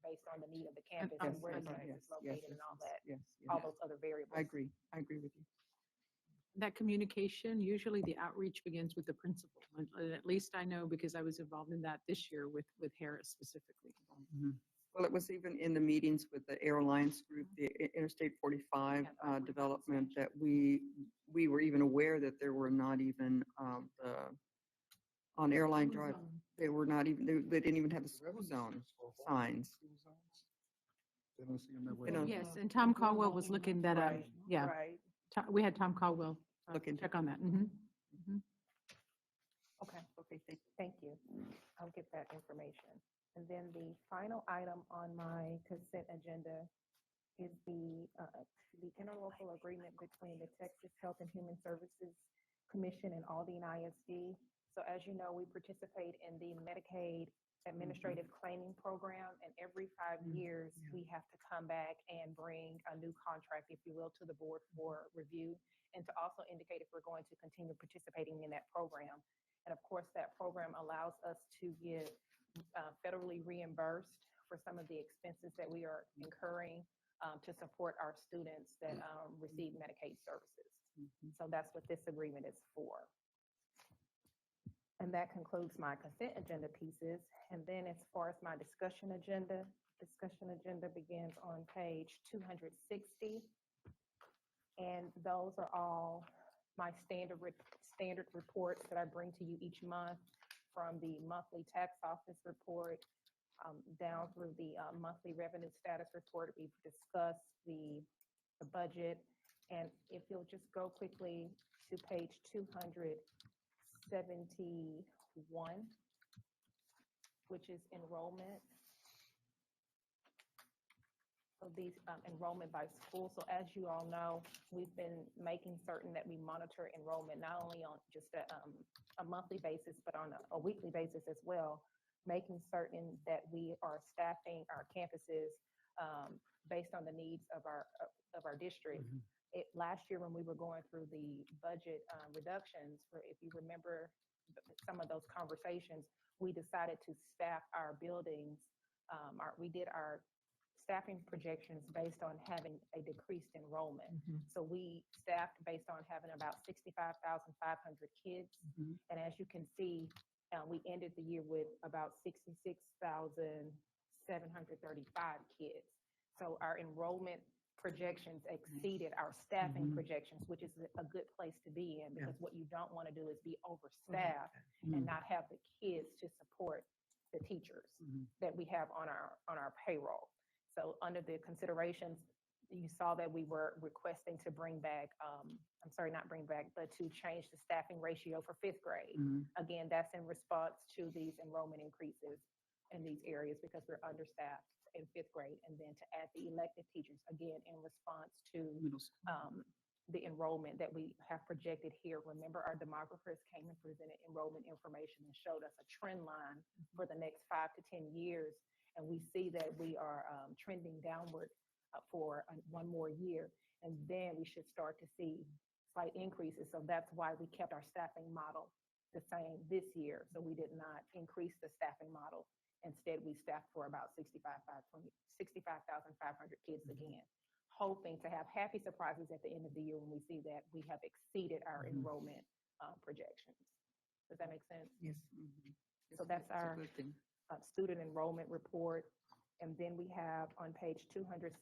[SPEAKER 9] based on the need of the campus and where the campus is located and all that,
[SPEAKER 2] Yes.
[SPEAKER 9] all those other variables.
[SPEAKER 2] I agree with you.
[SPEAKER 10] That communication, usually the outreach begins with the principal. And at least I know because I was involved in that this year with Harris specifically.
[SPEAKER 2] Well, it was even in the meetings with the Airlines Group, the Interstate 45 development, that we were even aware that there were not even on Airline Drive, they were not even, they didn't even have the school zone signs.
[SPEAKER 4] They don't see them that way.
[SPEAKER 10] Yes, and Tom Caldwell was looking that up. Yeah,
[SPEAKER 3] Right.
[SPEAKER 10] We had Tom Caldwell check on that.
[SPEAKER 3] Okay, thank you. I'll get that information. And then the final item on my consent agenda is the interlocal agreement between the Texas Health and Human Services Commission and Aldine ISD. So as you know, we participate in the Medicaid Administrative Claiming Program, and every 5 years, we have to come back and bring a new contract, if you will, to the board for review, and to also indicate if we're going to continue participating in that program. And of course, that program allows us to get federally reimbursed for some of the expenses that we are incurring to support our students that receive Medicaid services. So that's what this agreement is for. And that concludes my consent agenda pieces. And then as far as my discussion agenda begins on page 260. And those are all my standard reports that I bring to you each month, from the monthly tax office report down through the monthly revenue status report. We've discussed the budget. And if you'll just go quickly to page 271, which is enrollment. So these enrollment by school. So as you all know, we've been making certain that we monitor enrollment, not only on just a monthly basis, but on a weekly basis as well, making certain that we are staffing our campuses based on the needs of our district. Last year, when we were going through the budget reductions, if you remember some of those conversations, we decided to staff our buildings. We did our staffing projections based on having a decreased enrollment. So we staffed based on having about 65,500 kids. And as you can see, we ended the year with about 66,735 kids. So our enrollment projections exceeded our staffing projections, which is a good place to be in, because what you don't want to do is be overstaffed and not have the kids to support the teachers that we have on our payroll. So under the considerations, you saw that we were requesting to bring back, but to change the staffing ratio for 5th grade. Again, that's in response to these enrollment increases in these areas, because we're understaffed in 5th grade. And then to add the elective teachers, again, in response to the enrollment that we have projected here. Remember, our demographers came and presented enrollment information and showed us a trend line for the next 5 to 10 years. And we see that we are trending downward for one more year. And then we should start to see slight increases. So that's why we kept our staffing model the same this year. So we did not increase the staffing model. Instead, we staffed for about 65,500 kids again, hoping to have happy surprises at the end of the year when we see that we have exceeded our enrollment projections. Does that make sense?
[SPEAKER 7] Yes.
[SPEAKER 3] So that's our student enrollment report. And then we have on page 277,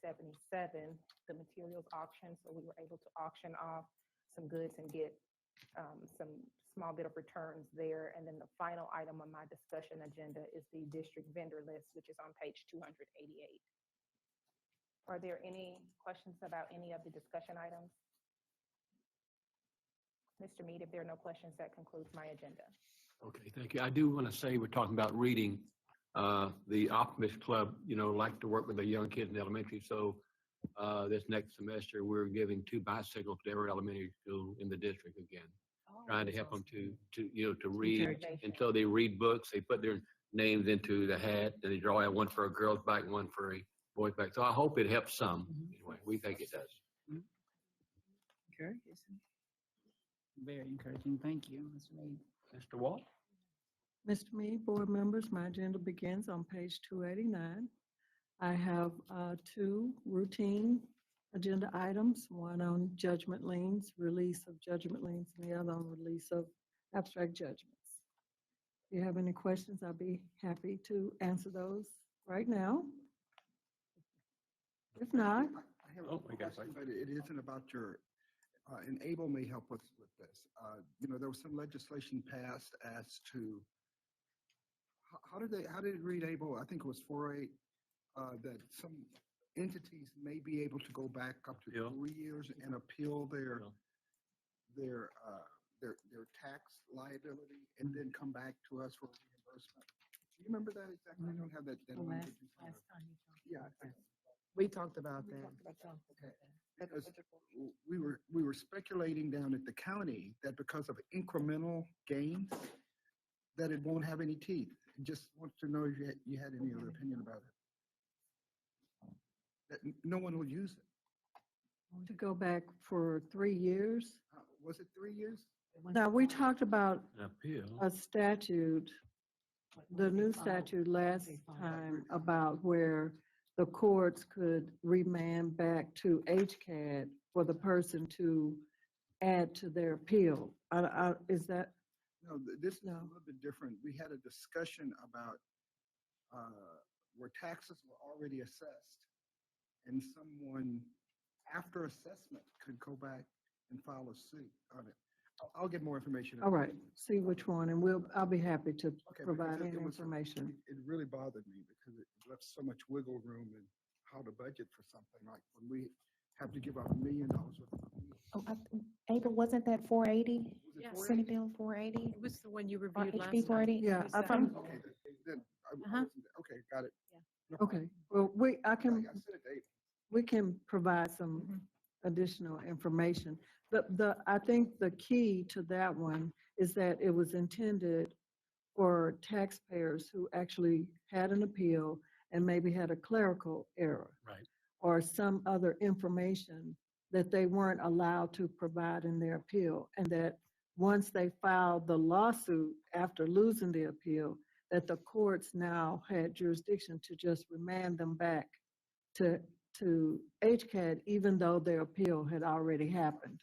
[SPEAKER 3] the materials auction. So we were able to auction off some goods and get some small bit of returns there. And then the final item on my discussion agenda is the district vendor list, which is on page 288. Are there any questions about any of the discussion items? Mr. Mead, if there are no questions, that concludes my agenda.
[SPEAKER 1] Okay, thank you. I do want to say, we're talking about reading. The Optimist Club, like to work with the young kids in elementary. So this next semester, we're giving 2 bicycles to every elementary school in the district again, trying to help them to read. And so they read books. They put their names into the hat, and they draw out one for a girl's bike, one for a boy's bike. So I hope it helps some. Anyway, we think it does.
[SPEAKER 7] Okay. Very encouraging. Thank you, Mr. Mead.
[SPEAKER 1] Mr. Walt?
[SPEAKER 2] Mr. Mead, board members, my agenda begins on page 289. I have 2 routine agenda items, one on judgment liens, release of judgment liens, and the other on release of abstract judgments. If you have any questions, I'll be happy to answer those right now. If not,
[SPEAKER 4] I have a question, but it isn't about your, Enable may help us with this. There was some legislation passed as to, how did it read, Able? I think it was 4.8, that some entities may be able to go back up to 3 years and appeal their tax liability and then come back to us for reimbursement. Do you remember that exactly? I don't have that. Language in front of me. Yeah.
[SPEAKER 7] We talked about that.
[SPEAKER 4] Okay. Because we were speculating down at the county that because of incremental gains, that it won't have any teeth. Just want to know if you had any other opinion about it. That no one will use it.
[SPEAKER 12] To go back for 3 years?
[SPEAKER 4] Was it 3 years?
[SPEAKER 12] Now, we talked about
[SPEAKER 1] Appeal.
[SPEAKER 12] a statute, the new statute last time about where the courts could remand back to HCAD for the person to add to their appeal. Is that?
[SPEAKER 4] No, this is a little bit different. We had a discussion about where taxes were already assessed and someone after assessment could go back and file a suit on it. I'll get more information.
[SPEAKER 12] All right, see which one, and I'll be happy to provide
[SPEAKER 4] because
[SPEAKER 12] any information.
[SPEAKER 4] It really bothered me because it left so much wiggle room in how to budget for something like when we have to give out $1 million worth of money.
[SPEAKER 9] Oh, Ava, wasn't that 480?
[SPEAKER 10] Yes.
[SPEAKER 9] Senate Bill 480?
[SPEAKER 10] It was the one you
[SPEAKER 9] Or
[SPEAKER 10] reviewed last
[SPEAKER 9] HB
[SPEAKER 10] time.
[SPEAKER 9] 480?
[SPEAKER 12] Yeah, I
[SPEAKER 10] From-
[SPEAKER 12] think,
[SPEAKER 4] Okay, then I wasn't there. Okay, got it. No
[SPEAKER 12] okay, well, we can provide some additional information. I think the key to that one is that it was intended for taxpayers who actually had an appeal and maybe had a clerical error.
[SPEAKER 1] Right.
[SPEAKER 12] Or some other information that they weren't allowed to provide in their appeal. And that once they filed the lawsuit after losing the appeal, that the courts now had jurisdiction to just remand them back to HCAD, even though their appeal had already happened.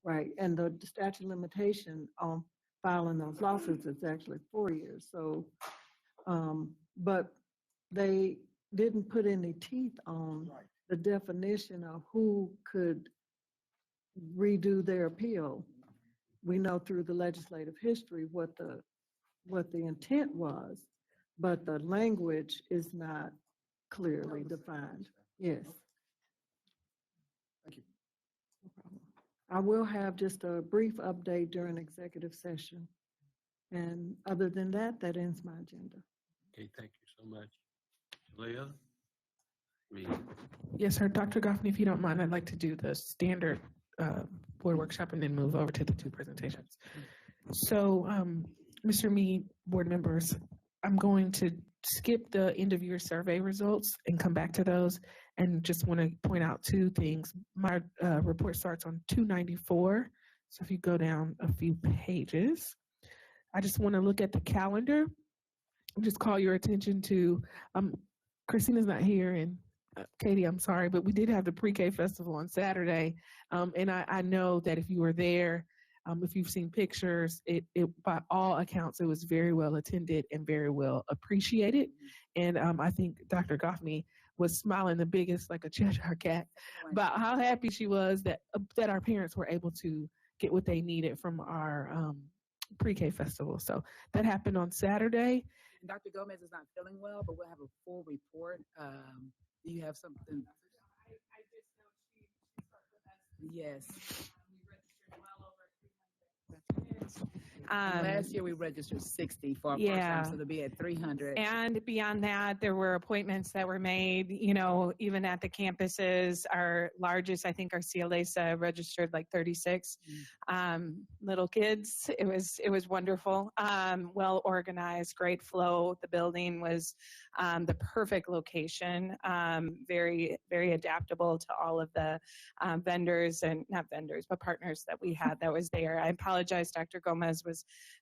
[SPEAKER 12] Right, and the statute of limitation on filing those lawsuits is actually 4 years. So, but they didn't put any teeth on the definition of who could redo their appeal. We know through the legislative history what the intent was, but the language is not clearly defined. Yes.
[SPEAKER 4] Thank you.
[SPEAKER 12] No problem. I will have just a brief update during executive session. And other than that, that ends my agenda.
[SPEAKER 1] Okay, thank you so much. Leah?
[SPEAKER 8] Yes, sir. Dr. Goffney, if you don't mind, I'd like to do the standard board workshop and then move over to the 2 presentations. So, Mr. Mead, board members, I'm going to skip the end of year survey results and come back to those, and just want to point out 2 things. My report starts on 294. So if you go down a few pages, I just want to look at the calendar and just call your attention to, Christina's not here, and Katie, I'm sorry, but we did have the pre-K festival on Saturday. And I know that if you were there, if you've seen pictures, it by all accounts, it was very well attended and very well appreciated. And I think Dr. Goffney was smiling the biggest, like a Cheshire cat, about how happy she was that our parents were able to get what they needed from our pre-K festival. So that happened on Saturday.
[SPEAKER 5] Dr. Gomez is not feeling well, but we'll have a full report. Do you have something? I just know she started with us. Yes. Last year we registered 60 for our first time, so they'll be at 300.
[SPEAKER 16] And beyond that, there were appointments that were made, even at the campuses. Our largest, I think our CLASA registered like 36 little kids. It was wonderful. Well organized, great flow. The building was the perfect location, very, very adaptable to all of the vendors, and not vendors, but partners that we had that was there. I apologize, Dr. Gomez was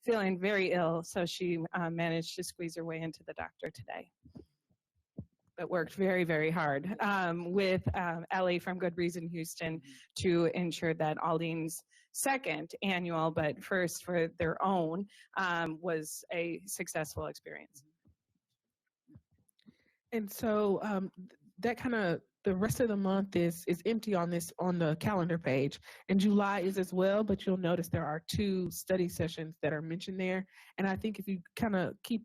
[SPEAKER 16] feeling very ill, so she managed to squeeze her way into the doctor today. But worked very, very hard with Ellie from Good Reason Houston to ensure that Aldine's second annual, but first for their own, was a successful experience.
[SPEAKER 8] And so that kind of, the rest of the month is empty on the calendar page. And July is as well, but you'll notice there are 2 study sessions that are mentioned there. And I think if you kind of keep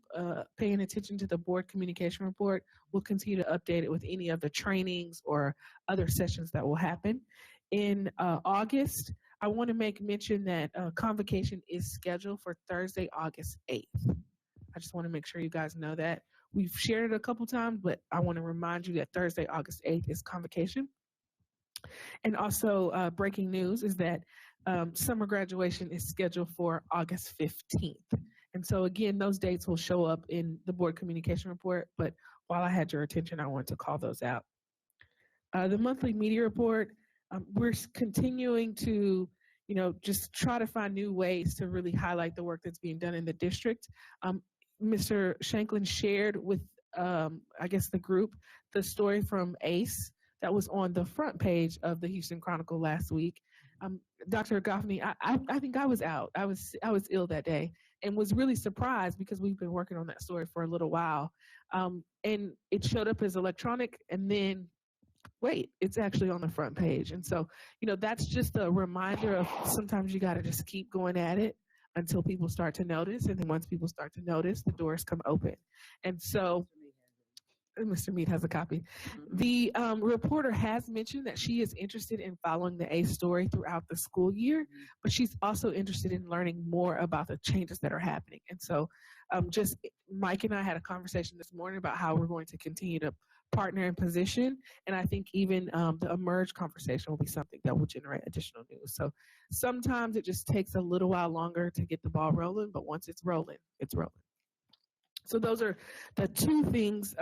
[SPEAKER 8] paying attention to the board communication report, we'll continue to update it with any of the trainings or other sessions that will happen. In August, I want to make mention that convocation is scheduled for Thursday, August 8th. I just want to make sure you guys know that. We've shared it a couple times, but I want to remind you that Thursday, August 8th is convocation. And also breaking news is that summer graduation is scheduled for August 15th. And so again, those dates will show up in the board communication report, but while I had your attention, I wanted to call those out. The monthly media report, we're continuing to, just try to find new ways to really highlight the work that's being done in the district. Mr. Shanklin shared with, I guess, the group, the story from ACE that was on the front page of the Houston Chronicle last week. Dr. Goffney, I think I was out. I was ill that day and was really surprised because we've been working on that story for a little while. And it showed up as electronic, and then, wait, it's actually on the front page. And so, that's just a reminder of sometimes you got to just keep going at it until people start to notice. And then once people start to notice, the doors come open. And so Mr. Mead has a copy. The reporter has mentioned that she is interested in following the ACE story throughout the school year, but she's also interested in learning more about the changes that are happening. And so just Mike and I had a conversation this morning about how we're going to continue to partner in position. And I think even the eMERGE conversation will be something that will generate additional news. So sometimes it just takes a little while longer to get the ball rolling, but once it's rolling, it's rolling. So those are the 2 things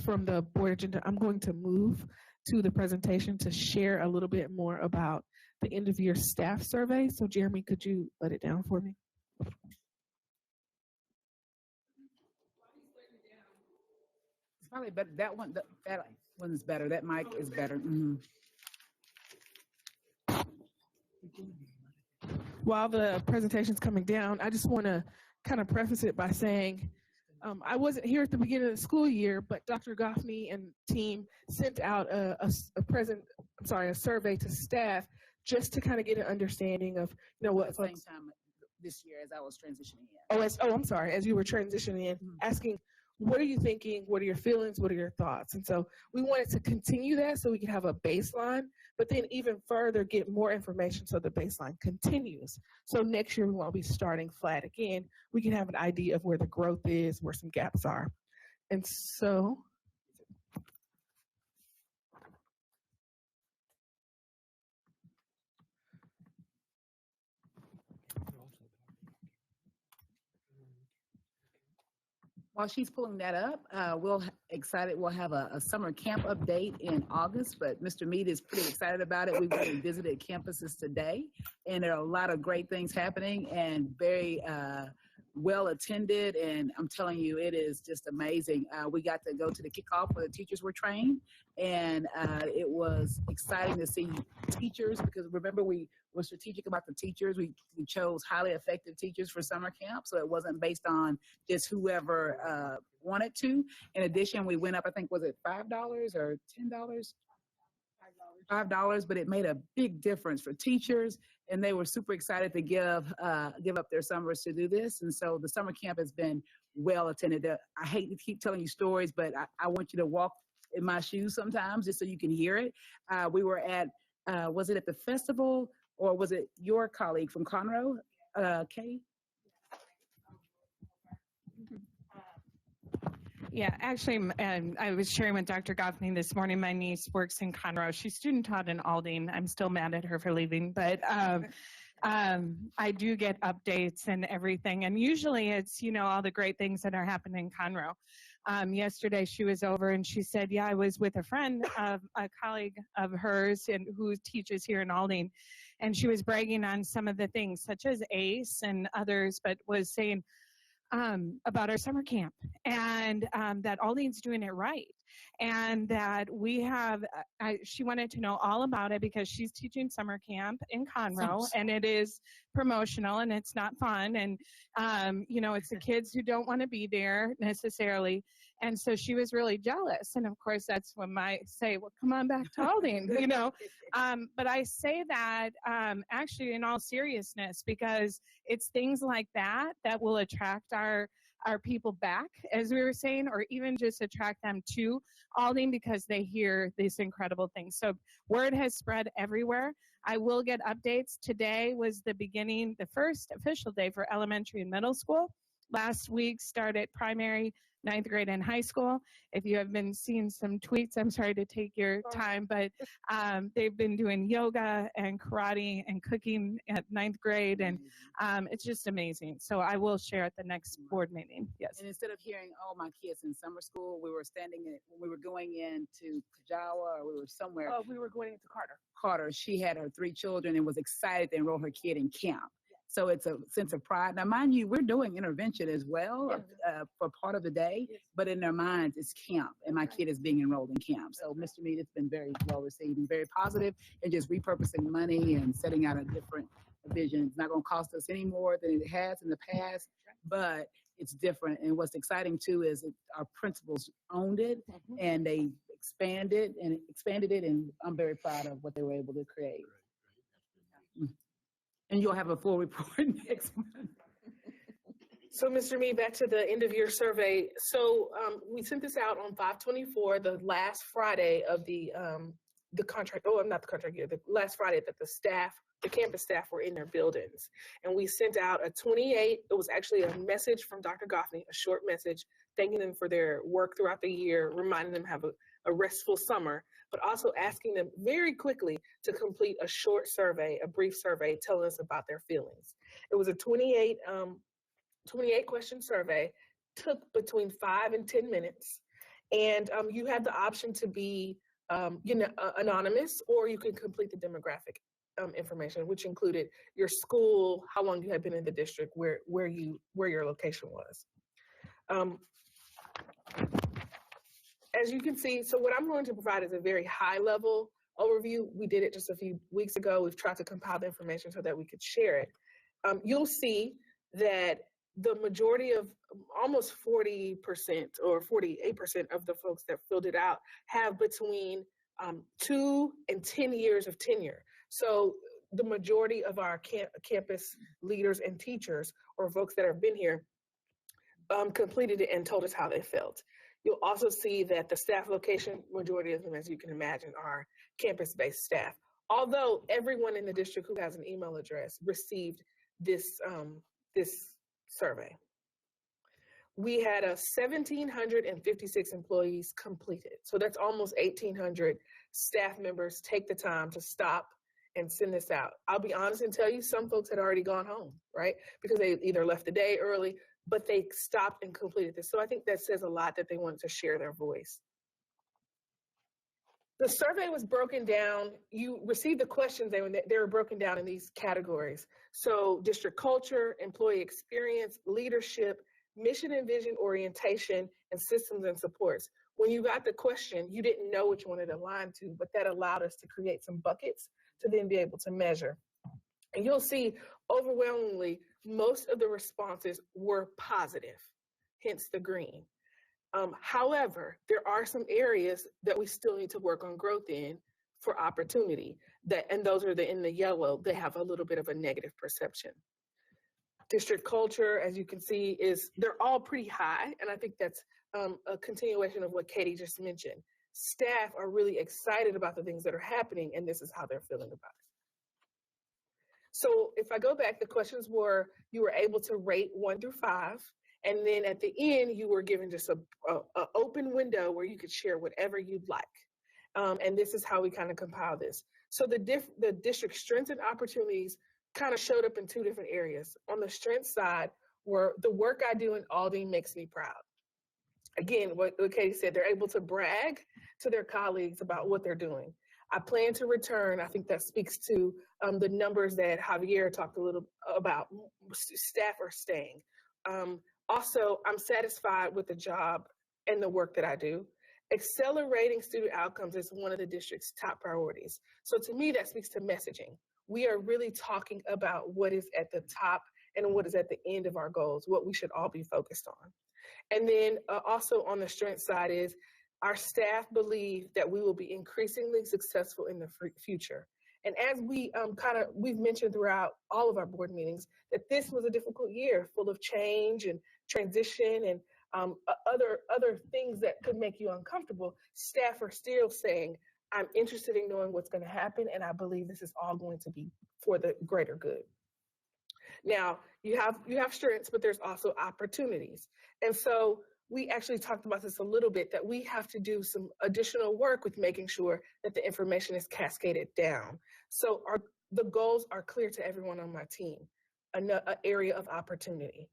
[SPEAKER 8] from the board agenda. I'm going to move to the presentation to share a little bit more about the end of year staff survey. So Jeremy, could you let it down for me?
[SPEAKER 5] It's probably better. That one's better. That mic is better. Mm-hmm.
[SPEAKER 8] While the presentation's coming down, I just want to kind of preface it by saying I wasn't here at the beginning of the school year, but Dr. Goffney and team sent out a survey to staff just to kind of get an understanding of, what
[SPEAKER 5] at the same time this year as I was transitioning in.
[SPEAKER 8] I'm sorry, as you were transitioning in, asking, what are you thinking? What are your feelings? What are your thoughts? And so we wanted to continue that so we can have a baseline, but then even further get more information so the baseline continues. So next year we won't be starting flat again. We can have an idea of where the growth is, where some gaps are. And so
[SPEAKER 5] while she's pulling that up, we'll have a summer camp update in August, but Mr. Mead is pretty excited about it. We went and visited campuses today, and there are a lot of great things happening and very well attended, and I'm telling you, it is just amazing. We got to go to the kickoff where the teachers were trained, and it was exciting to see teachers, because remember, we were strategic about the teachers. We chose highly effective teachers for summer camp, so it wasn't based on just whoever wanted to. In addition, we went up, I think, was it $5 or $10? $5, but it made a big difference for teachers, and they were super excited to give up their summers to do this. And so the summer camp has been well attended. I hate to keep telling you stories, but I want you to walk in my shoes sometimes just so you can hear it. We were at, was it at the festival, or was it your colleague from Conroe, Kay?
[SPEAKER 16] Yeah, actually, I was sharing with Dr. Goffney this morning. My niece works in Conroe. She's student taught in Aldine. I'm still mad at her for leaving, but I do get updates and everything. And usually it's, all the great things that are happening in Conroe. Yesterday she was over and she said, yeah, I was with a friend of a colleague of hers and who teaches here in Aldine. And she was bragging on some of the things such as ACE and others, but was saying, about our summer camp and that Aldine's doing it right. and that we have, she wanted to know all about it because she's teaching summer camp in Conroe, and it is promotional and it's not fun. And, you know, it's the kids who don't want to be there necessarily. And so she was really jealous. And of course, that's when I say, well, come on back to Aldine, you know. But I say that actually in all seriousness, because it's things like that that will attract our people back, as we were saying, or even just attract them to Aldine because they hear these incredible things. So word has spread everywhere. I will get updates. Today was the first official day for elementary and middle school. Last week started primary, 9th grade, and high school. If you have been seeing some tweets, I'm sorry to take your time, but they've been doing yoga and karate and cooking at 9th grade, and it's just amazing. So I will share at the next board meeting. Yes.
[SPEAKER 5] And instead of hearing, oh, my kids in summer school, we were when we were going into Kajawa, or we were somewhere.
[SPEAKER 16] Oh, we were going into Carter.
[SPEAKER 5] Carter, she had her 3 children and was excited to enroll her kid in camp. So it's a sense of pride. Now, mind you, we're doing intervention as well for part of the day, but in their minds, it's camp, and my kid is being enrolled in camp. So, Mr. Mead, it's been very well received and very positive, and just repurposing money and setting out a different vision. It's not going to cost us any more than it has in the past, but it's different. And what's exciting too is our principals owned it, and they expanded it, and I'm very proud of what they were able to create. And you'll have a full report next month.
[SPEAKER 3] So, Mr. Mead, back to the end of your survey. So we sent this out on 5/24, the last Friday of the contract. Oh, not the contract year. The last Friday that the campus staff were in their buildings, and we sent out a 28. It was actually a message from Dr. Goffney, a short message thanking them for their work throughout the year, reminding them to have a restful summer, but also asking them very quickly to complete a short survey, a brief survey, telling us about their feelings. It was a 28 question survey, took between 5 and 10 minutes. And you had the option to be anonymous, or you could complete the demographic information, which included your school, how long you had been in the district, where your location was. As you can see, so what I'm going to provide is a very high level overview. We did it just a few weeks ago. We've tried to compile the information so that we could share it. You'll see that the majority of almost 40% or 48% of the folks that filled it out have between 2 and 10 years of tenure. So the majority of our campus leaders and teachers, or folks that have been here, completed it and told us how they felt. You'll also see that the staff location, majority of them, as you can imagine, are campus-based staff. Although everyone in the district who has an email address received this survey. We had 1,756 employees completed. So that's almost 1,800 staff members take the time to stop and send this out. I'll be honest and tell you, some folks had already gone home, right? Because they either left the day early, but they stopped and completed this. So I think that says a lot that they wanted to share their voice. The survey was broken down. You received the questions, they were broken down in these categories. So district culture, employee experience, leadership, mission and vision orientation, and systems and supports. When you got the question, you didn't know which one it aligned to, but that allowed us to create some buckets to then be able to measure. And you'll see overwhelmingly, most of the responses were positive, hence the green. However, there are some areas that we still need to work on growth in for opportunity, and those are in the yellow. They have a little bit of a negative perception. District culture, as you can see, they're all pretty high, and I think that's a continuation of what Katie just mentioned. Staff are really excited about the things that are happening, and this is how they're feeling about it. So if I go back, the questions were, you were able to rate 1 through 5, and then at the end, you were given just an open window where you could share whatever you'd like. And this is how we kind of compile this. So the district strengths and opportunities kind of showed up in 2 different areas. On the strength side, were the work I do in Aldine makes me proud. Again, what Katie said, they're able to brag to their colleagues about what they're doing. I plan to return. I think that speaks to the numbers that Javier talked a little about. Staff are staying. Also, I'm satisfied with the job and the work that I do.
[SPEAKER 17] Accelerating student outcomes is one of the district's top priorities. So to me, that speaks to messaging. We are really talking about what is at the top and what is at the end of our goals, what we should all be focused on. And then also on the strength side is our staff believe that we will be increasingly successful in the future. And as we've mentioned throughout all of our board meetings, that this was a difficult year full of change and transition and other things that could make you uncomfortable. Staff are still saying, I'm interested in knowing what's going to happen, and I believe this is all going to be for the greater good. Now, you have strengths, but there's also opportunities. And so we actually talked about this a little bit, that we have to do some additional work with making sure that the information is cascaded down. So the goals are clear to everyone on my team, an area of opportunity.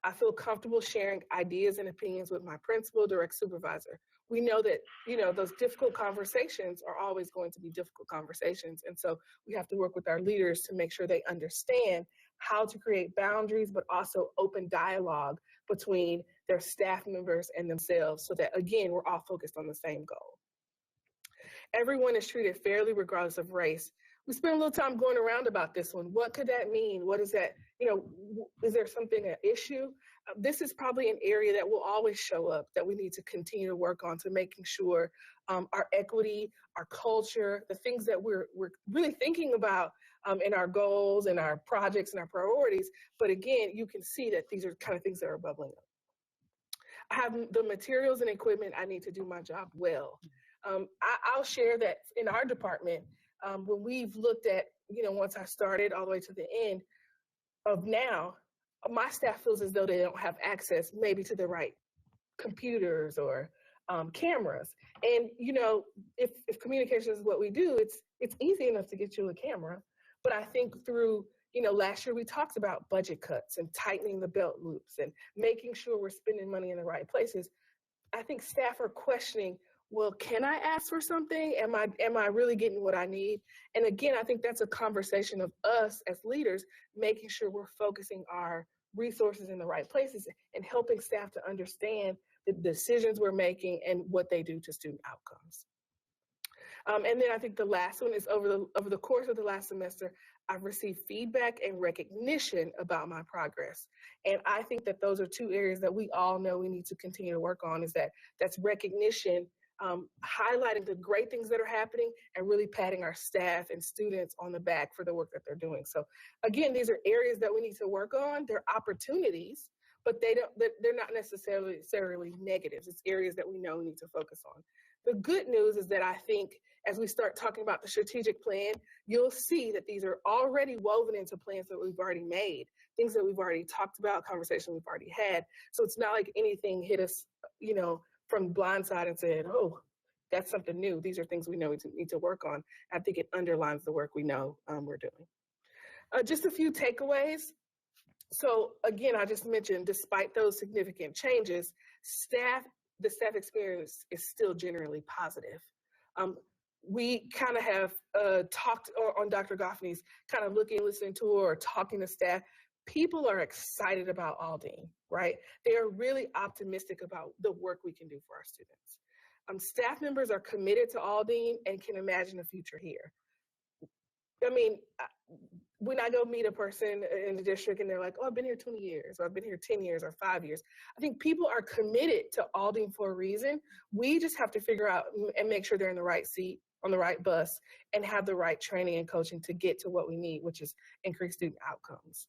[SPEAKER 17] I feel comfortable sharing ideas and opinions with my principal, direct supervisor. We know that, those difficult conversations are always going to be difficult conversations. And so we have to work with our leaders to make sure they understand how to create boundaries, but also open dialogue between their staff members and themselves so that, again, we're all focused on the same goal. Everyone is treated fairly regardless of race. We spent a little time going around about this one. What could that mean? What is that? Is there something, an issue? This is probably an area that will always show up that we need to continue to work on, to making sure our equity, our culture, the things that we're really thinking about in our goals and our projects and our priorities. But again, you can see that these are kind of things that are bubbling up. I have the materials and equipment I need to do my job well. I'll share that in our department, when we've looked at, once I started all the way to the end of now, my staff feels as though they don't have access maybe to the right computers or cameras. And, if communication is what we do, it's easy enough to get you a camera. But I think through, last year we talked about budget cuts and tightening the belt loops and making sure we're spending money in the right places. I think staff are questioning, well, can I ask for something? Am I really getting what I need? And again, I think that's a conversation of us as leaders, making sure we're focusing our resources in the right places and helping staff to understand the decisions we're making and what they do to student outcomes. And then I think the last one is over the course of the last semester, I've received feedback and recognition about my progress. And I think that those are two areas that we all know we need to continue to work on, that's recognition, highlighting the great things that are happening and really patting our staff and students on the back for the work that they're doing. So again, these are areas that we need to work on. They're opportunities, but they're not necessarily negatives. It's areas that we know we need to focus on. The good news is that I think as we start talking about the strategic plan, you'll see that these are already woven into plans that we've already made, things that we've already talked about, conversations we've already had. So it's not like anything hit us, from the blind side and said, oh, that's something new. These are things we know we need to work on. I think it underlines the work we know we're doing. Just a few takeaways. So again, I just mentioned, despite those significant changes, the staff experience is still generally positive. We kind of have talked on Dr. Goffney's kind of listening to her or talking to staff. People are excited about Aldine, right? They are really optimistic about the work we can do for our students. Staff members are committed to Aldine and can imagine a future here. I mean, when I go meet a person in the district and they're like, oh, I've been here 20 years, or I've been here 10 years or 5 years. I think people are committed to Aldine for a reason. We just have to figure out and make sure they're in the right seat, on the right bus, and have the right training and coaching to get to what we need, which is increased student outcomes.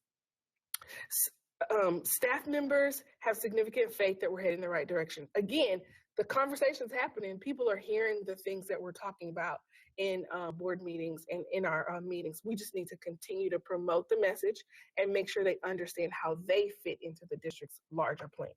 [SPEAKER 17] Staff members have significant faith that we're heading in the right direction. Again, the conversation's happening. People are hearing the things that we're talking about in board meetings and in our meetings. We just need to continue to promote the message and make sure they understand how they fit into the district's larger plan.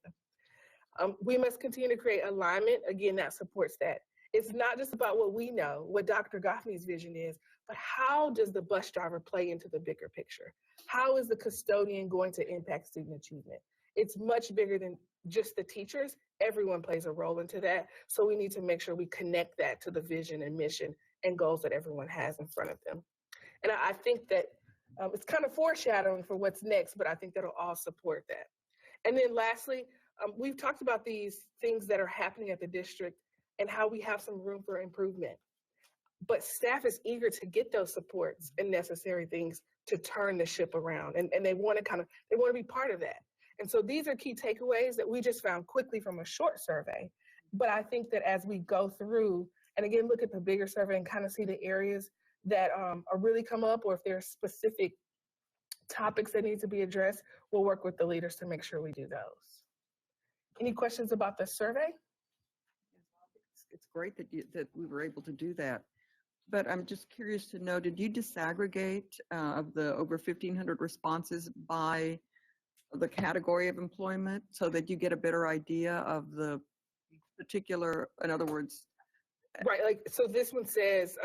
[SPEAKER 17] We must continue to create alignment, again, that supports that. It's not just about what we know, what Dr. Goffney's vision is, but how does the bus driver play into the bigger picture? How is the custodian going to impact student achievement? It's much bigger than just the teachers. Everyone plays a role into that. So we need to make sure we connect that to the vision and mission and goals that everyone has in front of them. And I think that it's kind of foreshadowing for what's next, but I think that'll all support that. And then lastly, we've talked about these things that are happening at the district and how we have some room for improvement. But staff is eager to get those supports and necessary things to turn the ship around. And they want to be part of that. And so these are key takeaways that we just found quickly from a short survey. But I think that as we go through, and again, look at the bigger survey and kind of see the areas that are really come up, or if there are specific topics that need to be addressed, we'll work with the leaders to make sure we do those. Any questions about the survey?
[SPEAKER 2] It's great that we were able to do that. But I'm just curious to know, did you disaggregate of the over 1,500 responses by the category of employment so that you get a better idea of the particular, in other words?
[SPEAKER 17] Right, like, so this one says,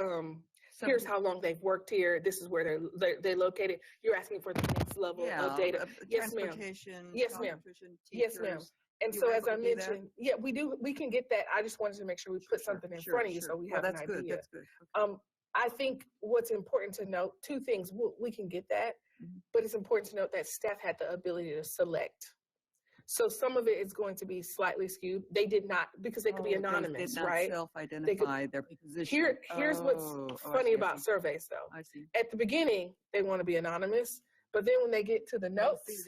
[SPEAKER 17] here's how long they've worked here. This is where they're located. You're asking for the next level of data. Yes, ma'am.
[SPEAKER 2] Transportation,
[SPEAKER 17] Yes, ma'am.
[SPEAKER 2] nutrition,
[SPEAKER 17] Yes, ma'am.
[SPEAKER 2] teachers.
[SPEAKER 17] And
[SPEAKER 2] You
[SPEAKER 17] so
[SPEAKER 2] were
[SPEAKER 17] as
[SPEAKER 2] able
[SPEAKER 17] I
[SPEAKER 2] to do that?
[SPEAKER 17] mentioned, yeah, we can get that. I just wanted to make sure we put something in front of you so we have an idea.
[SPEAKER 2] Good, that's good.
[SPEAKER 17] I think what's important to note, two things, we can get that, but it's important to note that staff had the ability to select. So some of it is going to be slightly skewed. They did not, because they could be anonymous,
[SPEAKER 2] They did not
[SPEAKER 17] right?
[SPEAKER 2] self-identify their position.
[SPEAKER 17] Here's what's funny about surveys though.
[SPEAKER 2] I see.
[SPEAKER 17] At the beginning, they want to be anonymous, but then when they get to the notes,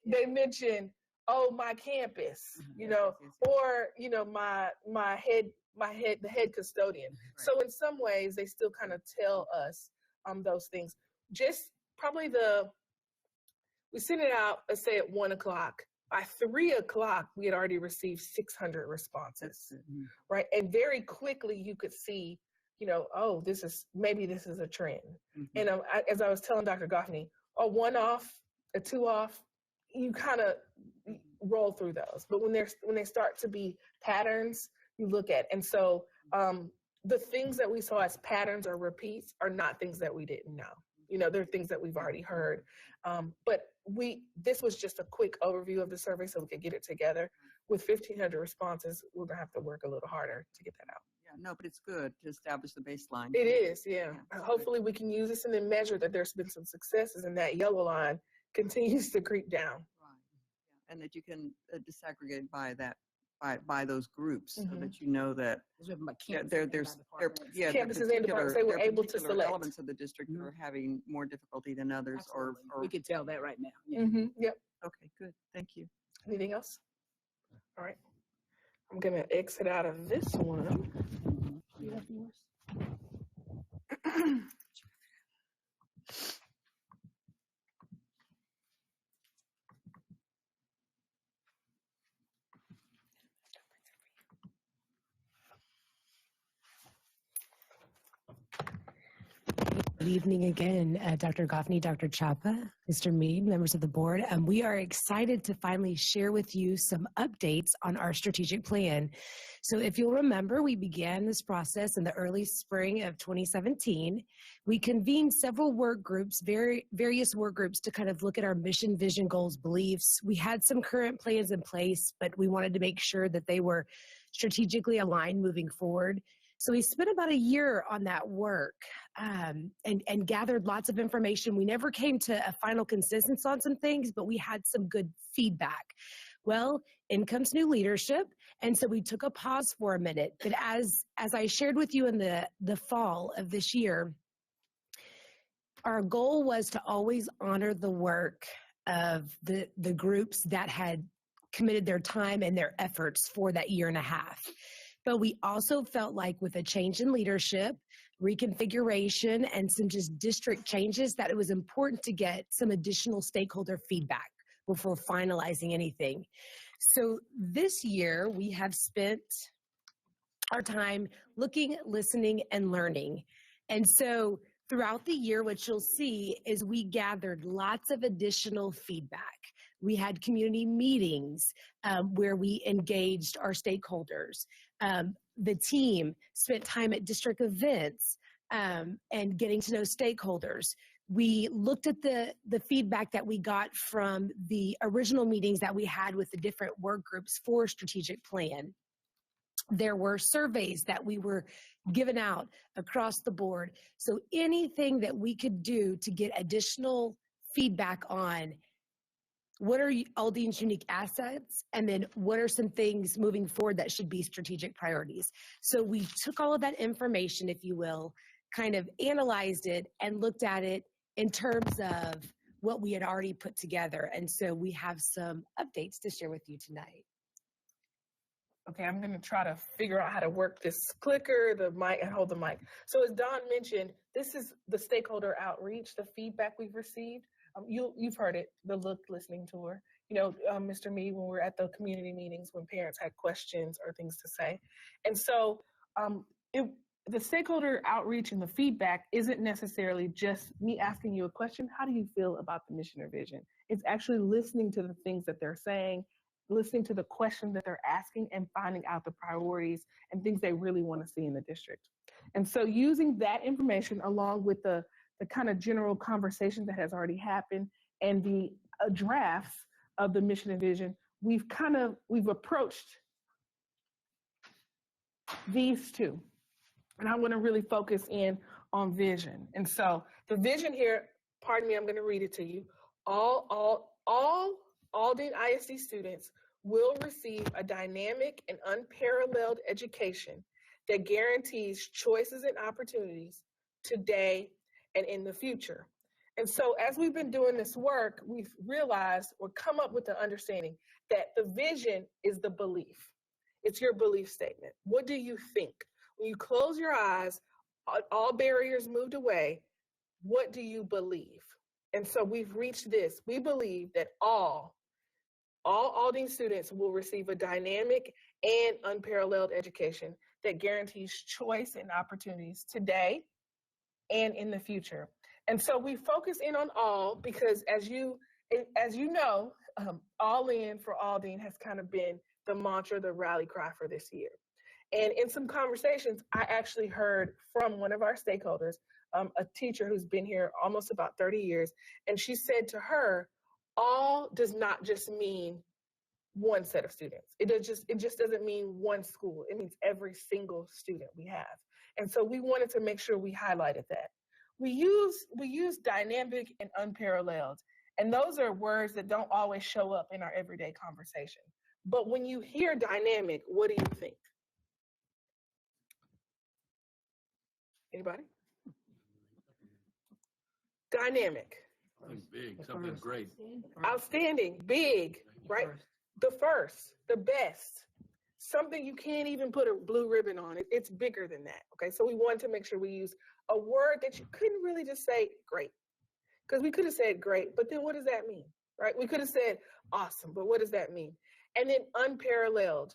[SPEAKER 17] they mention, oh, my campus, you know, or, you know, the head custodian. So in some ways, they still kind of tell us those things. Just probably we sent it out, let's say at 1 o'clock. By 3 o'clock, we had already received 600 responses, right? And very quickly you could see, you know, oh, maybe this is a trend. And as I was telling Dr. Goffney, a 1 off, a 2 off, you kind of roll through those. But when they start to be patterns, you look at. And so the things that we saw as patterns or repeats are not things that we didn't know. You know, they're things that we've already heard. But this was just a quick overview of the survey so we could get it together. With 1,500 responses, we're gonna have to work a little harder to get that out.
[SPEAKER 2] Yeah, no, but it's good to establish the baseline.
[SPEAKER 17] It is, yeah. Hopefully we can use this and then measure that there's been some successes and that yellow line continues to creep down.
[SPEAKER 2] And that you can disaggregate by those groups so that you know that there's
[SPEAKER 17] campuses and departments, they were able to select
[SPEAKER 2] elements of the district that are having more difficulty than others, or
[SPEAKER 5] we could tell that right now.
[SPEAKER 17] Yep.
[SPEAKER 2] Okay, good. Thank you.
[SPEAKER 17] Anything else? All right. I'm gonna exit out of this one. You have yours?
[SPEAKER 11] Good evening again, Dr. Goffney, Dr. Chapa, Mr. Mead, members of the board. We are excited to finally share with you some updates on our strategic plan. So if you'll remember, we began this process in the early spring of 2017. We convened several work groups, various work groups, to kind of look at our mission, vision, goals, beliefs. We had some current plans in place, but we wanted to make sure that they were strategically aligned moving forward. So we spent about a year on that work and gathered lots of information. We never came to a final consensus on some things, but we had some good feedback. Well, in comes new leadership. And so we took a pause for a minute. But as I shared with you in the fall of this year, our goal was to always honor the work of the groups that had committed their time and their efforts for that year and a half. But we also felt like with a change in leadership, reconfiguration, and some just district changes, that it was important to get some additional stakeholder feedback before finalizing anything. So this year, we have spent our time looking, listening, and learning. And so throughout the year, what you'll see is we gathered lots of additional feedback. We had community meetings where we engaged our stakeholders. The team spent time at district events and getting to know stakeholders. We looked at the feedback that we got from the original meetings that we had with the different work groups for strategic plan. There were surveys that we were given out across the board. So anything that we could do to get additional feedback on what are Aldean's unique assets, and then what are some things moving forward that should be strategic priorities. So we took all of that information, if you will, kind of analyzed it and looked at it in terms of what we had already put together. And so we have some updates to share with you tonight.
[SPEAKER 17] Okay, I'm going to try to figure out how to work this clicker, the mic, and hold the mic. So as Dawn mentioned, this is the stakeholder outreach, the feedback we've received. You've heard it, the look listening tour. Mr. Mead, when we're at the community meetings, when parents had questions or things to say. And so the stakeholder outreach and the feedback isn't necessarily just me asking you a question, how do you feel about the mission or vision? It's actually listening to the things that they're saying, listening to the questions that they're asking, and finding out the priorities and things they really want to see in the district. And so using that information along with the kind of general conversation that has already happened and the drafts of the mission and vision, we've approached these two. And I want to really focus in on vision. And so the vision here, pardon me, I'm going to read it to you. All Alden ISD students will receive a dynamic and unparalleled education that guarantees choices and opportunities today and in the future. And so as we've been doing this work, we've realized or come up with the understanding that the vision is the belief. It's your belief statement. What do you think? When you close your eyes, all barriers moved away, what do you believe? And so we've reached this. We believe that all Alden students will receive a dynamic and unparalleled education that guarantees choice and opportunities today and in the future. And so we focus in on all because as you know, all in for Alden has kind of been the mantra, the rally cry for this year. And in some conversations, I actually heard from one of our stakeholders, a teacher who's been here almost about 30 years, and she said to her, all does not just mean one set of students. It just doesn't mean one school. It means every single student we have. And so we wanted to make sure we highlighted that. We use dynamic and unparalleled, and those are words that don't always show up in our everyday conversation. But when you hear dynamic, what do you think? Anybody? Dynamic.
[SPEAKER 1] Something big, something great.
[SPEAKER 17] Outstanding, big, right? The first, the best. Something you can't even put a blue ribbon on. It's bigger than that, okay? So we wanted to make sure we use a word that you couldn't really just say great. Because we could have said great, but then what does that mean, right? We could have said awesome, but what does that mean? And then unparalleled.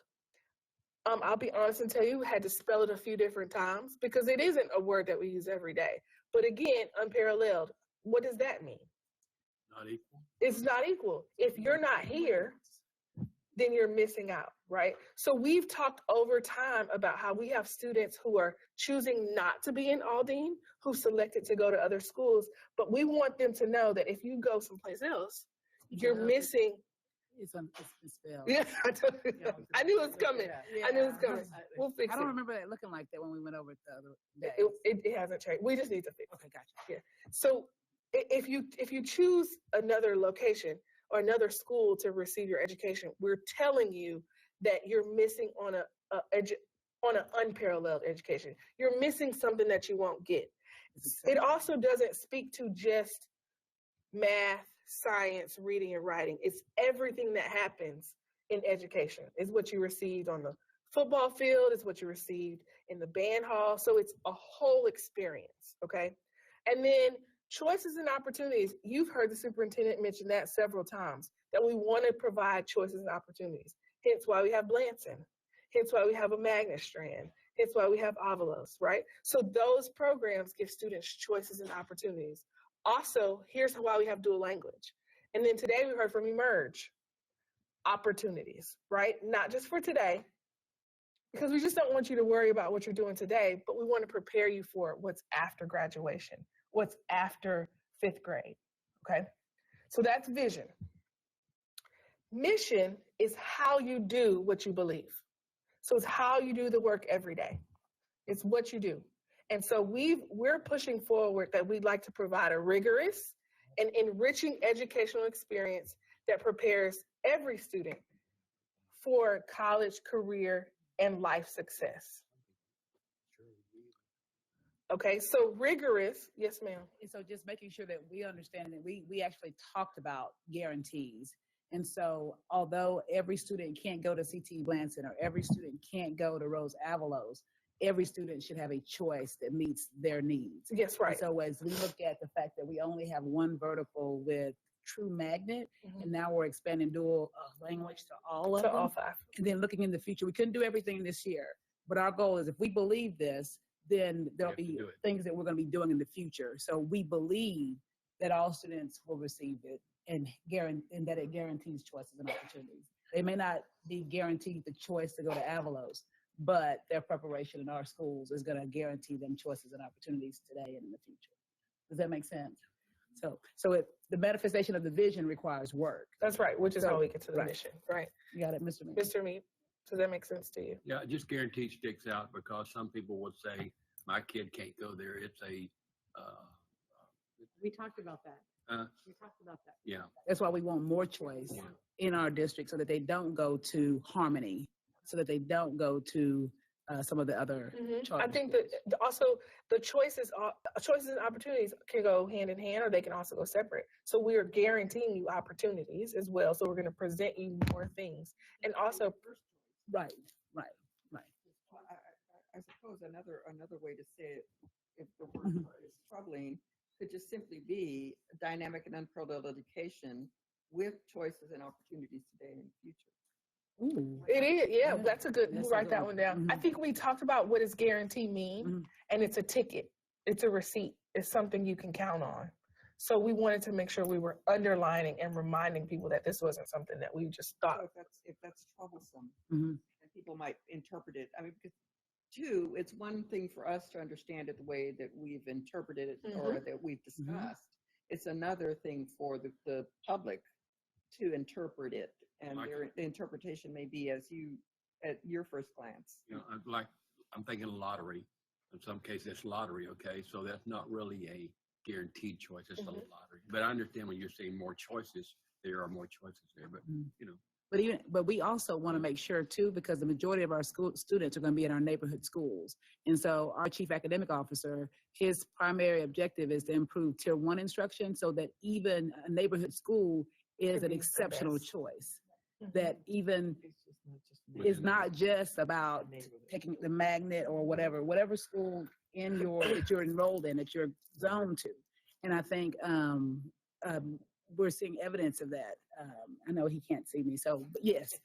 [SPEAKER 17] I'll be honest and tell you, we had to spell it a few different times because it isn't a word that we use every day. But again, unparalleled, what does that mean?
[SPEAKER 1] Not equal.
[SPEAKER 17] It's not equal. If you're not here, then you're missing out, right? So we've talked over time about how we have students who are choosing not to be in Alden, who selected to go to other schools, but we want them to know that if you go someplace else, you're missing.
[SPEAKER 5] It's spelled.
[SPEAKER 17] Yeah, I knew it was coming.
[SPEAKER 5] Yeah.
[SPEAKER 17] I knew it was coming. We'll fix it.
[SPEAKER 5] I don't remember it looking like that when we went over it the other day.
[SPEAKER 17] It hasn't changed. We just need to fix it.
[SPEAKER 5] Okay, gotcha.
[SPEAKER 17] Yeah. So if you choose another location or another school to receive your education, we're telling you that you're missing on an unparalleled education. You're missing something that you won't get. It also doesn't speak to just math, science, reading, and writing. It's everything that happens in education. It's what you received on the football field, it's what you received in the band hall. So it's a whole experience, okay? And then choices and opportunities. You've heard the superintendent mention that several times, that we want to provide choices and opportunities. Hence why we have Blanton. Hence why we have a Magnet Strand. Hence why we have Avalos, right? So those programs give students choices and opportunities. Also, here's why we have dual language. And then today we heard from Emerge, opportunities, right? Not just for today, because we just don't want you to worry about what you're doing today, but we want to prepare you for what's after graduation, what's after 5th grade, okay? So that's vision. Mission is how you do what you believe. So it's how you do the work every day. It's what you do. And so we're pushing forward that we'd like to provide a rigorous and enriching educational experience that prepares every student for college, career, and life success. Okay, so rigorous, yes, ma'am.
[SPEAKER 5] And so just making sure that we understand that we actually talked about guarantees. And so although every student can't go to CTE Blanton or every student can't go to Rose Avalos, every student should have a choice that meets their needs.
[SPEAKER 17] Yes, right.
[SPEAKER 5] And so as we look at the fact that we only have one vertical with True Magnet, and now we're expanding dual language to all of
[SPEAKER 17] To
[SPEAKER 5] them.
[SPEAKER 17] all 5.
[SPEAKER 5] And then looking in the future, we couldn't do everything this year, but our goal is if we believe this, then there'll be things that we're going to be doing in the future. So we believe that all students will receive it and that it guarantees choices and opportunities. They may not be guaranteed the choice to go to Avalos, but their preparation in our schools is going to guarantee them choices and opportunities today and in the future. Does that make sense? So the manifestation of the vision requires work.
[SPEAKER 17] That's right, which is how we get to the mission, right?
[SPEAKER 5] You got it, Mr. Mead.
[SPEAKER 17] Mr. Mead, does that make sense to you?
[SPEAKER 1] Yeah, just guaranteed sticks out because some people would say, my kid can't go there. It's a,
[SPEAKER 5] We talked about that. We talked about that.
[SPEAKER 1] yeah.
[SPEAKER 5] That's why we want more choice in our district so that they don't go to Harmony, so that they don't go to some of the other
[SPEAKER 17] I
[SPEAKER 5] charter
[SPEAKER 17] think that also the choices and opportunities can go hand in hand, or they can also go separate. So we are guaranteeing you opportunities as well. So we're going to present you more things, and also,
[SPEAKER 5] right.
[SPEAKER 2] I suppose another way to say it, if the word is troubling, could just simply be dynamic and unparalleled education with choices and opportunities today and future.
[SPEAKER 17] It is, yeah, that's a good, write that one down. I think we talked about what does guarantee mean, and it's a ticket, it's a receipt, it's something you can count on. So we wanted to make sure we were underlining and reminding people that this wasn't something that we just thought.
[SPEAKER 2] So if that's troublesome, and people might interpret it, I mean, because two, it's one thing for us to understand it the way that we've interpreted it or that we've discussed. It's another thing for the public to interpret it, and the interpretation may be at your first glance.
[SPEAKER 1] You know, I'm thinking lottery. In some cases, it's lottery, okay? So that's not really a guaranteed choice. It's a lottery. But I understand when you're saying more choices, there are more choices there. But, you know.
[SPEAKER 5] But we also want to make sure too, because the majority of our students are going to be in our neighborhood schools. And so our chief academic officer, his primary objective is to improve tier 1 instruction so that even a neighborhood school is an exceptional choice. That even is not just about taking the magnet or whatever school that you're enrolled in, that you're zoned to. And I think we're seeing evidence of that. I know he can't see me, so but yes.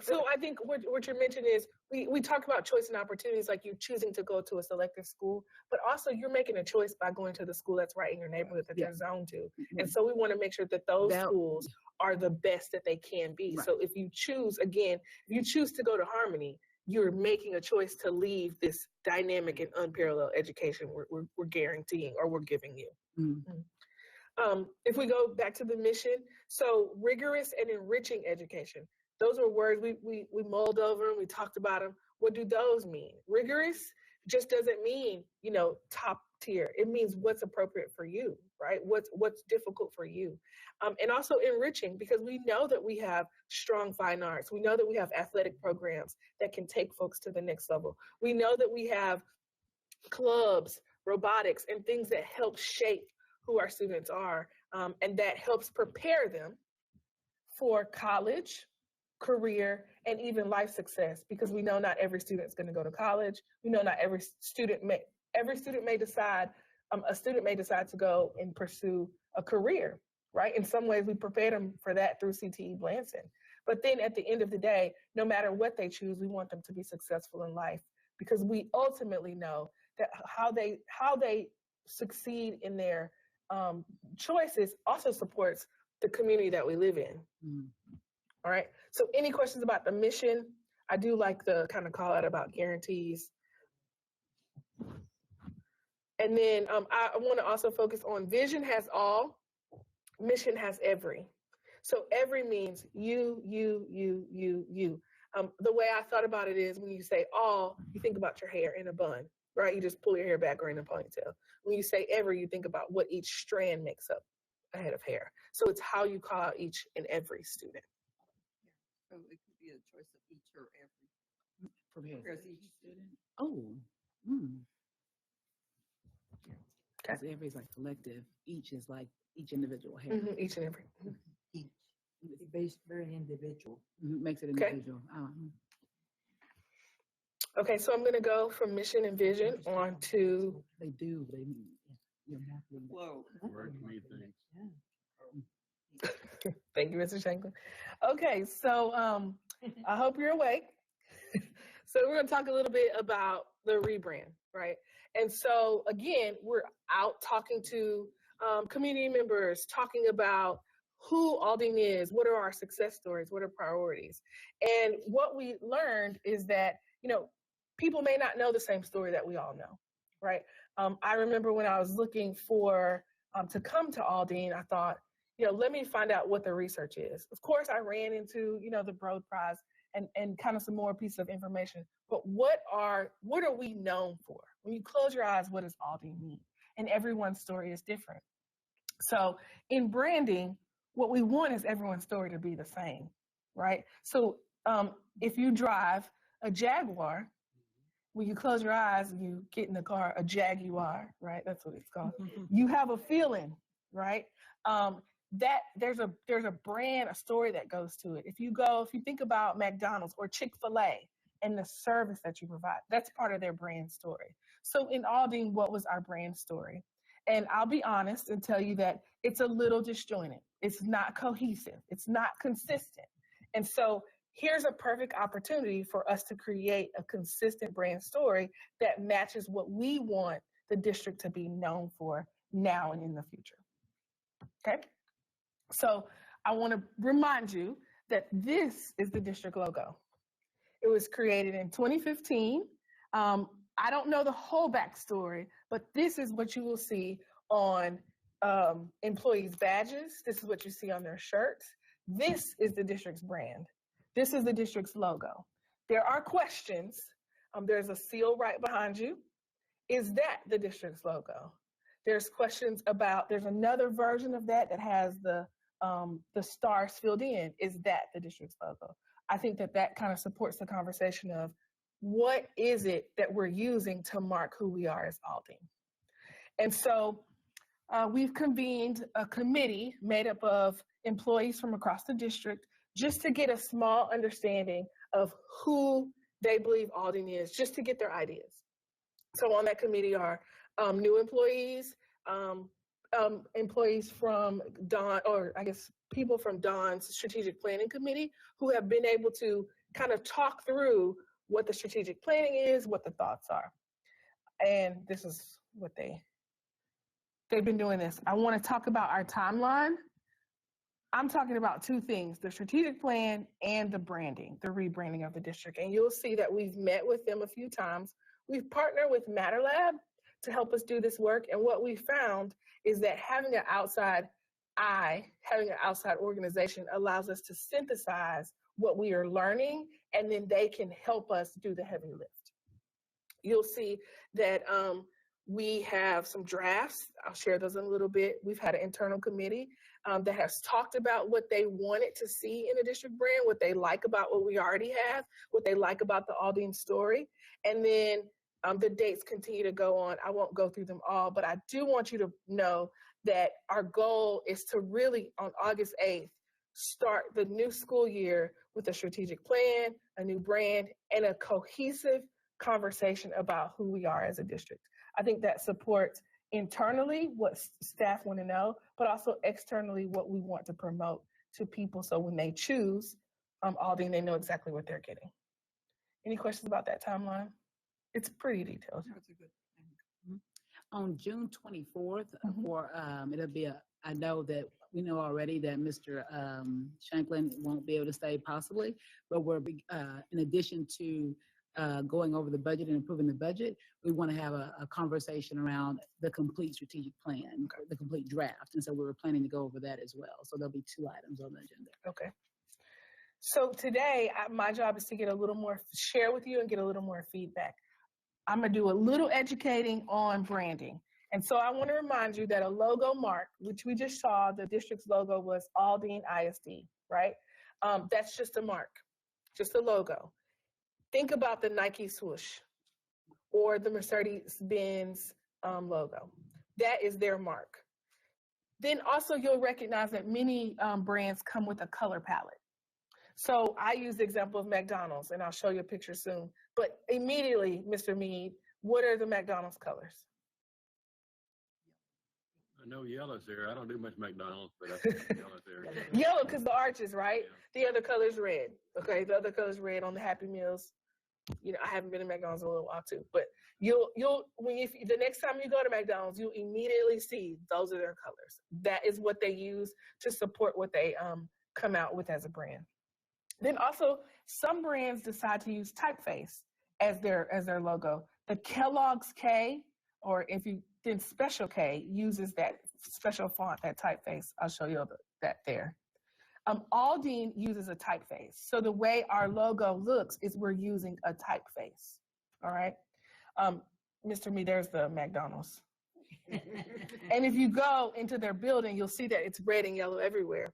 [SPEAKER 17] So I think what you're mentioning is we talk about choice and opportunities, like you choosing to go to a selective school, but also you're making a choice by going to the school that's right in your neighborhood that you're zoned to. And so we want to make sure that those schools are the best that they can be. So if you choose to go to Harmony, you're making a choice to leave this dynamic and unparalleled education we're guaranteeing or we're giving you. If we go back to the mission, so rigorous and enriching education. Those are words we mulled over and we talked about them. What do those mean? Rigorous just doesn't mean, top tier. It means what's appropriate for you, right? What's difficult for you. And also enriching, because we know that we have strong fine arts. We know that we have athletic programs that can take folks to the next level. We know that we have clubs, robotics, and things that help shape who our students are, and that helps prepare them for college, career, and even life success, because we know not every student is going to go to college. We know not every student may decide to go and pursue a career, right? In some ways, we prepare them for that through CTE Blanton. But then at the end of the day, no matter what they choose, we want them to be successful in life, because we ultimately know that how they succeed in their choices also supports the community that we live in. All right. So any questions about the mission? I do like the kind of call out about guarantees. And then I want to also focus on vision has all, mission has every. So every means you. The way I thought about it is when you say all, you think about your hair in a bun, right? You just pull your hair back or in a ponytail. When you say every, you think about what each strand makes up. a head of hair. So it's how you call out each and every student.
[SPEAKER 2] So it could be a choice of each or every.
[SPEAKER 5] From here.
[SPEAKER 2] Whereas each student.
[SPEAKER 5] Oh. Mm.
[SPEAKER 17] Okay.
[SPEAKER 5] So everybody's like collective. Each is like each individual hair.
[SPEAKER 17] Each and every.
[SPEAKER 7] Each. It's based very individual.
[SPEAKER 5] Makes it
[SPEAKER 17] Okay.
[SPEAKER 5] individual.
[SPEAKER 17] Okay, so I'm going to go from mission and vision on to.
[SPEAKER 5] They do. They.
[SPEAKER 2] Whoa.
[SPEAKER 1] Word to me, thanks.
[SPEAKER 17] Thank you, Mr. Shanklin. Okay, so I hope you're awake. So we're going to talk a little bit about the rebrand, right? And so again, we're out talking to community members, talking about who Aldine is, what are our success stories, what are priorities. And what we learned is that, people may not know the same story that we all know, right? I remember when I was looking for to come to Aldine, I thought, let me find out what the research is. Of course, I ran into, the Broad Prize and kind of some more pieces of information. But what are we known for? When you close your eyes, what does Aldine mean? And everyone's story is different. So in branding, what we want is everyone's story to be the same, right? So if you drive a Jaguar, when you close your eyes and you get in the car, a Jaguar, right? That's what it's called. You have a feeling, right? That there's a brand, a story that goes to it. If you think about McDonald's or Chick-fil-A and the service that you provide, that's part of their brand story. So in Aldine, what was our brand story? And I'll be honest and tell you that it's a little disjointed. It's not cohesive. It's not consistent. And so here's a perfect opportunity for us to create a consistent brand story that matches what we want the district to be known for now and in the future. Okay? So I want to remind you that this is the district logo. It was created in 2015. I don't know the whole backstory, but this is what you will see on employees' badges. This is what you see on their shirts. This is the district's brand. This is the district's logo. There are questions. There's a seal right behind you. Is that the district's logo? There's questions about, there's another version of that has the stars filled in. Is that the district's logo? I think that kind of supports the conversation of what is it that we're using to mark who we are as Aldine. And so we've convened a committee made up of employees from across the district just to get a small understanding of who they believe Aldine is, just to get their ideas. So on that committee are new employees, employees from Dawn, or I guess people from Dawn's strategic planning committee who have been able to kind of talk through what the strategic planning is, what the thoughts are. And this is what they've been doing this. I want to talk about our timeline. I'm talking about two things, the strategic plan and the branding, the rebranding of the district. And you'll see that we've met with them a few times. We've partnered with MatterLab to help us do this work. And what we found is that having an outside eye, having an outside organization allows us to synthesize what we are learning, and then they can help us do the heavy lift. You'll see that we have some drafts. I'll share those in a little bit. We've had an internal committee that has talked about what they wanted to see in a district brand, what they like about what we already have, what they like about the Aldine story. And then the dates continue to go on. I won't go through them all, but I do want you to know that our goal is to really, on August 8th, start the new school year with a strategic plan, a new brand, and a cohesive conversation about who we are as a district. I think that supports internally what staff want to know, but also externally what we want to promote to people, so when they choose Aldine, they know exactly what they're getting. Any questions about that timeline? It's pretty detailed.
[SPEAKER 2] That's a good thing.
[SPEAKER 5] On June 24th, it'll be I know that we know already that Mr. Shanklin won't be able to stay possibly, but we're, in addition to going over the budget and improving the budget, we want to have a conversation around the complete strategic plan, the complete draft. And so we were planning to go over that as well. So there'll be 2 items on the agenda.
[SPEAKER 17] Okay. So today, my job is to get a little more, share with you and get a little more feedback. I'm going to do a little educating on branding. And so I want to remind you that a logo mark, which we just saw, the district's logo was Aldine ISD, right? That's just a mark, just a logo. Think about the Nike swoosh or the Mercedes-Benz logo. That is their mark. Then also you'll recognize that many brands come with a color palette. So I use the example of McDonald's, and I'll show you a picture soon. But immediately, Mr. Mead, what are the McDonald's colors?
[SPEAKER 1] I know yellow's there. I don't do much McDonald's, but I think yellow's there.
[SPEAKER 17] Yellow, because the arches, right? The other color is red. Okay, the other color is red on the Happy Meals. You know, I haven't been to McDonald's in a little while too, but the next time you go to McDonald's, you immediately see those are their colors. That is what they use to support what they come out with as a brand. Then also, some brands decide to use typeface as their logo. The Kellogg's K, or if you then Special K, uses that special font, that typeface. I'll show you that there. Aldine uses a typeface. So the way our logo looks is we're using a typeface. All right. Mr. Me, there's the McDonald's. And if you go into their building, you'll see that it's red and yellow everywhere.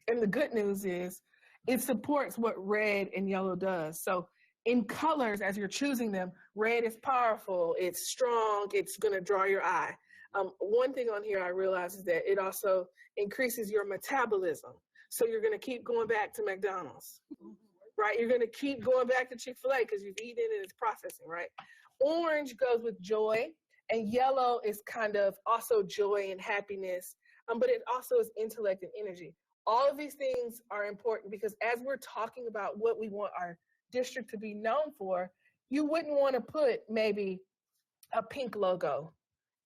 [SPEAKER 17] And the good news is it supports what red and yellow does. So in colors, as you're choosing them, red is powerful, it's strong, it's going to draw your eye. One thing on here I realize is that it also increases your metabolism. So you're going to keep going back to McDonald's, right? You're going to keep going back to Chick-fil-A because you've eaten and it's processing, right? Orange goes with joy, and yellow is kind of also joy and happiness, but it also is intellect and energy. All of these things are important because as we're talking about what we want our district to be known for, you wouldn't want to put maybe a pink logo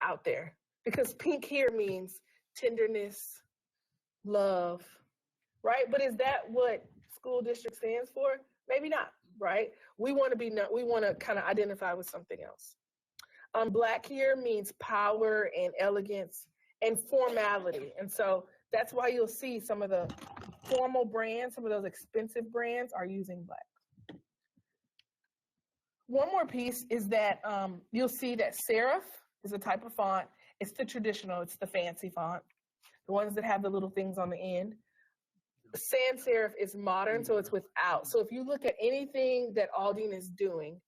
[SPEAKER 17] out there because pink here means tenderness, love, right? But is that what school district stands for? Maybe not, right? We want to kind of identify with something else. Black here means power and elegance and formality. And so that's why you'll see some of the formal brands, some of those expensive brands are using black. One more piece is that you'll see that serif is a type of font. It's the traditional, it's the fancy font, the ones that have the little things on the end. Sans serif is modern, so it's without. So if you look at anything that Aldine is doing,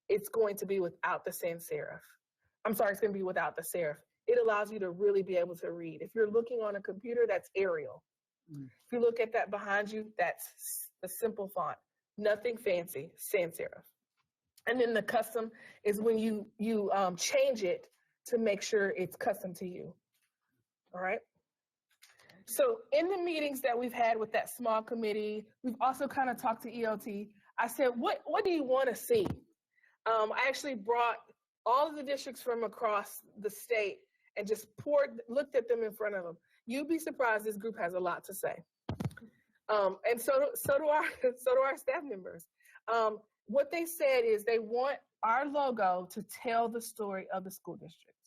[SPEAKER 17] it's going to be without the sans serif. I'm sorry, it's going to be without the serif. It allows you to really be able to read. If you're looking on a computer, that's Arial. If you look at that behind you, that's the simple font. Nothing fancy, sans serif. And then the custom is when you change it to make sure it's custom to you. All right? So in the meetings that we've had with that small committee, we've also kind of talked to ELT. I said, what do you want to see? I actually brought all of the districts from across the state and just looked at them in front of them. You'd be surprised this group has a lot to say. And so do our staff members. What they said is they want our logo to tell the story of the school district.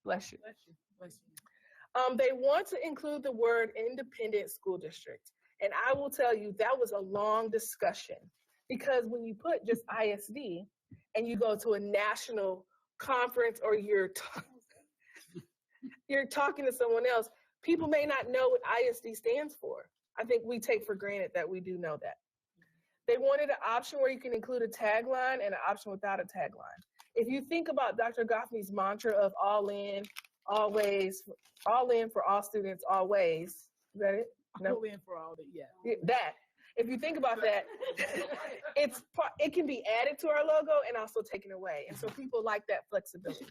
[SPEAKER 17] Bless you. Bless you. Bless you. They want to include the word independent school district. And I will tell you, that was a long discussion because when you put just ISD and you go to a national conference or you're talking to someone else, people may not know what ISD stands for. I think we take for granted that we do know that. They wanted an option where you can include a tagline and an option without a tagline. If you think about Dr. Goffney's mantra of all in, always, all in for all students, always. Is that it? No?
[SPEAKER 5] All in for all the, yeah.
[SPEAKER 17] That. If you think about that, it can be added to our logo and also taken away. And so people like that flexibility.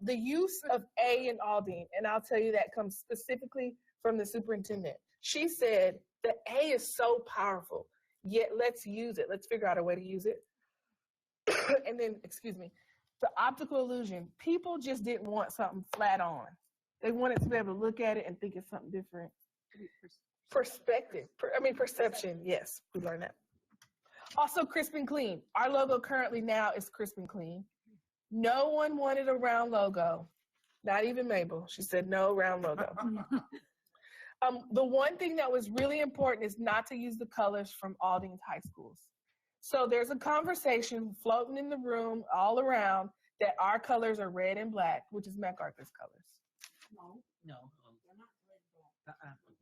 [SPEAKER 17] The use of A in Aldine, and I'll tell you that comes specifically from the superintendent. She said the A is so powerful, yet let's use it. Let's figure out a way to use it. And then, excuse me, the optical illusion. People just didn't want something flat on. They wanted to be able to look at it and think it's something different. Perspective, perception, yes, we learned that. Also, crisp and clean. Our logo currently now is crisp and clean. No one wanted a round logo, not even Mabel. She said no round logo. The one thing that was really important is not to use the colors from Aldine high schools. So there's a conversation floating in the room all around that our colors are red and black, which is MacArthur's colors?
[SPEAKER 7] No.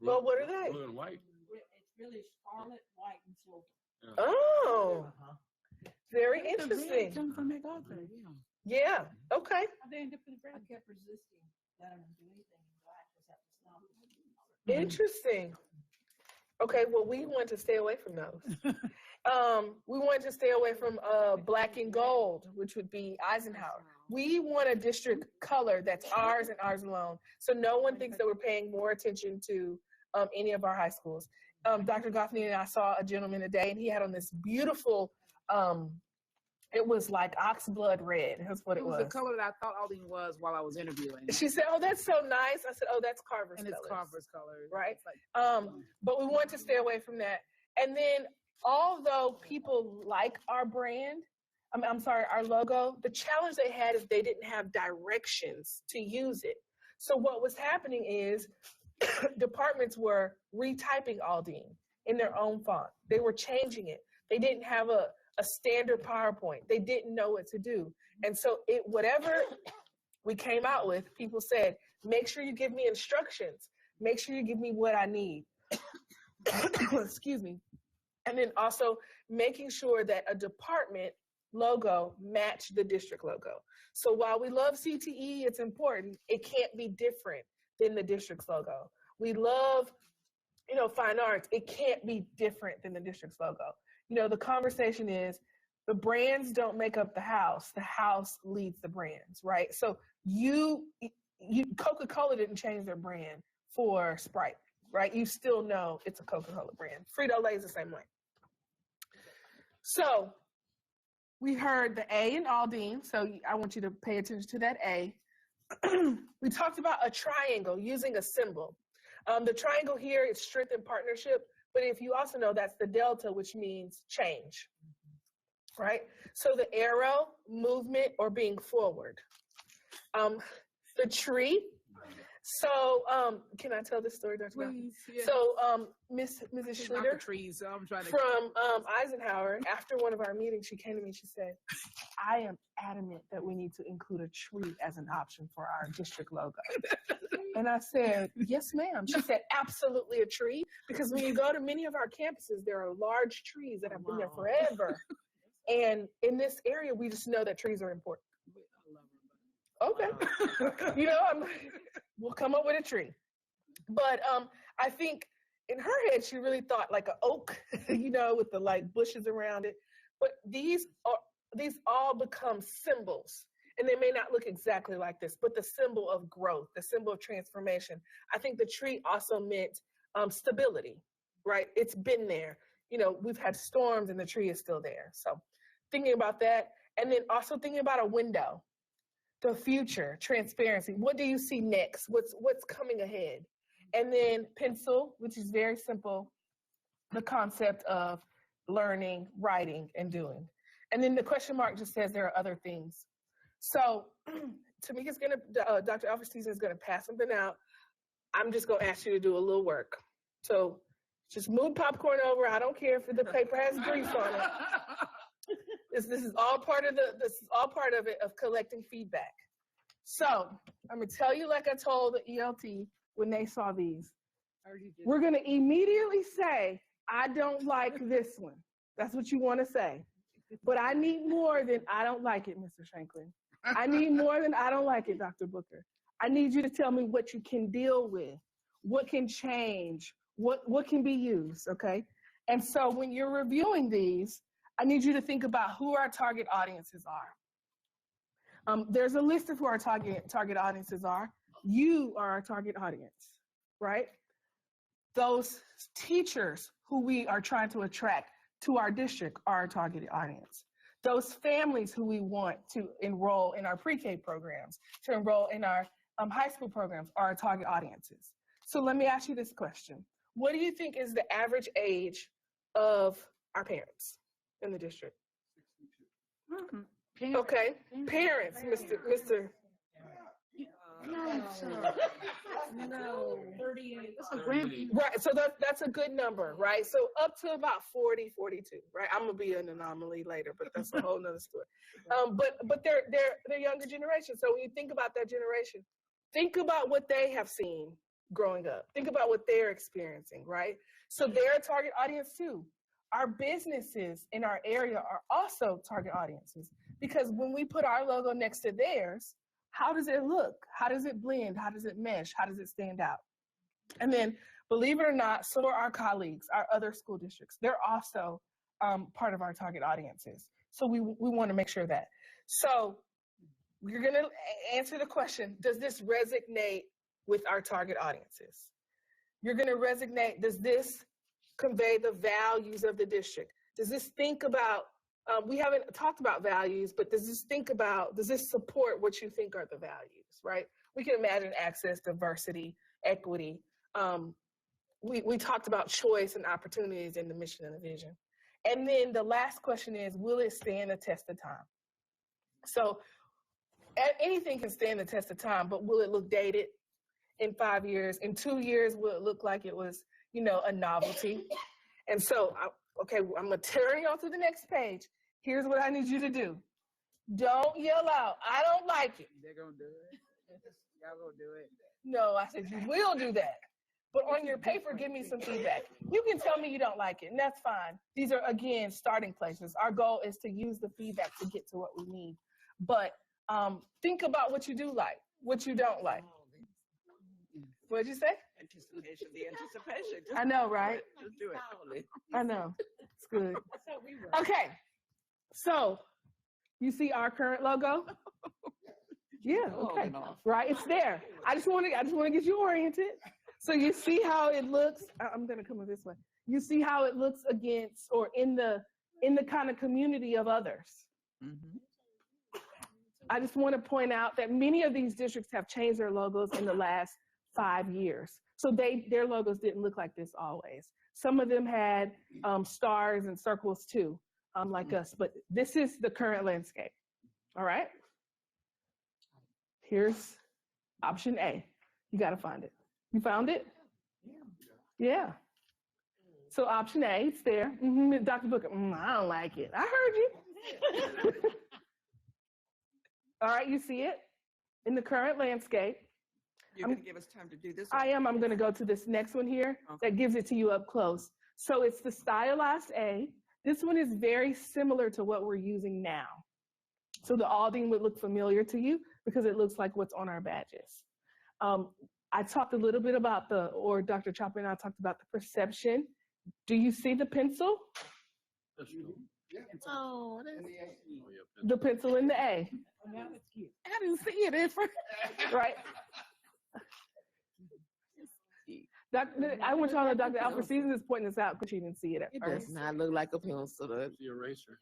[SPEAKER 17] Well, what are they?
[SPEAKER 1] Blue and white.
[SPEAKER 7] It's really scarlet, white, and silver.
[SPEAKER 17] Oh, very interesting.
[SPEAKER 7] From MacArthur,
[SPEAKER 17] Yeah, okay.
[SPEAKER 7] I kept resisting letting them do anything in black because that was not.
[SPEAKER 17] Interesting. Okay, well, we want to stay away from those. We wanted to stay away from black and gold, which would be Eisenhower. We want a district color that's ours and ours alone. So no one thinks that we're paying more attention to any of our high schools. Dr. Goffney and I saw a gentleman today, and he had on this beautiful, it was like oxblood red. That's what it was.
[SPEAKER 5] The color that I thought Aldine was while I was interviewing.
[SPEAKER 17] She said, "Oh, that's so nice." I said, "Oh, that's Carver's
[SPEAKER 5] And it's
[SPEAKER 17] colors."
[SPEAKER 5] Carver's color.
[SPEAKER 17] Right?
[SPEAKER 5] It's like,
[SPEAKER 17] But we want to stay away from that. And then, although people like our brand, I'm sorry, our logo, the challenge they had is they didn't have directions to use it. So what was happening is departments were retyping Aldine in their own font. They were changing it. They didn't have a standard PowerPoint. They didn't know what to do. And so whatever we came out with, people said, make sure you give me instructions. Make sure you give me what I need. Excuse me. And then also making sure that a department logo matched the district logo. So while we love CTE, it's important, it can't be different than the district's logo. We love, fine arts, it can't be different than the district's logo. The conversation is the brands don't make up the house leads the brands, right? So Coca-Cola didn't change their brand for Sprite, right? You still know it's a Coca-Cola brand. Frito-Lay is the same way. So we heard the A in Aldine, so I want you to pay attention to that A. We talked about a triangle, using a symbol. The triangle here is strength and partnership, but if you also know that's the delta, which means change, right? So the arrow, movement, or being forward. The tree. So can I tell this story, Dr.
[SPEAKER 5] Please, yeah.
[SPEAKER 17] So Mrs. Schroeder
[SPEAKER 5] trees, so I'm trying to
[SPEAKER 17] from Eisenhower, after one of our meetings, she came to me and she said, I am adamant that we need to include a tree as an option for our district logo. And I said, yes, ma'am. She said, absolutely a tree, because when you go to many of our campuses, there are large trees that have been there forever. And in this area, we just know that trees are important. Okay. We'll come up with a tree. But I think in her head, she really thought like an oak, with the bushes around it. But these all become symbols. And they may not look exactly like this, but the symbol of growth, the symbol of transformation. I think the tree also meant stability, right? It's been there. We've had storms and the tree is still there. So thinking about that. And then also thinking about a window, the future, transparency. What do you see next? What's coming ahead? And then pencil, which is very simple, the concept of learning, writing, and doing. And then the question mark just says there are other things. So Tamika's Dr. Alverstein is gonna pass something out. I'm just gonna ask you to do a little work. So just move popcorn over. I don't care if the paper has grease on it. This is all part of it, of collecting feedback. So I'm gonna tell you, like I told the ELT when they saw these, we're gonna immediately say, I don't like this one. That's what you wanna say. But I need more than I don't like it, Mr. Shanklin. I need more than I don't like it, Dr. Booker. I need you to tell me what you can deal with, what can change, what can be used, okay? And so when you're reviewing these, I need you to think about who our target audiences are. There's a list of who our target audiences are. You are our target audience, right? Those teachers who we are trying to attract to our district are our target audience. Those families who we want to enroll in our pre-K programs, to enroll in our high school programs are our target audiences. So let me ask you this question. What do you think is the average age of our parents in the district? 62. Okay, parents, Mr.
[SPEAKER 2] No.
[SPEAKER 5] 38. That's a grand.
[SPEAKER 17] Right, so that's a good number, right? So up to about 40, 42, right? I'm gonna be an anomaly later, but that's a whole nother story. But they're younger generation. So when you think about that generation, think about what they have seen growing up. Think about what they're experiencing, right? So they're a target audience too. Our businesses in our area are also target audiences because when we put our logo next to theirs, how does it look? How does it blend? How does it mesh? How does it stand out? And then, believe it or not, so are our colleagues, our other school districts. They're also part of our target audiences. So we want to make sure that. So we're going to answer the question, does this resonate with our target audiences? You're going to resonate, does this convey the values of the district? Does this think about, we haven't talked about values, but does this support what you think are the values, right? We can imagine access, diversity, equity. We talked about choice and opportunities in the mission and the vision. And then the last question is, will it stand the test of time? So anything can stand the test of time, but will it look dated in 5 years? In 2 years, will it look like it was, a novelty? And so, okay, I'm gonna turn y'all to the next page. Here's what I need you to do. Don't yell out, I don't like it.
[SPEAKER 5] They're gonna do it. Y'all gonna do it.
[SPEAKER 17] No, I said you will do that. But on your paper, give me some feedback. You can tell me you don't like it, and that's fine. These are, again, starting places. Our goal is to use the feedback to get to what we need. But think about what you do like, what you don't like. What'd you say?
[SPEAKER 2] The anticipation.
[SPEAKER 17] I know, right?
[SPEAKER 2] Just do it.
[SPEAKER 17] I know. It's good. Okay. So, you see our current logo? Yeah, okay. Right, it's there. I just want to get you oriented. So you see how it looks. I'm gonna come this way. You see how it looks against or in the kind of community of others. I just want to point out that many of these districts have changed their logos in the last 5 years. So their logos didn't look like this always. Some of them had stars and circles too, like us, but this is the current landscape. All right. Here's option A. You got to find it. You found it? Yeah. So option A, it's there. Dr. Booker, I don't like it. I heard you. All right, you see it in the current landscape.
[SPEAKER 2] You're going to give us time to do this?
[SPEAKER 17] I am. I'm going to go to this next one here that gives it to you up close. So it's the stylized A. This one is very similar to what we're using now. So the Aldine would look familiar to you because it looks like what's on our badges. I talked a little bit about Dr. Chopper and I talked about the perception. Do you see the pencil?
[SPEAKER 14] Oh,
[SPEAKER 17] The pencil in the A.
[SPEAKER 5] Now it's cute.
[SPEAKER 14] I didn't see it at first.
[SPEAKER 17] Right. I want y'all to know Dr. Alfred Season is pointing this out because she didn't see it at
[SPEAKER 14] It
[SPEAKER 17] first.
[SPEAKER 14] does not look like a pencil.
[SPEAKER 1] The eraser.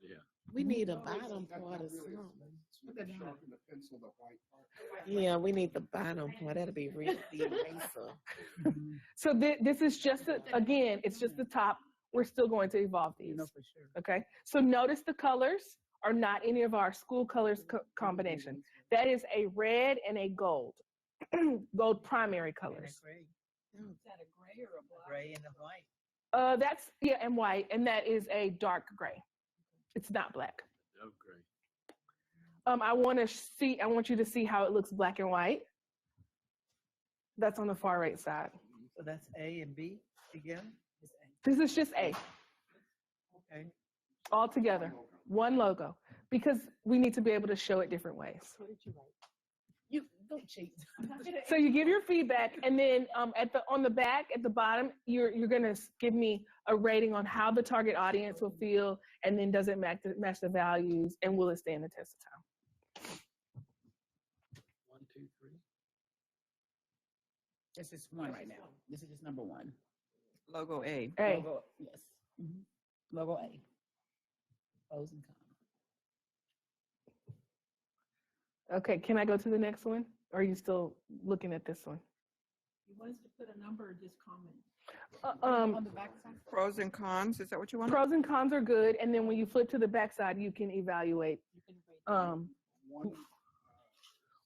[SPEAKER 1] Yeah.
[SPEAKER 14] We need a bottom part or something. Yeah, we need the bottom part. That'll be really the eraser.
[SPEAKER 17] So this is just, again, it's just the top. We're still going to evolve these.
[SPEAKER 5] No, for sure.
[SPEAKER 17] Okay. So notice the colors are not any of our school colors combination. That is a red and a gold. Gold primary colors.
[SPEAKER 7] Is that a gray or a black? Gray and a white.
[SPEAKER 17] That's, and white, and that is a dark gray. It's not black.
[SPEAKER 1] Okay.
[SPEAKER 17] I want you to see how it looks black and white. That's on the far right side.
[SPEAKER 7] So that's A and B together?
[SPEAKER 17] This is just A.
[SPEAKER 7] Okay.
[SPEAKER 17] All together, one logo, because we need to be able to show it different ways.
[SPEAKER 5] What did you write? You don't cheat.
[SPEAKER 17] So you give your feedback, and then on the back at the bottom, you're gonna give me a rating on how the target audience will feel, and then does it match the values, and will it stand the test of time?
[SPEAKER 1] 1, 2, 3.
[SPEAKER 5] This is one right now. This is just number one.
[SPEAKER 2] Logo A.
[SPEAKER 17] A.
[SPEAKER 5] Logo, yes. Logo A. Pros and cons.
[SPEAKER 17] Okay, can I go to the next one? Or are you still looking at this one?
[SPEAKER 10] You want us to put a number or just comment?
[SPEAKER 5] On the back side?
[SPEAKER 2] Pros and cons, is that what you want?
[SPEAKER 17] Pros and cons are good, and then when you flip to the back side, you can evaluate.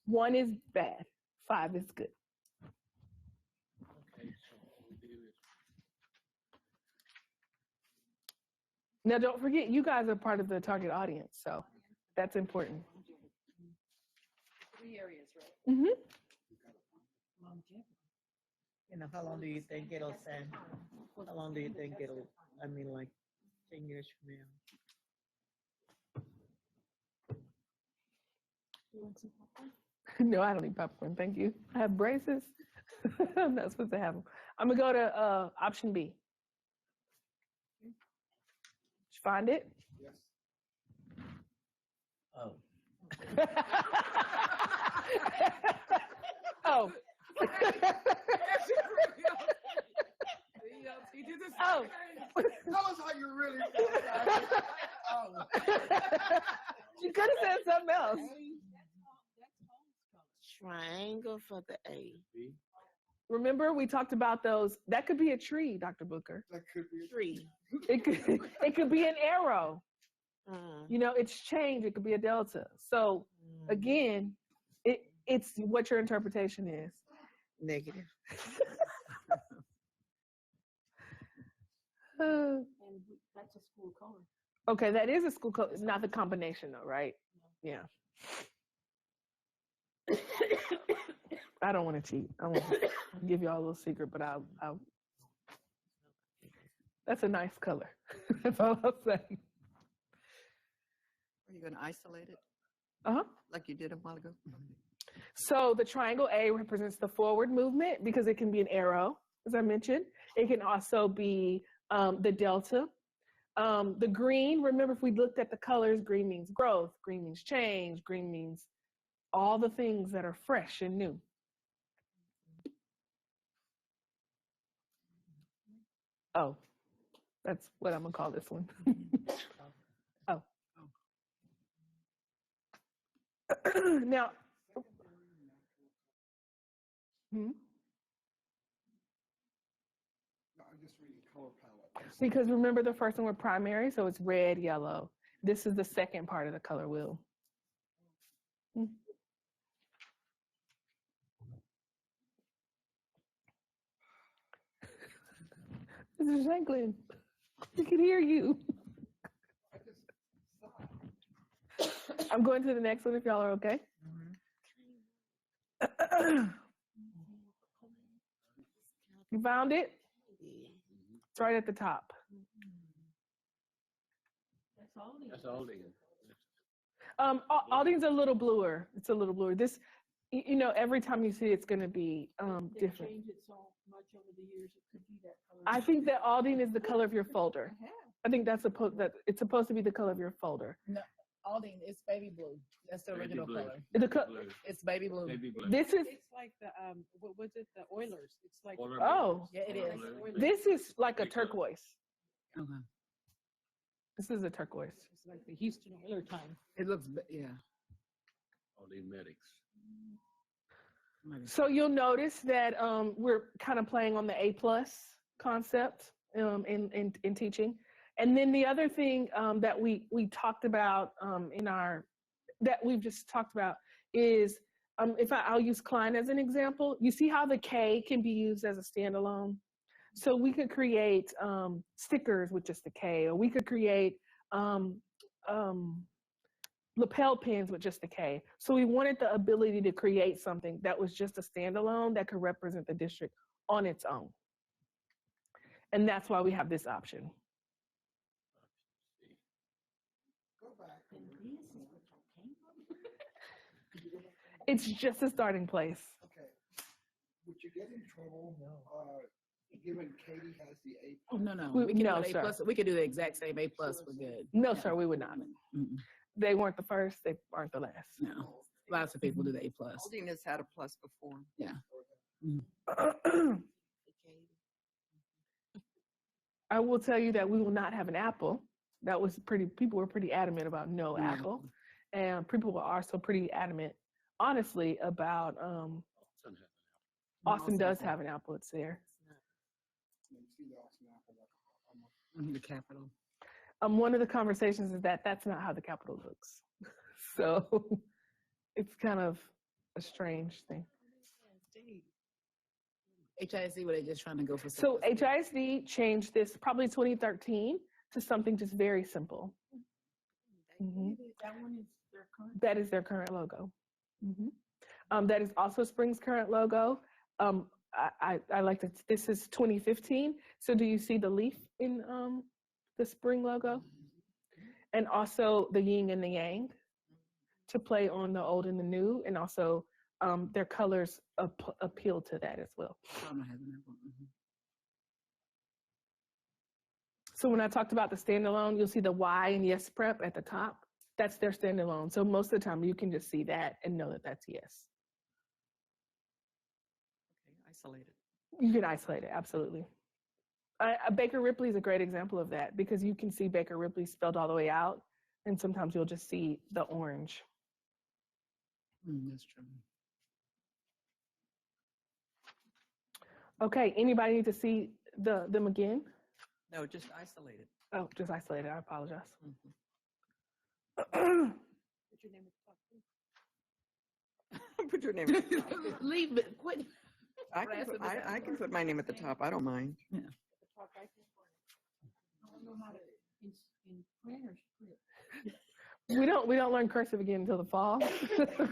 [SPEAKER 16] 1 is bad, 5 is good.
[SPEAKER 1] Okay, so what we do is
[SPEAKER 16] Now, don't forget, you guys are part of the target audience, so that's important.
[SPEAKER 2] 3 areas, right?
[SPEAKER 16] Mm-hmm.
[SPEAKER 7] You know, how long do you think it'll stand? How long do you think it'll, I mean, like 10 years from now?
[SPEAKER 16] No, I don't eat popcorn. Thank you. I have braces. I'm not supposed to have them. I'm gonna go to option B. Did you find it?
[SPEAKER 4] Yes.
[SPEAKER 7] Oh.
[SPEAKER 16] Oh. Oh.
[SPEAKER 4] Tell us how you really
[SPEAKER 16] You could have said something else.
[SPEAKER 14] Triangle for the A.
[SPEAKER 16] Remember, we talked about those. That could be a tree, Dr. Booker.
[SPEAKER 4] That could be a
[SPEAKER 14] tree.
[SPEAKER 16] It could be an arrow.
[SPEAKER 14] Mm.
[SPEAKER 16] You know, it's change. It could be a delta. So again, it's what your interpretation is.
[SPEAKER 14] Negative.
[SPEAKER 16] Uh,
[SPEAKER 12] And that's a school color.
[SPEAKER 16] Okay, that is a school code. It's not the combination though, right? Yeah. I don't want to cheat. I want to give y'all a little secret, but I'll. That's a nice color. That's all I'll say.
[SPEAKER 2] Are you going to isolate it
[SPEAKER 16] Uh-huh.
[SPEAKER 2] like you did a while ago?
[SPEAKER 16] So the triangle A represents the forward movement because it can be an arrow, as I mentioned. It can also be the delta. The green, remember if we looked at the colors, green means growth, green means change, green means all the things that are fresh and new. Oh, that's what I'm gonna call this one. Oh. Now, hmm?
[SPEAKER 4] No, I'm just reading color palette.
[SPEAKER 16] Because remember the first one were primary, so it's red, yellow. This is the second part of the color wheel. Hmm. Mr. Shanklin, we can hear you. I'm going to the next one if y'all are okay. You found it? It's right at the top.
[SPEAKER 1] That's all they.
[SPEAKER 16] Aldine's a little bluer. It's a little bluer. This, you know, every time you see it, it's going to be different.
[SPEAKER 12] Changed it so much over the years, it could be that color.
[SPEAKER 16] I think that Aldine is the color of your folder. I think that's it's supposed to be the color of your folder.
[SPEAKER 5] No, Aldine, it's baby blue. That's the
[SPEAKER 1] Baby
[SPEAKER 5] original
[SPEAKER 1] blue.
[SPEAKER 5] color.
[SPEAKER 16] The
[SPEAKER 5] It's baby blue.
[SPEAKER 1] Baby blue.
[SPEAKER 16] This is
[SPEAKER 10] It's like the, what was it, the Oilers? It's like.
[SPEAKER 1] Oiler
[SPEAKER 16] oh,
[SPEAKER 5] Yeah, it is.
[SPEAKER 16] this is like a turquoise.
[SPEAKER 5] Okay.
[SPEAKER 16] This is a turquoise.
[SPEAKER 10] It's like the Houston Oiler time.
[SPEAKER 5] It looks, yeah.
[SPEAKER 1] All these medics.
[SPEAKER 16] So you'll notice that we're kind of playing on the A+ concept in teaching. And then the other thing that we talked about that we've just talked about is, I'll use Klein as an example. You see how the K can be used as a standalone? So we could create stickers with just the K, or we could create lapel pins with just the K. So we wanted the ability to create something that was just a standalone that could represent the district on its own. And that's why we have this option.
[SPEAKER 4] Go back.
[SPEAKER 16] It's just a starting place.
[SPEAKER 4] Okay. Would you get in trouble, given Katie has the A?
[SPEAKER 5] Oh, no.
[SPEAKER 16] We-
[SPEAKER 5] We can
[SPEAKER 16] no,
[SPEAKER 5] do an
[SPEAKER 16] sir.
[SPEAKER 5] A+. We could do the exact same A+. We're good.
[SPEAKER 16] No, sir, we would not.
[SPEAKER 5] Mm-mm.
[SPEAKER 16] They weren't the first, they aren't the last.
[SPEAKER 5] No. Lots of people do the A+.
[SPEAKER 2] Aldine has had a plus before.
[SPEAKER 5] Yeah.
[SPEAKER 16] I will tell you that we will not have an apple. That was people were pretty adamant about no apple. And people were also pretty adamant, honestly, about Austin does have an apple, it's there.
[SPEAKER 5] The capital.
[SPEAKER 16] One of the conversations is that that's not how the Capitol looks. So it's kind of
[SPEAKER 8] a strange thing.
[SPEAKER 5] HISD, were they just trying to go for?
[SPEAKER 8] So HISD changed this probably 2013 to something just very simple. Mhm.
[SPEAKER 2] That one is their current.
[SPEAKER 8] That is their current logo. That is also Spring's current logo. I like that. This is 2015. So do you see the leaf in the Spring logo? And also the yin and the yang to play on the old and the new, and also their colors appeal to that as well. So when I talked about the standalone, you'll see the Y and Yes Prep at the top. That's their standalone. So most of the time you can just see that and know that that's Yes.
[SPEAKER 7] Isolated.
[SPEAKER 8] You can isolate it, absolutely. Baker Ripley is a great example of that because you can see Baker Ripley spelled all the way out, and sometimes you'll just see the orange.
[SPEAKER 5] That's true.
[SPEAKER 8] Okay, anybody need to see them again?
[SPEAKER 7] No, just isolated.
[SPEAKER 8] Oh, just isolated, I apologize.
[SPEAKER 2] Put your name at the top, please. Put your name at the top.
[SPEAKER 5] Leave it, quit.
[SPEAKER 2] I can put my name at the top. I don't mind.
[SPEAKER 5] Yeah.
[SPEAKER 8] We don't learn cursive again until the fall.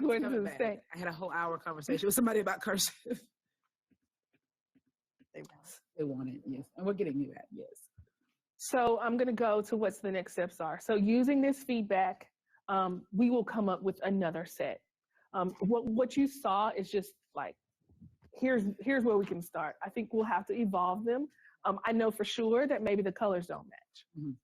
[SPEAKER 8] Going to the state.
[SPEAKER 5] I had a whole hour conversation with somebody about cursive. They want it, yes. And we're getting you that, yes.
[SPEAKER 8] So I'm going to go to what's the next steps are. So using this feedback, we will come up with another set. What you saw is just like, here's where we can start. I think we'll have to evolve them. I know for sure that maybe the colors don't match,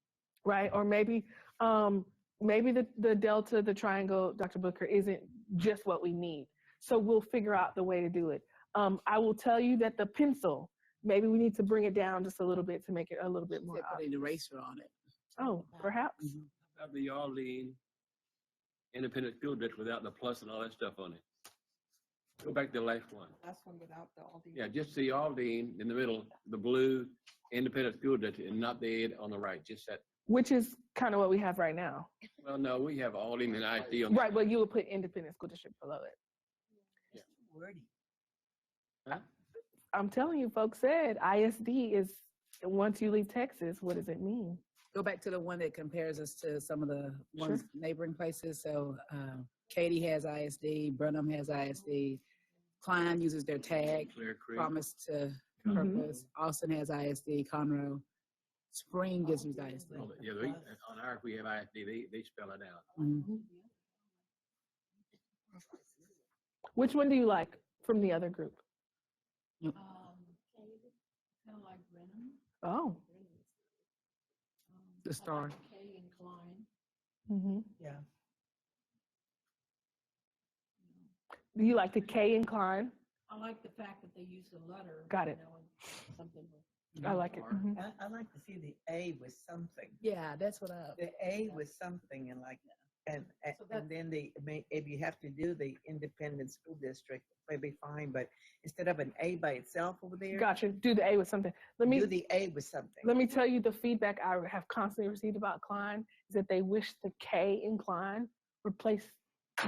[SPEAKER 8] right? Or maybe the delta, the triangle, Dr. Booker, isn't just what we need. So we'll figure out the way to do it. I will tell you that the pencil, maybe we need to bring it down just a little bit to make it a little bit more.
[SPEAKER 5] Put an eraser on it.
[SPEAKER 8] Oh, perhaps.
[SPEAKER 1] How about the Aldine Independent School District without the plus and all that stuff on it? Go back to the last one.
[SPEAKER 2] Last one without the Aldine.
[SPEAKER 1] Yeah, just the Aldine in the middle, the blue Independent School District, and not the ed on the right, just that.
[SPEAKER 8] Which is kind of what we have right now.
[SPEAKER 1] Well, no, we have Aldine and ISD on the
[SPEAKER 8] Right, well, you would put Independent School District below it.
[SPEAKER 7] Wordy.
[SPEAKER 1] Huh?
[SPEAKER 8] I'm telling you, folks said ISD is, once you leave Texas, what does it mean?
[SPEAKER 5] Go back to the one that compares us to some of the ones neighboring places. So Katy has ISD, Brenham has ISD, Klein uses their tag,
[SPEAKER 1] Clear Creek.
[SPEAKER 5] Promise to Purpose. Austin has ISD, Conroe. Spring gives you ISD.
[SPEAKER 1] Yeah, on ours, we have ISD, they spell it out.
[SPEAKER 8] Which one do you like from the other group?
[SPEAKER 2] Kind of like Brenham.
[SPEAKER 8] Oh.
[SPEAKER 5] The star.
[SPEAKER 2] K and Klein.
[SPEAKER 7] Yeah.
[SPEAKER 8] Do you like the K incline?
[SPEAKER 2] I like the fact that they use the letter.
[SPEAKER 8] Got it.
[SPEAKER 2] you know, and something with.
[SPEAKER 8] I like it.
[SPEAKER 7] I like to see the A with something.
[SPEAKER 5] Yeah, that's what
[SPEAKER 7] The A with something and like, and then if you have to do the independent school district, maybe fine, but instead of an A by itself over there.
[SPEAKER 8] Gotcha. Do the A with something.
[SPEAKER 7] Do the A with something.
[SPEAKER 8] Let me tell you the feedback I have constantly received about Klein is that they wish the K in Klein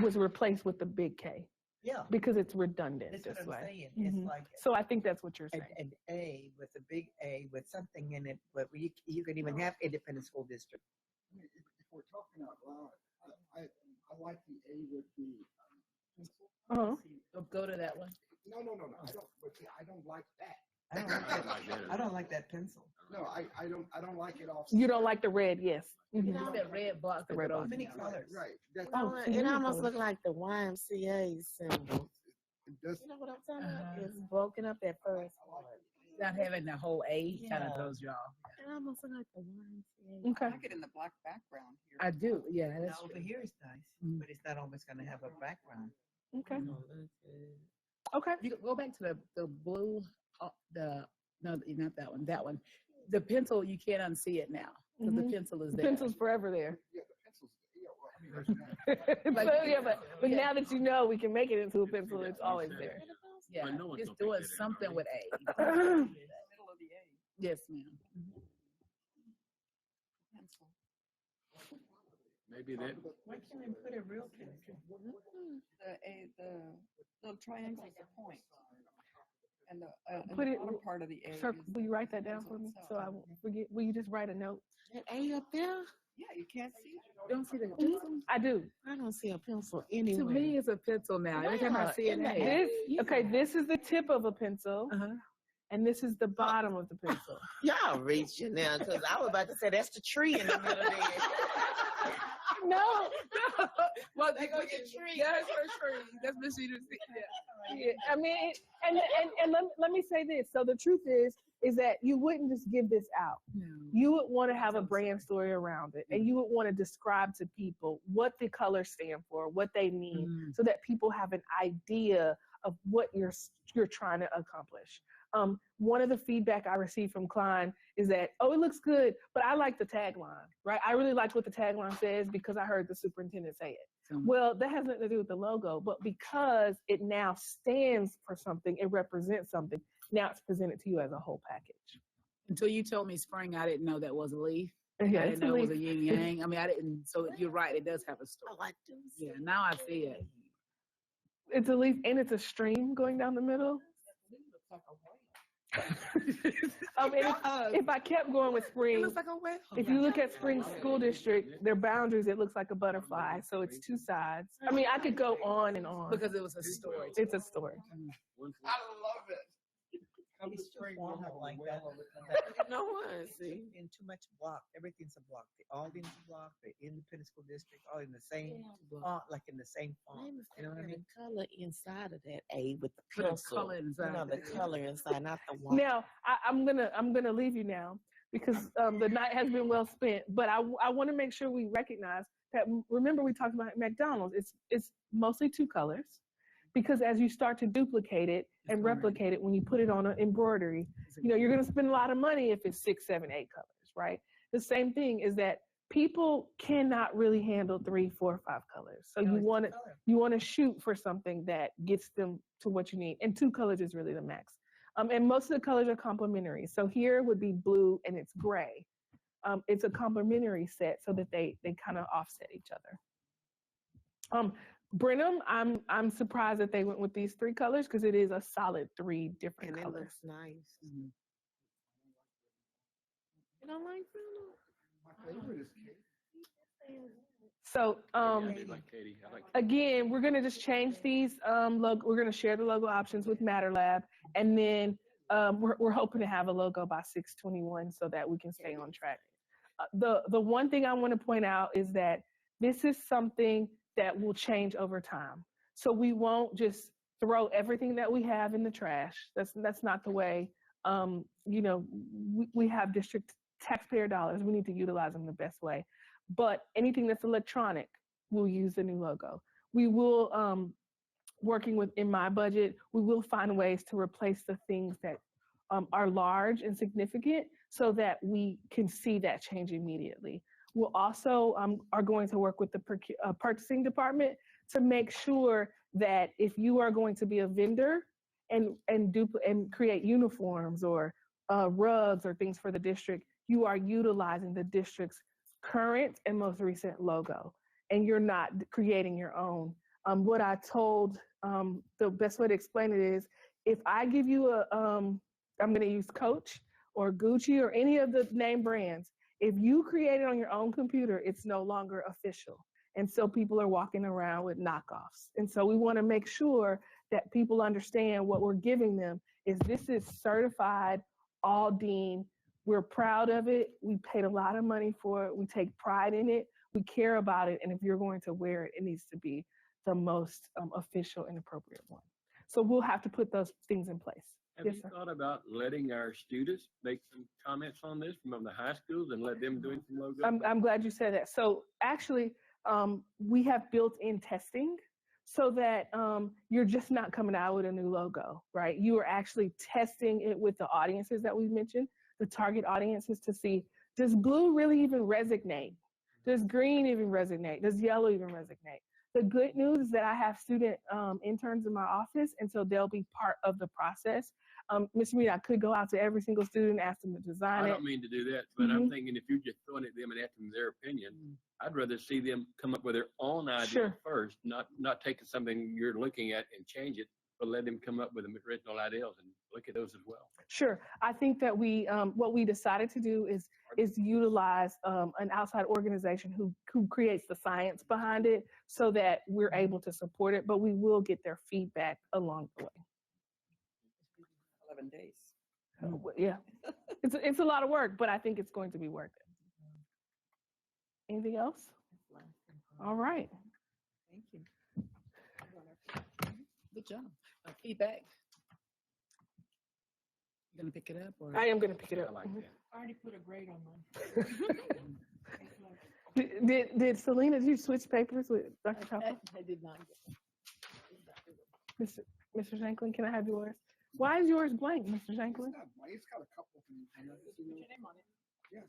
[SPEAKER 8] was replaced with the big K.
[SPEAKER 7] Yeah.
[SPEAKER 8] Because it's redundant
[SPEAKER 7] That's
[SPEAKER 8] this
[SPEAKER 7] what I'm
[SPEAKER 8] way.
[SPEAKER 7] saying. It's like
[SPEAKER 8] So I think that's what you're saying.
[SPEAKER 7] an A with a big A with something in it, but you can even have independent school district.
[SPEAKER 4] If we're talking out loud, I like the A with the pencil.
[SPEAKER 5] Go to that one.
[SPEAKER 4] No. I don't like that.
[SPEAKER 7] I don't like that pencil.
[SPEAKER 4] No, I don't like it off.
[SPEAKER 8] You don't like the red, yes.
[SPEAKER 5] That red block.
[SPEAKER 8] The red block.
[SPEAKER 7] Many colors.
[SPEAKER 4] Right.
[SPEAKER 14] It almost looked like the YMCA symbol.
[SPEAKER 4] Does,
[SPEAKER 14] You know what I'm talking about? It's broken up at first.
[SPEAKER 5] Not having the whole A kind of throws you off.
[SPEAKER 14] It almost looked like the YMCA.
[SPEAKER 8] Okay.
[SPEAKER 2] I like it in the black background here.
[SPEAKER 5] I do, yeah.
[SPEAKER 7] Now,
[SPEAKER 5] That's
[SPEAKER 7] over
[SPEAKER 5] true.
[SPEAKER 7] here is nice, but it's not always going to have a background.
[SPEAKER 8] Okay. Okay.
[SPEAKER 5] You go back to the blue, no, not that one. That one. The pencil, you can't unsee it now because the pencil is
[SPEAKER 8] The
[SPEAKER 5] there.
[SPEAKER 8] pencil's forever there.
[SPEAKER 4] yeah, the pencils.
[SPEAKER 8] But now that you know we can make it into a pencil, it's always there.
[SPEAKER 5] Yeah,
[SPEAKER 1] Well, no one's
[SPEAKER 5] just
[SPEAKER 1] gonna
[SPEAKER 5] doing
[SPEAKER 1] pick that
[SPEAKER 5] something with A.
[SPEAKER 2] Middle of the A.
[SPEAKER 5] Yes, ma'am.
[SPEAKER 2] Pencil.
[SPEAKER 1] Maybe that,
[SPEAKER 7] Why can't they put a real pencil?
[SPEAKER 2] The little triangle is a point. And the
[SPEAKER 8] Put it,
[SPEAKER 2] bottom part of the A
[SPEAKER 8] sir,
[SPEAKER 2] is
[SPEAKER 8] will you
[SPEAKER 2] the
[SPEAKER 8] write that down
[SPEAKER 2] pencil
[SPEAKER 8] for me
[SPEAKER 2] itself.
[SPEAKER 8] so I won't forget? Will you just write a note?
[SPEAKER 14] That A up there?
[SPEAKER 2] Yeah, you can't see it.
[SPEAKER 5] You don't see the pencil?
[SPEAKER 8] I do.
[SPEAKER 14] I don't see a pencil
[SPEAKER 5] To
[SPEAKER 14] anywhere.
[SPEAKER 5] me, it's a pencil now. Every time I
[SPEAKER 14] Yeah,
[SPEAKER 5] see an
[SPEAKER 14] in the
[SPEAKER 5] A.
[SPEAKER 8] This,
[SPEAKER 14] Yeah.
[SPEAKER 8] okay, this is the tip of a pencil,
[SPEAKER 5] Uh-huh.
[SPEAKER 8] and this is the bottom of the pencil.
[SPEAKER 14] Y'all reaching now, because I was about to say that's the tree in the middle there.
[SPEAKER 8] No.
[SPEAKER 5] Well,
[SPEAKER 14] They go get tree.
[SPEAKER 5] That's her tree. That's what she just
[SPEAKER 8] Yeah, I mean, and let me say this. So the truth is that you wouldn't just give this out. You would want to have a brand story around it, and you would want to describe to people what the colors stand for, what they mean, so that people have an idea of what you're trying to accomplish. One of the feedback I received from Klein is that, oh, it looks good, but I like the tagline, right? I really like what the tagline says because I heard the superintendent say it. Well, that has nothing to do with the logo, but because it now stands for something, it represents something, now it's presented to you as a whole package.
[SPEAKER 5] Until you told me spring, I didn't know that was a leaf.
[SPEAKER 8] Yeah,
[SPEAKER 5] I
[SPEAKER 8] it's
[SPEAKER 5] didn't know it was a
[SPEAKER 8] leaf.
[SPEAKER 5] yin yang. I mean, I didn't. So you're right. It does have a story.
[SPEAKER 14] Oh, I do see.
[SPEAKER 5] Yeah, now I see it.
[SPEAKER 8] It's a leaf and it's a stream going down the middle. And if I kept going with Spring,
[SPEAKER 14] It looks like a whale.
[SPEAKER 8] if you look at Spring School District, their boundaries, it looks like a butterfly. So it's two sides. I mean, I could go on and on.
[SPEAKER 5] Because it was a story.
[SPEAKER 8] It's a story.
[SPEAKER 14] I love it.
[SPEAKER 7] It's too formal like that.
[SPEAKER 14] No one, see.
[SPEAKER 7] And too much block. Everything's a block. The Alden's a block, the Independent School District, all in the same font, like in the same font. You know what I mean?
[SPEAKER 14] The color inside of that A with the
[SPEAKER 5] Put a
[SPEAKER 14] pencil.
[SPEAKER 5] color inside
[SPEAKER 14] You know, the
[SPEAKER 5] of it.
[SPEAKER 14] color inside, not the one.
[SPEAKER 8] Now, I'm gonna leave you now because the night has been well spent. But I want to make sure we recognize that. Remember, we talked about McDonald's. It's mostly two colors, because as you start to duplicate it and replicate it, when you put it on an embroidery, you're gonna spend a lot of money if it's 6, 7, 8 colors, right? The same thing is that people cannot really handle 3, 4, 5 colors. So you want to shoot for something that gets them to what you need, and 2 colors is really the max. And most of the colors are complementary. So here would be blue and it's gray. It's a complementary set so that they kind of offset each other. Brenham, I'm surprised that they went with these 3 colors because it is a solid 3 different
[SPEAKER 14] And it
[SPEAKER 8] colors.
[SPEAKER 14] looks nice. You don't like Bruno?
[SPEAKER 4] My favorite is Kate.
[SPEAKER 8] So
[SPEAKER 1] I do like Katie. I like
[SPEAKER 8] again, we're gonna just change these logo. We're gonna share the logo options with Matter Lab, and then we're hoping to have a logo by 6/21 so that we can stay on track. The one thing I want to point out is that this is something that will change over time. So we won't just throw everything that we have in the trash. That's not the way. We have district taxpayer dollars. We need to utilize them the best way. But anything that's electronic, we'll use the new logo. We will, working in my budget, we will find ways to replace the things that are large and significant so that we can see that change immediately. We'll also are going to work with the purchasing department to make sure that if you are going to be a vendor and create uniforms or rugs or things for the district, you are utilizing the district's current and most recent logo, and you're not creating your own. What I told, the best way to explain it is, if I give you I'm going to use Coach or Gucci or any of the name brands. If you create it on your own computer, it's no longer official. And so people are walking around with knockoffs. And so we want to make sure that people understand what we're giving them is this is certified Aldine. We're proud of it. We paid a lot of money for it. We take pride in it. We care about it. And if you're going to wear it, it needs to be the most official and appropriate one. So we'll have to put those things in place.
[SPEAKER 1] Have
[SPEAKER 8] Yes,
[SPEAKER 1] you
[SPEAKER 8] sir.
[SPEAKER 1] thought about letting our students make some comments on this from the high schools and let them do some logos?
[SPEAKER 8] I'm glad you said that. So actually, we have built-in testing so that you're just not coming out with a new logo, right? You are actually testing it with the audiences that we mentioned, the target audiences, to see, does blue really even resonate? Does green even resonate? Does yellow even resonate? The good news is that I have student interns in my office, and so they'll be part of the process.
[SPEAKER 17] Mr. Mead, I could go out to every single student, ask them to design
[SPEAKER 1] I
[SPEAKER 17] it.
[SPEAKER 1] don't mean to do that, but I'm
[SPEAKER 17] Mhm.
[SPEAKER 1] thinking if you're just throwing it at them and asking them their opinion, I'd rather see them come up with their own idea
[SPEAKER 17] Sure.
[SPEAKER 1] first, not taking something you're looking at and change it, but let them come up with the original ideas and look at those as well.
[SPEAKER 17] Sure. I think that what we decided to do is utilize an outside organization who creates the science behind it so that we're able to support it, but we will get their feedback along the way.
[SPEAKER 7] 11 days.
[SPEAKER 17] Yeah, it's a lot of work, but I think it's going to be worth it. Anything else? All right.
[SPEAKER 7] Thank you.
[SPEAKER 5] Good job. Feedback. You gonna pick it up or?
[SPEAKER 17] I am going to pick it up.
[SPEAKER 1] like that.
[SPEAKER 12] I already put a grade on mine.
[SPEAKER 17] Did Selena, did you switch papers with Dr. Chopper?
[SPEAKER 12] I did not.
[SPEAKER 17] Mr. Shanklin, can I have yours? Why is yours blank, Mr. Shanklin?
[SPEAKER 4] It's got a couple of things. on it.
[SPEAKER 12] Put your name on it.
[SPEAKER 4] Yes.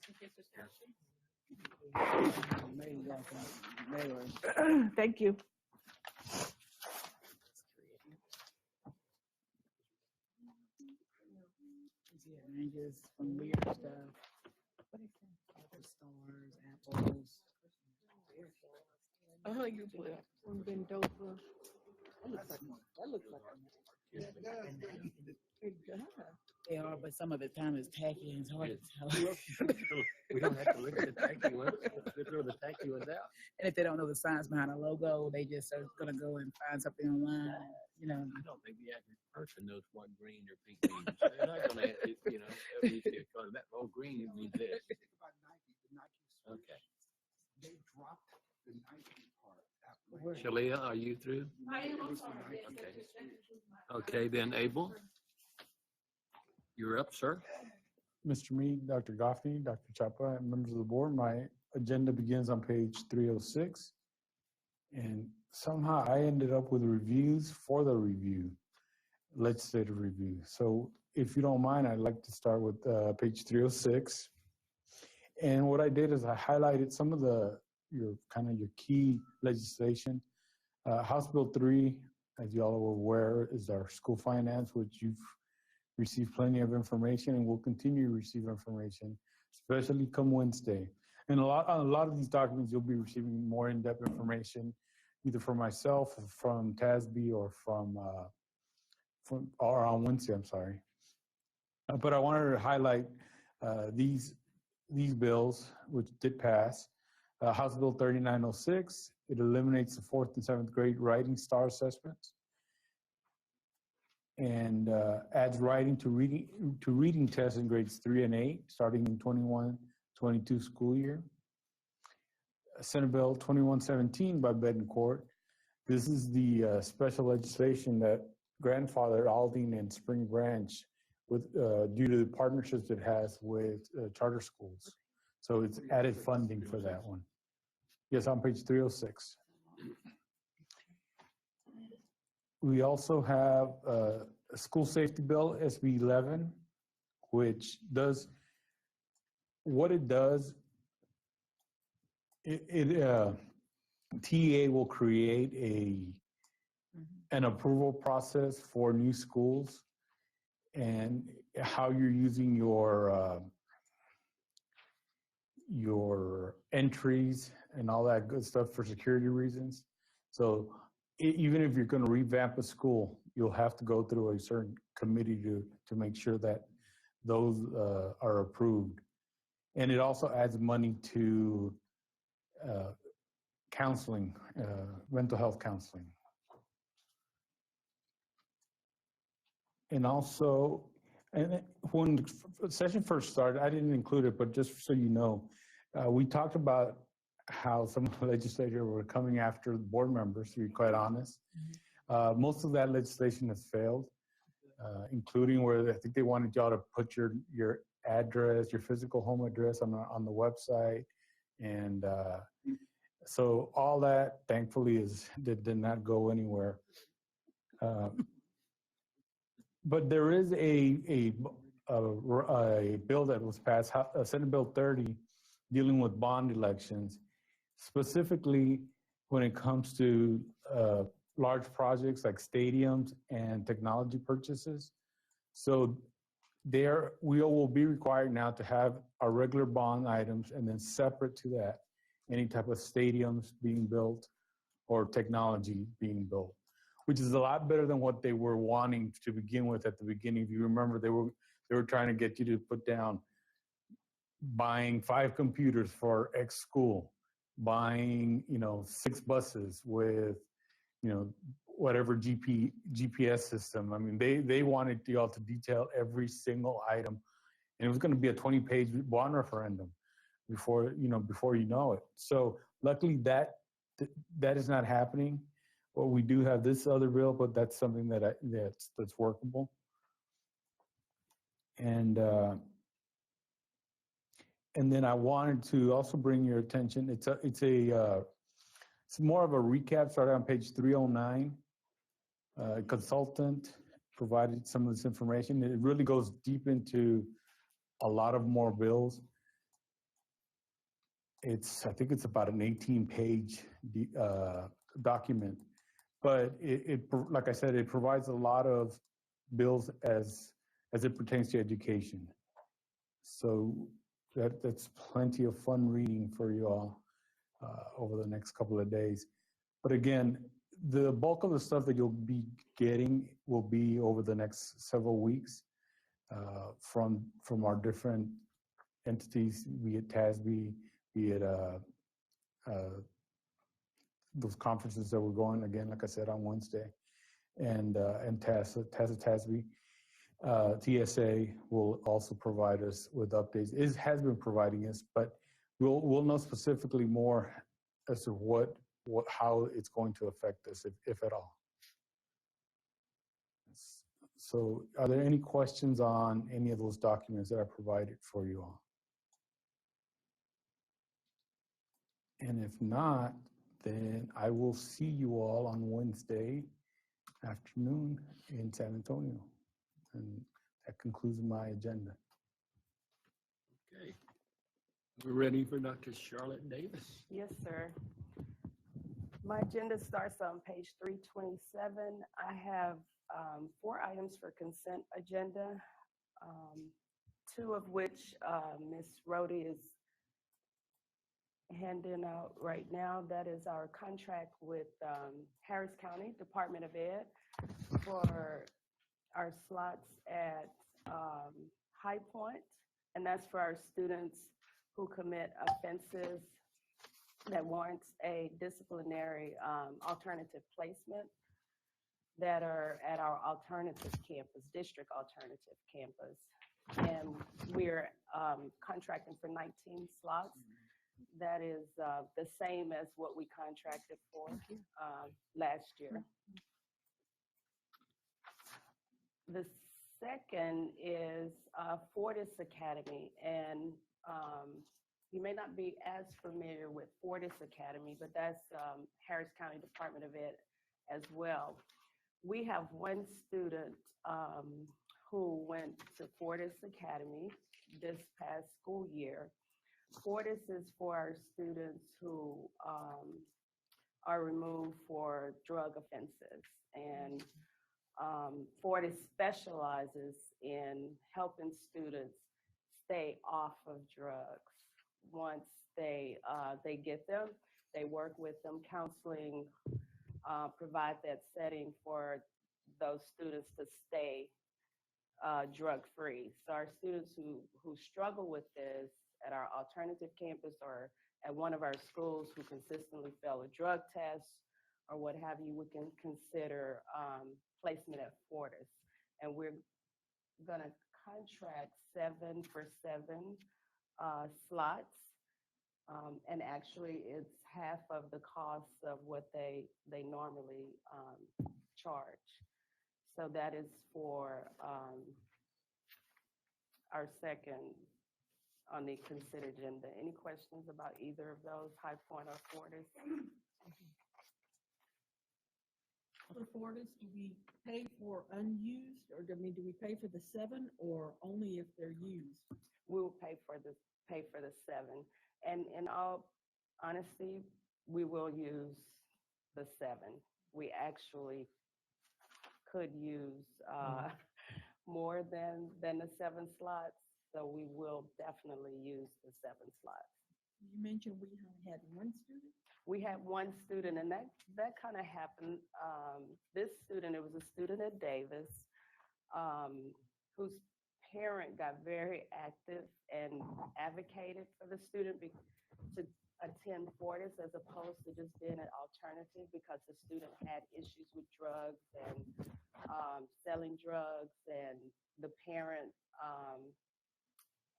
[SPEAKER 17] Thank you.
[SPEAKER 5] Yeah, ranges from weird stuff. Apple stars, apples.
[SPEAKER 17] Oh, you put it.
[SPEAKER 12] Bendova.
[SPEAKER 7] That looks like
[SPEAKER 5] They are, but some of the time is tacky and it's hard to tell.
[SPEAKER 1] We don't have to look at the tacky ones. Let's throw the tacky ones out.
[SPEAKER 5] And if they don't know the science behind a logo, they just are gonna go and find something online, you know.
[SPEAKER 1] I don't think the average person knows what green or pink means. They're not gonna, that whole green means this. Okay.
[SPEAKER 4] They dropped the Nike part.
[SPEAKER 1] Shalia, are you through?
[SPEAKER 10] I am, I'm sorry.
[SPEAKER 1] Okay. Okay, then Abel, you're up, sir.
[SPEAKER 18] Mr. Mead, Dr. Goffney, Dr. Chapa, and members of the board, my agenda begins on page 306. And somehow I ended up with reviews for the review, legislative review. So if you don't mind, I'd like to start with page 306. And what I did is I highlighted some of your key legislation. House Bill 3, as you all are aware, is our school finance, which you've received plenty of information and will continue to receive information, especially come Wednesday. And a lot of these documents, you'll be receiving more in-depth information, either from myself, or from TASB, or or on Wednesday, I'm sorry. But I wanted to highlight these bills, which did pass. House Bill 3906, it eliminates the 4th and 7th grade writing star assessments and adds writing to reading tests in grades 3 and 8, starting in 21-22 school year. Senate Bill 2117 by Betancourt. This is the special legislation that grandfathered Aldine and Spring Branch with due to the partnerships it has with charter schools. So it's added funding for that one. Yes, on page 306. We also have a school safety bill, SB 11, which does, what it does, TEA will create an approval process for new schools and how you're using your entries and all that good stuff for security reasons. So even if you're going to revamp a school, you'll have to go through a certain committee to make sure that those are approved. And it also adds money to counseling, mental health counseling. And also, and when the session first started, I didn't include it, but just so you know, we talked about how some legislators were coming after the board members, to be quite honest. Most of that legislation has failed, including where I think they wanted y'all to put your address, your physical home address on the website. And so all that, thankfully, did not go anywhere. But there is a bill that was passed, Senate Bill 30, dealing with bond elections, specifically when it comes to large projects like stadiums and technology purchases. So there, we will be required now to have our regular bond items, and then separate to that, any type of stadiums being built or technology being built, which is a lot better than what they were wanting to begin with at the beginning. If you remember, they were trying to get you to put down buying 5 computers for X school, buying, 6 buses with, whatever GPS system. I mean, they wanted you all to detail every single item, and it was going to be a 20-page bond referendum before you know it. So luckily that is not happening. Well, we do have this other bill, but that's something that's workable. And then I wanted to also bring your attention. It's more of a recap. Started on page 309. Consultant provided some of this information. It really goes deep into a lot of more bills. I think it's about an 18-page document, but like I said, it provides a lot of bills as it pertains to education. So that's plenty of fun reading for you all over the next couple of days. But again, the bulk of the stuff that you'll be getting will be over the next several weeks from our different entities, be it TASB, be it those conferences that we're going, again, like I said, on Wednesday, and TASB. TSA will also provide us with updates. It has been providing us, but we'll know specifically more as to how it's going to affect us, if at all. So are there any questions on any of those documents that I provided for you all? And if not, then I will see you all on Wednesday afternoon in San Antonio. And that concludes my agenda.
[SPEAKER 1] Okay. We're ready for Dr. Charlotte Davis.
[SPEAKER 19] Yes, sir. My agenda starts on page 327. I have 4 items for consent agenda, 2 of which Ms. Rhodey is handing out right now. That is our contract with Harris County Department of Ed for our slots at High Point, and that's for our students who commit offenses that warrants a disciplinary alternative placement that are at our alternative campus, district alternative campus. And we're contracting for 19 slots. That is the same as what we contracted for last year. The second is Fortis Academy, and you may not be as familiar with Fortis Academy, but that's Harris County Department of Ed as well. We have one student who went to Fortis Academy this past school year. Fortis is for our students who are removed for drug offenses, and Fortis specializes in helping students stay off of drugs. Once they get them, they work with them, counseling, provide that setting for those students to stay drug-free. So our students who struggle with this at our alternative campus or at one of our schools who consistently fail a drug test or what have you, we can consider placement at Fortis. And we're gonna contract 7 for 7 slots. And actually it's half of the cost of what they normally charge. So that is for our second on the consent agenda. Any questions about either of those, High Point or Fortis?
[SPEAKER 2] For Fortis, do we pay for unused, or do we pay for the 7, or only if they're used?
[SPEAKER 19] We will pay for the 7. And in all honesty, we will use the 7. We actually could use more than the 7 slots. So we will definitely use the 7 slots.
[SPEAKER 2] You mentioned we had one student?
[SPEAKER 19] We had 1 student, and that kind of happened. This student, it was a student at Davis, whose parent got very active and advocated for the student to attend Fortis as opposed to just being an alternative, because the student had issues with drugs and selling drugs, and the parent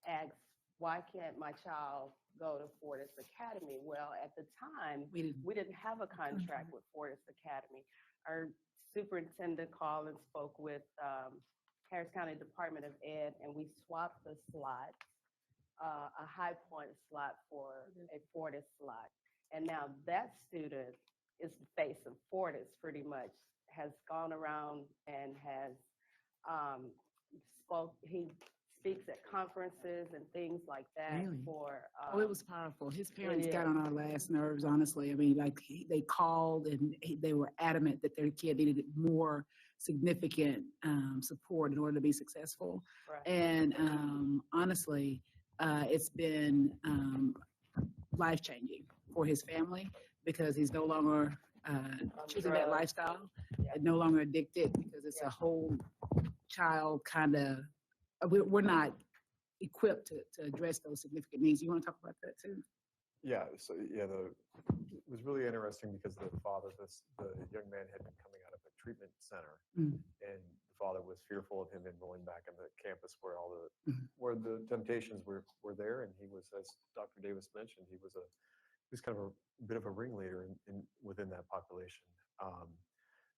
[SPEAKER 19] asked, why can't my child go to Fortis Academy? Well, at the time, we didn't have a contract with Fortis Academy. Our superintendent called and spoke with Harris County Department of Ed, and we swapped the slot, a High Point slot for a Fortis slot. And now that student is the face of Fortis, pretty much, has gone around and has he speaks at conferences and things like that.
[SPEAKER 5] Really?
[SPEAKER 19] For
[SPEAKER 5] Oh, it was powerful. His parents
[SPEAKER 19] it
[SPEAKER 5] got
[SPEAKER 19] is.
[SPEAKER 5] on our last nerves, honestly. I mean, like they called and they were adamant that their kid needed more significant support in order to be successful.
[SPEAKER 19] Right.
[SPEAKER 5] And honestly, it's been life-changing for his family because he's no longer choosing that
[SPEAKER 19] drugs.
[SPEAKER 5] lifestyle, and no longer addicted, because it's a whole child kind of, we're not equipped to address those significant needs. You want to talk about that too?
[SPEAKER 13] Yeah, so yeah, it was really interesting because the young man had been coming out of a treatment center,
[SPEAKER 5] Mm.
[SPEAKER 13] and the father was fearful of him enrolling back on the campus where where the temptations were there, and he was, as Dr. Davis mentioned, he was kind of a bit of a ringleader within that population.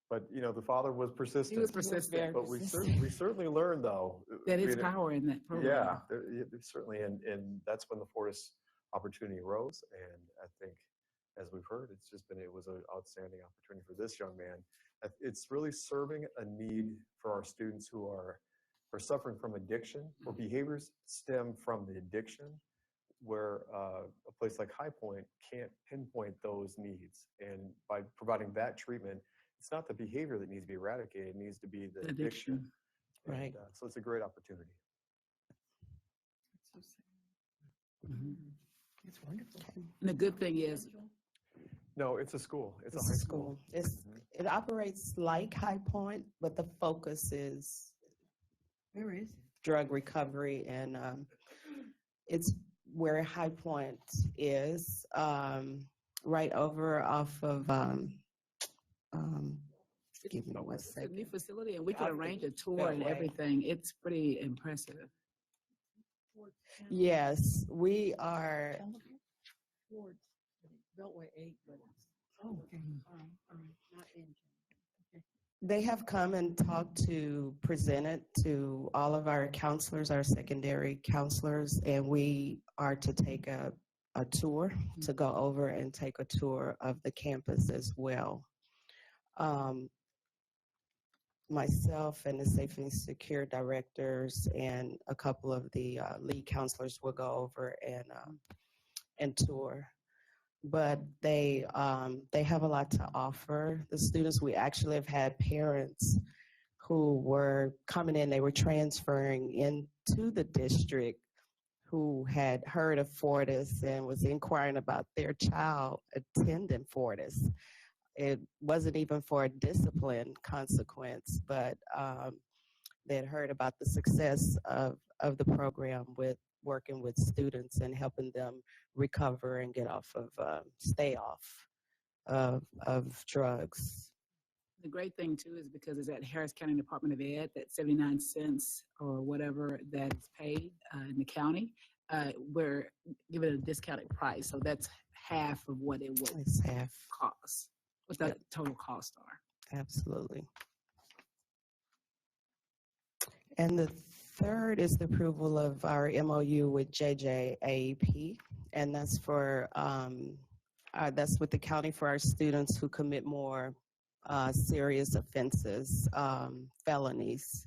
[SPEAKER 13] But the father was persistent.
[SPEAKER 5] He was persistent.
[SPEAKER 13] But we certainly learned, though,
[SPEAKER 5] That is power in that program.
[SPEAKER 13] Yeah, certainly, and that's when the Fortis opportunity arose. And I think, as we've heard, it was an outstanding opportunity for this young man. It's really serving a need for our students who are suffering from addiction, or behaviors stem from the addiction, where a place like High Point can't pinpoint those needs. And by providing that treatment, it's not the behavior that needs to be eradicated, it needs to be the addiction.
[SPEAKER 14] Right.
[SPEAKER 13] And, so it's a great opportunity.
[SPEAKER 2] It's wonderful.
[SPEAKER 5] And the good thing is,
[SPEAKER 13] No, it's a school. It's a
[SPEAKER 14] It's
[SPEAKER 13] high
[SPEAKER 14] a
[SPEAKER 13] school.
[SPEAKER 14] school. It operates like High Point, but the focus is
[SPEAKER 2] Where is it?
[SPEAKER 14] drug recovery, and it's where High Point is, right over off of, give me one
[SPEAKER 5] it's a
[SPEAKER 14] second.
[SPEAKER 5] new facility, and we could
[SPEAKER 14] Off the
[SPEAKER 5] arrange a tour and
[SPEAKER 14] Beltway.
[SPEAKER 5] everything. It's pretty impressive.
[SPEAKER 14] Yes, we are.
[SPEAKER 2] Towards Beltway 8, but it's, oh, okay. Not in.
[SPEAKER 14] They have come and presented to all of our counselors, our secondary counselors, and we are to take a tour, to go over and take a tour of the campus as well. Myself and the Safe and Secure directors and a couple of the lead counselors will go over and tour. But they have a lot to offer the students. We actually have had parents who were coming in, they were transferring into the district, who had heard of Fortis and was inquiring about their child attending Fortis. It wasn't even for a discipline consequence, but they had heard about the success of the program with working with students and helping them recover and get off of, stay off of drugs.
[SPEAKER 5] The great thing too is because it's at Harris County Department of Ed, that 79 cents or whatever that's paid in the county, we're giving a discounted price. So that's half of what it would cost, what the total costs are.
[SPEAKER 14] Absolutely. And the third is the approval of our MOU with JJAP, and that's for that's with the county for our students who commit more serious offenses, felonies.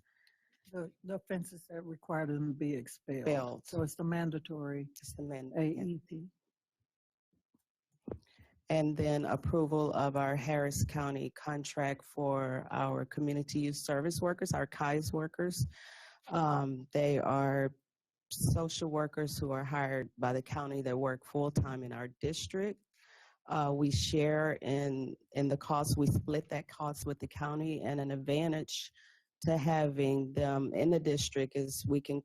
[SPEAKER 12] The offenses that require them to be expelled.
[SPEAKER 14] Expelled.
[SPEAKER 12] So it's the mandatory
[SPEAKER 14] It's the mandatory.
[SPEAKER 12] AEP.
[SPEAKER 20] And then approval of our Harris County contract for our community youth service workers, our KAIS workers. They are social workers who are hired by the county that work full-time in our district. We share in the cost. We split that cost with the county, and an advantage to having them in the district is we can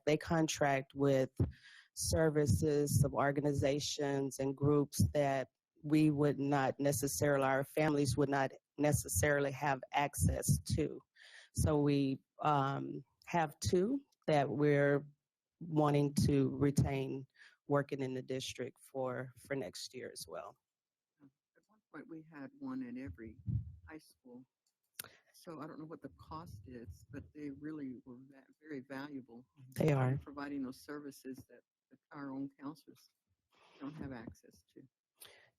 [SPEAKER 20] they contract with services of organizations and groups that we would not necessarily, our families would not necessarily have access to. So we have two that we're wanting to retain working in the district for next year as well.
[SPEAKER 2] At one point, we had one in every high school. So I don't know what the cost is, but they really were very valuable.
[SPEAKER 20] They are.
[SPEAKER 2] in providing those services that our own counselors don't have access to.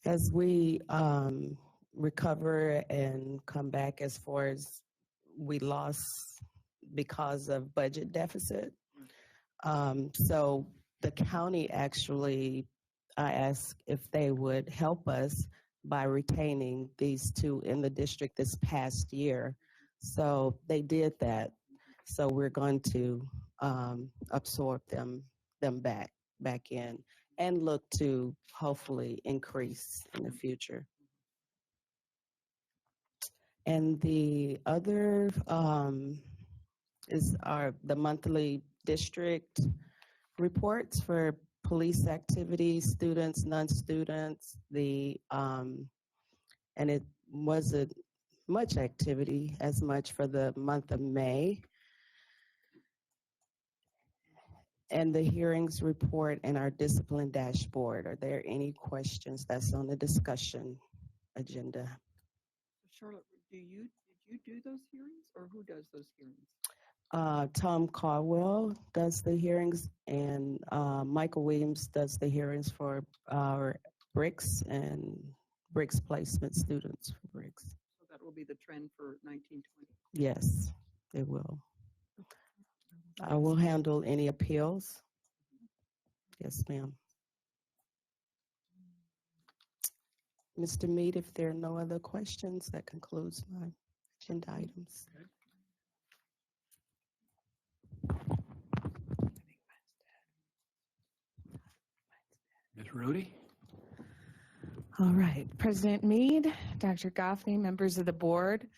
[SPEAKER 20] As we recover and come back, as far as we lost because of budget deficit. So the county actually, I asked if they would help us by retaining these two in the district this past year. So they did that. So we're going to absorb them back in and look to hopefully increase in the future. And the other is the monthly district reports for police activities, students, non-students, and it wasn't much activity as much for the month of May. And the hearings report and our discipline dashboard. Are there any questions that's on the discussion agenda?
[SPEAKER 2] Charlotte, did you do those hearings, or who does those hearings?
[SPEAKER 20] Tom Caldwell does the hearings, and Michael Williams does the hearings for our BRICS and BRICS placement students for BRICS.
[SPEAKER 2] So that will be the trend for 1920.
[SPEAKER 20] Yes, it will. I will handle any appeals. Yes, ma'am. Mr. Mead, if there are no other questions, that concludes my agenda items.
[SPEAKER 1] Ms. Rudy?
[SPEAKER 16] All right, President Mead, Dr. Goffney, members of the board.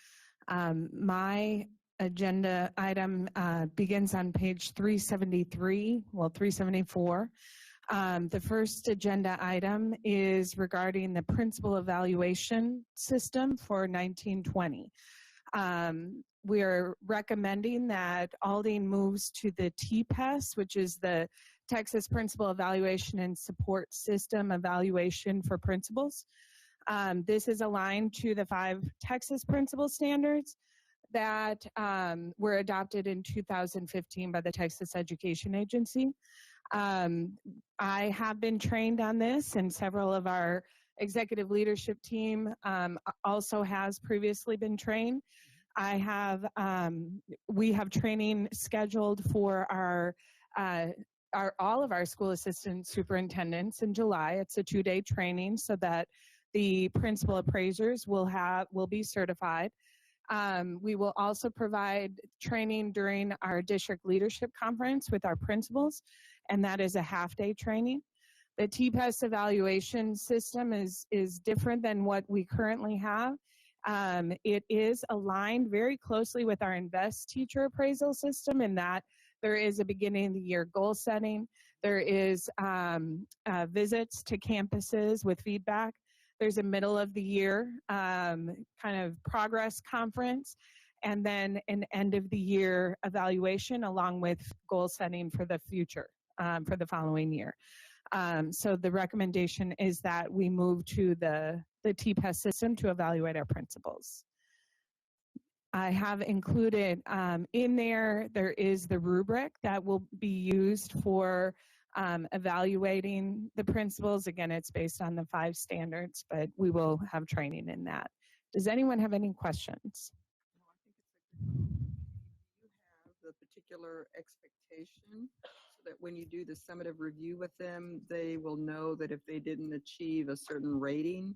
[SPEAKER 16] My agenda item begins on page 373, well, 374. The first agenda item is regarding the principal evaluation system for 1920. We are recommending that Aldine moves to the TPES, which is the Texas Principal Evaluation and Support System evaluation for principals. This is aligned to the 5 Texas principal standards that were adopted in 2015 by the Texas Education Agency. I have been trained on this, and several of our executive leadership team also has previously been trained. We have training scheduled for all of our school assistant superintendents in July. It's a 2-day training so that the principal appraisers will be certified. We will also provide training during our district leadership conference with our principals, and that is a half-day training. The TPES evaluation system is different than what we currently have. It is aligned very closely with our INVEST teacher appraisal system in that there is a beginning of the year goal setting. There is visits to campuses with feedback. There's a middle of the year kind of progress conference, and then an end of the year evaluation along with goal setting for the future, for the following year. So the recommendation is that we move to the TPES system to evaluate our principals. I have included in there is the rubric that will be used for evaluating the principals. Again, it's based on the 5 standards, but we will have training in that. Does anyone have any questions?
[SPEAKER 2] You have the particular expectation that when you do the summative review with them, they will know that if they didn't achieve a certain rating,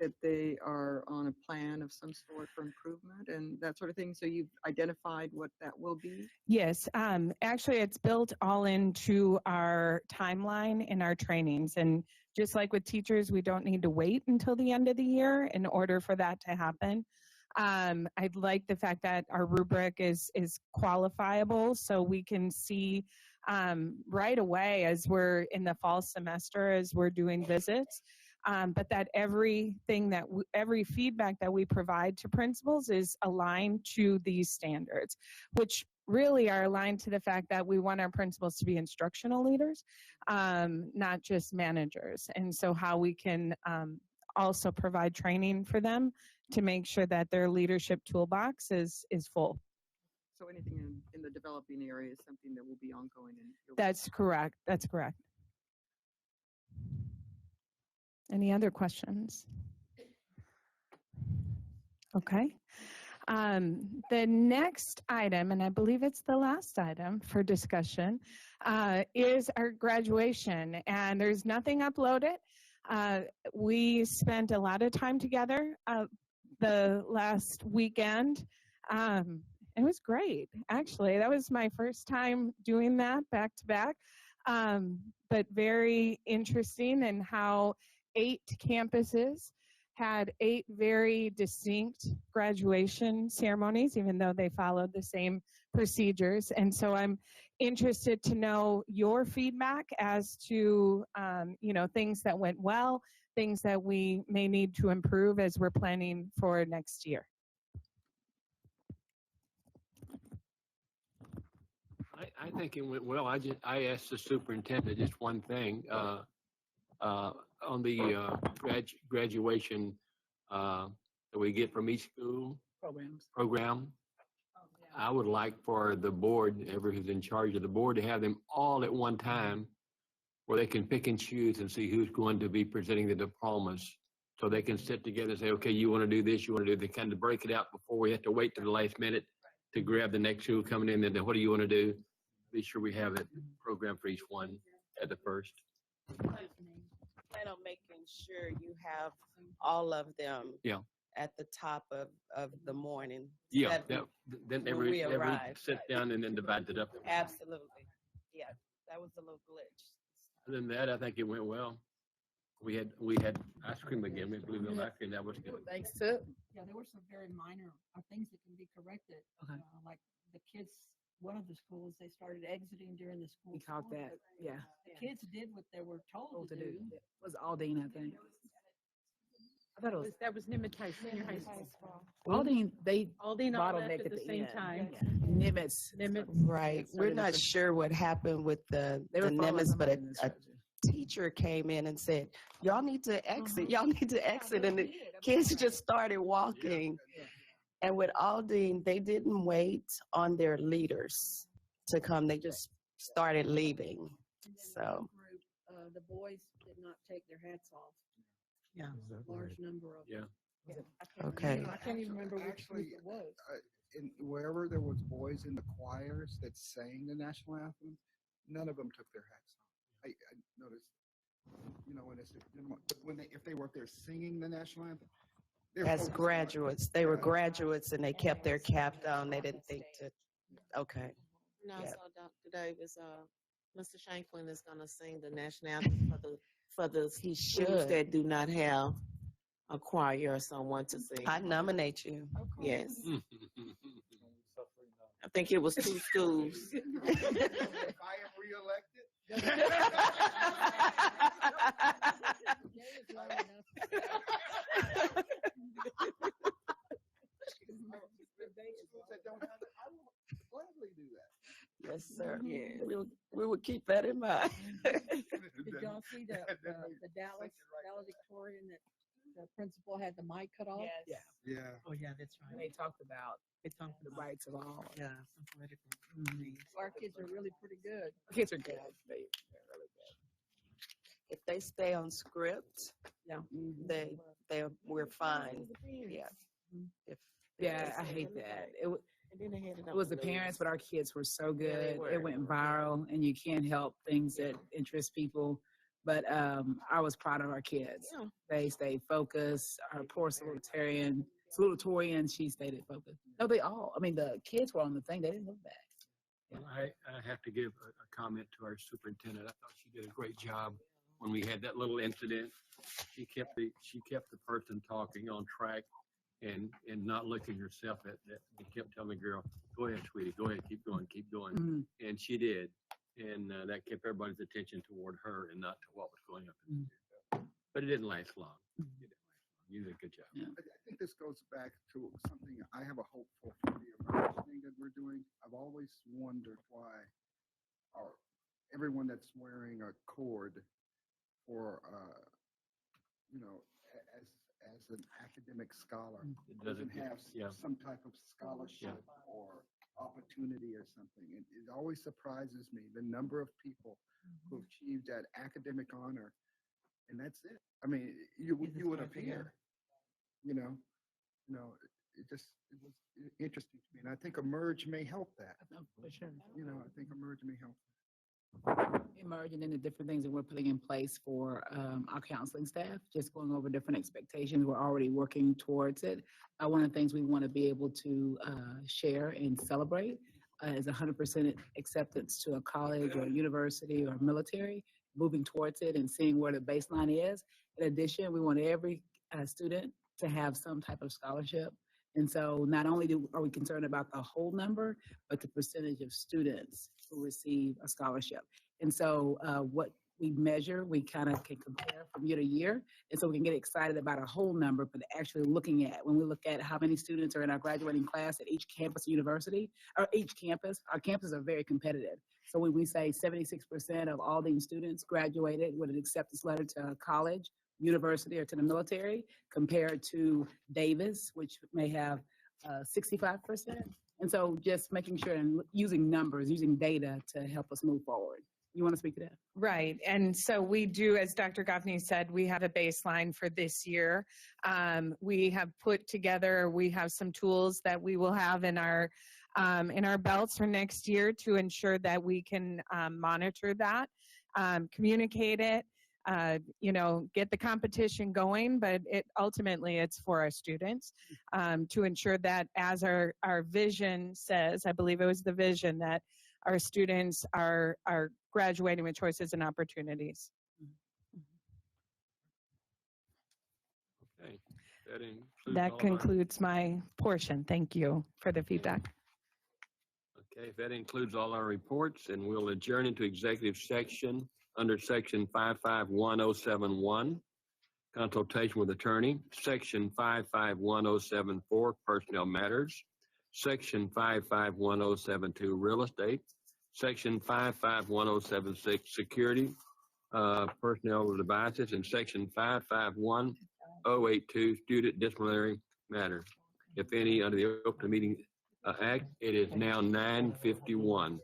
[SPEAKER 2] that they are on a plan of some sort for improvement and that sort of thing. So you've identified what that will be?
[SPEAKER 16] Yes, actually, it's built all into our timeline in our trainings. And just like with teachers, we don't need to wait until the end of the year in order for that to happen. I like the fact that our rubric is qualifiable, so we can see right away as we're in the fall semester, as we're doing visits, but that everything that every feedback that we provide to principals is aligned to these standards, which really are aligned to the fact that we want our principals to be instructional leaders, not just managers. And so how we can also provide training for them to make sure that their leadership toolbox is full.
[SPEAKER 2] So anything in the developing area is something that will be ongoing. And
[SPEAKER 16] That's correct. That's correct. Any other questions? Okay. The next item, and I believe it's the last item for discussion, is our graduation. And there's nothing uploaded. We spent a lot of time together the last weekend. It was great, actually. That was my first time doing that back to back, but very interesting in how 8 campuses had 8 very distinct graduation ceremonies, even though they followed the same procedures. And so I'm interested to know your feedback as to, things that went well, things that we may need to improve as we're planning for next year.
[SPEAKER 1] I think it went well. I asked the superintendent just one thing. On the graduation that we get from each school program, I would like for the board, whoever who's in charge of the board, to have them all at one time where they can pick and choose and see who's going to be presenting the diplomas. So they can sit together and say, okay, you want to do this, you want to do, they kind of break it out before we have to wait to the last minute to grab the next school coming in, and then what do you want to do? Be sure we have a program for each one at the first.
[SPEAKER 20] Plan on making sure you have all of them at the top of the morning.
[SPEAKER 1] Yeah,
[SPEAKER 20] That
[SPEAKER 1] then
[SPEAKER 20] when
[SPEAKER 1] every
[SPEAKER 20] we arrive,
[SPEAKER 1] sit down and then divide it up.
[SPEAKER 20] Absolutely. Yeah, that was a little glitch.
[SPEAKER 1] Other than that, I think it went well. We had ice cream again. We blew the ice cream. That was good.
[SPEAKER 12] Thanks to.
[SPEAKER 21] Yeah, there were some very minor things that can be corrected.
[SPEAKER 5] Okay.
[SPEAKER 21] Like the kids, one of the schools, they started exiting during the school.
[SPEAKER 5] We caught
[SPEAKER 21] song,
[SPEAKER 5] that,
[SPEAKER 21] but
[SPEAKER 5] yeah.
[SPEAKER 21] The kids did what they were told to do.
[SPEAKER 5] It was Aldine, I think. I thought it was.
[SPEAKER 10] That was Nimitz Senior High School.
[SPEAKER 5] Aldine, they
[SPEAKER 10] Aldine all left
[SPEAKER 5] bottlenecked
[SPEAKER 10] at the same
[SPEAKER 5] end.
[SPEAKER 10] time.
[SPEAKER 5] Yeah. Nimitz.
[SPEAKER 20] Right. We're not sure what happened with the
[SPEAKER 5] They were following
[SPEAKER 20] NIMS, but
[SPEAKER 5] somebody
[SPEAKER 20] a
[SPEAKER 5] in the
[SPEAKER 20] teacher came in and said, y'all need to exit, y'all need to exit. And the kids just started walking. And with Aldine, they didn't wait on their leaders to come. They just started leaving. So,
[SPEAKER 21] The boys did not take their hats off.
[SPEAKER 20] yeah.
[SPEAKER 21] Large number of them.
[SPEAKER 20] Okay.
[SPEAKER 21] I can't even remember which group
[SPEAKER 4] Actually,
[SPEAKER 21] it was.
[SPEAKER 4] in wherever there was boys in the choirs that sang the national anthem, none of them took their hats off. I noticed, when if they were up there singing the national anthem, they were
[SPEAKER 20] As
[SPEAKER 4] focused on it.
[SPEAKER 20] graduates, they were graduates and they kept their cap down. They didn't think to, okay.
[SPEAKER 14] No,
[SPEAKER 20] Yeah.
[SPEAKER 14] so Dr. Davis, Mr. Shanklin is gonna sing the national anthem for the
[SPEAKER 20] He
[SPEAKER 14] schools
[SPEAKER 20] should.
[SPEAKER 14] that do not have a choir or someone to sing.
[SPEAKER 20] I nominate you.
[SPEAKER 14] Yes. I think it was 2 schools.
[SPEAKER 4] If I am reelected. That don't have it, I will gladly do that.
[SPEAKER 20] Yes, sir. We will keep that in mind.
[SPEAKER 21] Did y'all see the Dallas valedictorian that the principal had the mic cut off?
[SPEAKER 5] Yeah.
[SPEAKER 4] Yeah.
[SPEAKER 7] Oh, yeah, that's right.
[SPEAKER 5] They talked about the rights of all.
[SPEAKER 7] Yeah, some political things.
[SPEAKER 21] Our kids are really pretty good.
[SPEAKER 5] Kids are good. They're really good.
[SPEAKER 20] If they stay on script,
[SPEAKER 5] Yeah.
[SPEAKER 20] we're fine. Yeah. If
[SPEAKER 5] Yeah, I hate that.
[SPEAKER 14] And then they had it
[SPEAKER 5] It was the parents, but our kids were so good. It went viral, and you can't help things that interest people. But I was proud of our kids.
[SPEAKER 14] Yeah.
[SPEAKER 5] They stayed focused. Our poor salutatorian, she stayed focused. No, they all. I mean, the kids were on the thing. They didn't look back.
[SPEAKER 1] Well, I have to give a comment to our superintendent. I thought she did a great job when we had that little incident. She kept the person talking on track and not looking herself at that. She kept telling the girl, "Go ahead, sweetie, go ahead, keep going, keep going."
[SPEAKER 5] Mhm.
[SPEAKER 1] And she did. And that kept everybody's attention toward her and not to what was going up. But it didn't last long. It didn't last long. You did a good job.
[SPEAKER 4] I think this goes back to something I have a hope for the emerge thing that we're doing. I've always wondered why everyone that's wearing a cord for, as an academic scholar doesn't have some type of scholarship or opportunity or something. It always surprises me the number of people who achieved that academic honor, and that's it. I mean, you would appear, it was interesting to me, and I think Emerge may help that.
[SPEAKER 5] For sure.
[SPEAKER 4] I think Emerge may help.
[SPEAKER 5] Emerging into different things that we're putting in place for our counseling staff, just going over different expectations. We're already working towards it. One of the things we want to be able to share and celebrate is 100% acceptance to a college or a university or military, moving towards it and seeing where the baseline is. In addition, we want every student to have some type of scholarship. And so not only are we concerned about the whole number, but the percentage of students who receive a scholarship. And so what we measure, we kind of can compare from year to year. And so we can get excited about a whole number, but actually looking at, when we look at how many students are in our graduating class at each campus university, or each campus, our campuses are very competitive. So when we say 76% of all these students graduated with an acceptance letter to a college, university, or to the military, compared to Davis, which may have 65%. And so just making sure and using numbers, using data to help us move forward. You want to speak to that?
[SPEAKER 16] Right. And so we do, as Dr. Goffney said, we have a baseline for this year. We have put together, we have some tools that we will have in our belts for next year to ensure that we can monitor that, communicate it, get the competition going, but ultimately it's for our students to ensure that, as our vision says, I believe it was the vision, that our students are graduating with choices and opportunities.
[SPEAKER 1] Okay.
[SPEAKER 16] That concludes my portion. Thank you for the feedback.
[SPEAKER 1] Okay, that includes all our reports, and we'll adjourn into executive section under section 551071, consultation with attorney, section 551074, personnel matters, section 551072, real estate, section 551076, security, personnel devices, and section 551082, student disciplinary matters. If any, under the Open Meeting Act, it is now 9:51.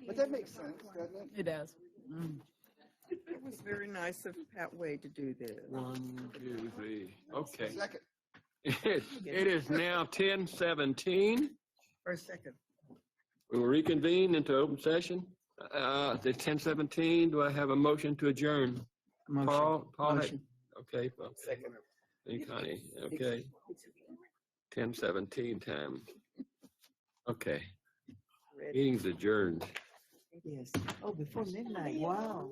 [SPEAKER 4] But that makes sense, doesn't it?
[SPEAKER 5] It does.
[SPEAKER 2] It was very nice of Pat Wade to do this.
[SPEAKER 1] 1, 2, 3. Okay.
[SPEAKER 4] Second.
[SPEAKER 1] It is now 10:17.
[SPEAKER 7] First, second.
[SPEAKER 1] We will reconvene into open session. The 10:17. Do I have a motion to adjourn? Paul,
[SPEAKER 7] Motion.
[SPEAKER 1] okay. Paul.
[SPEAKER 7] Second.
[SPEAKER 1] And Connie, okay. 10:17 time. Okay. Meeting's adjourned.
[SPEAKER 7] Yes. Oh, before midnight. Wow.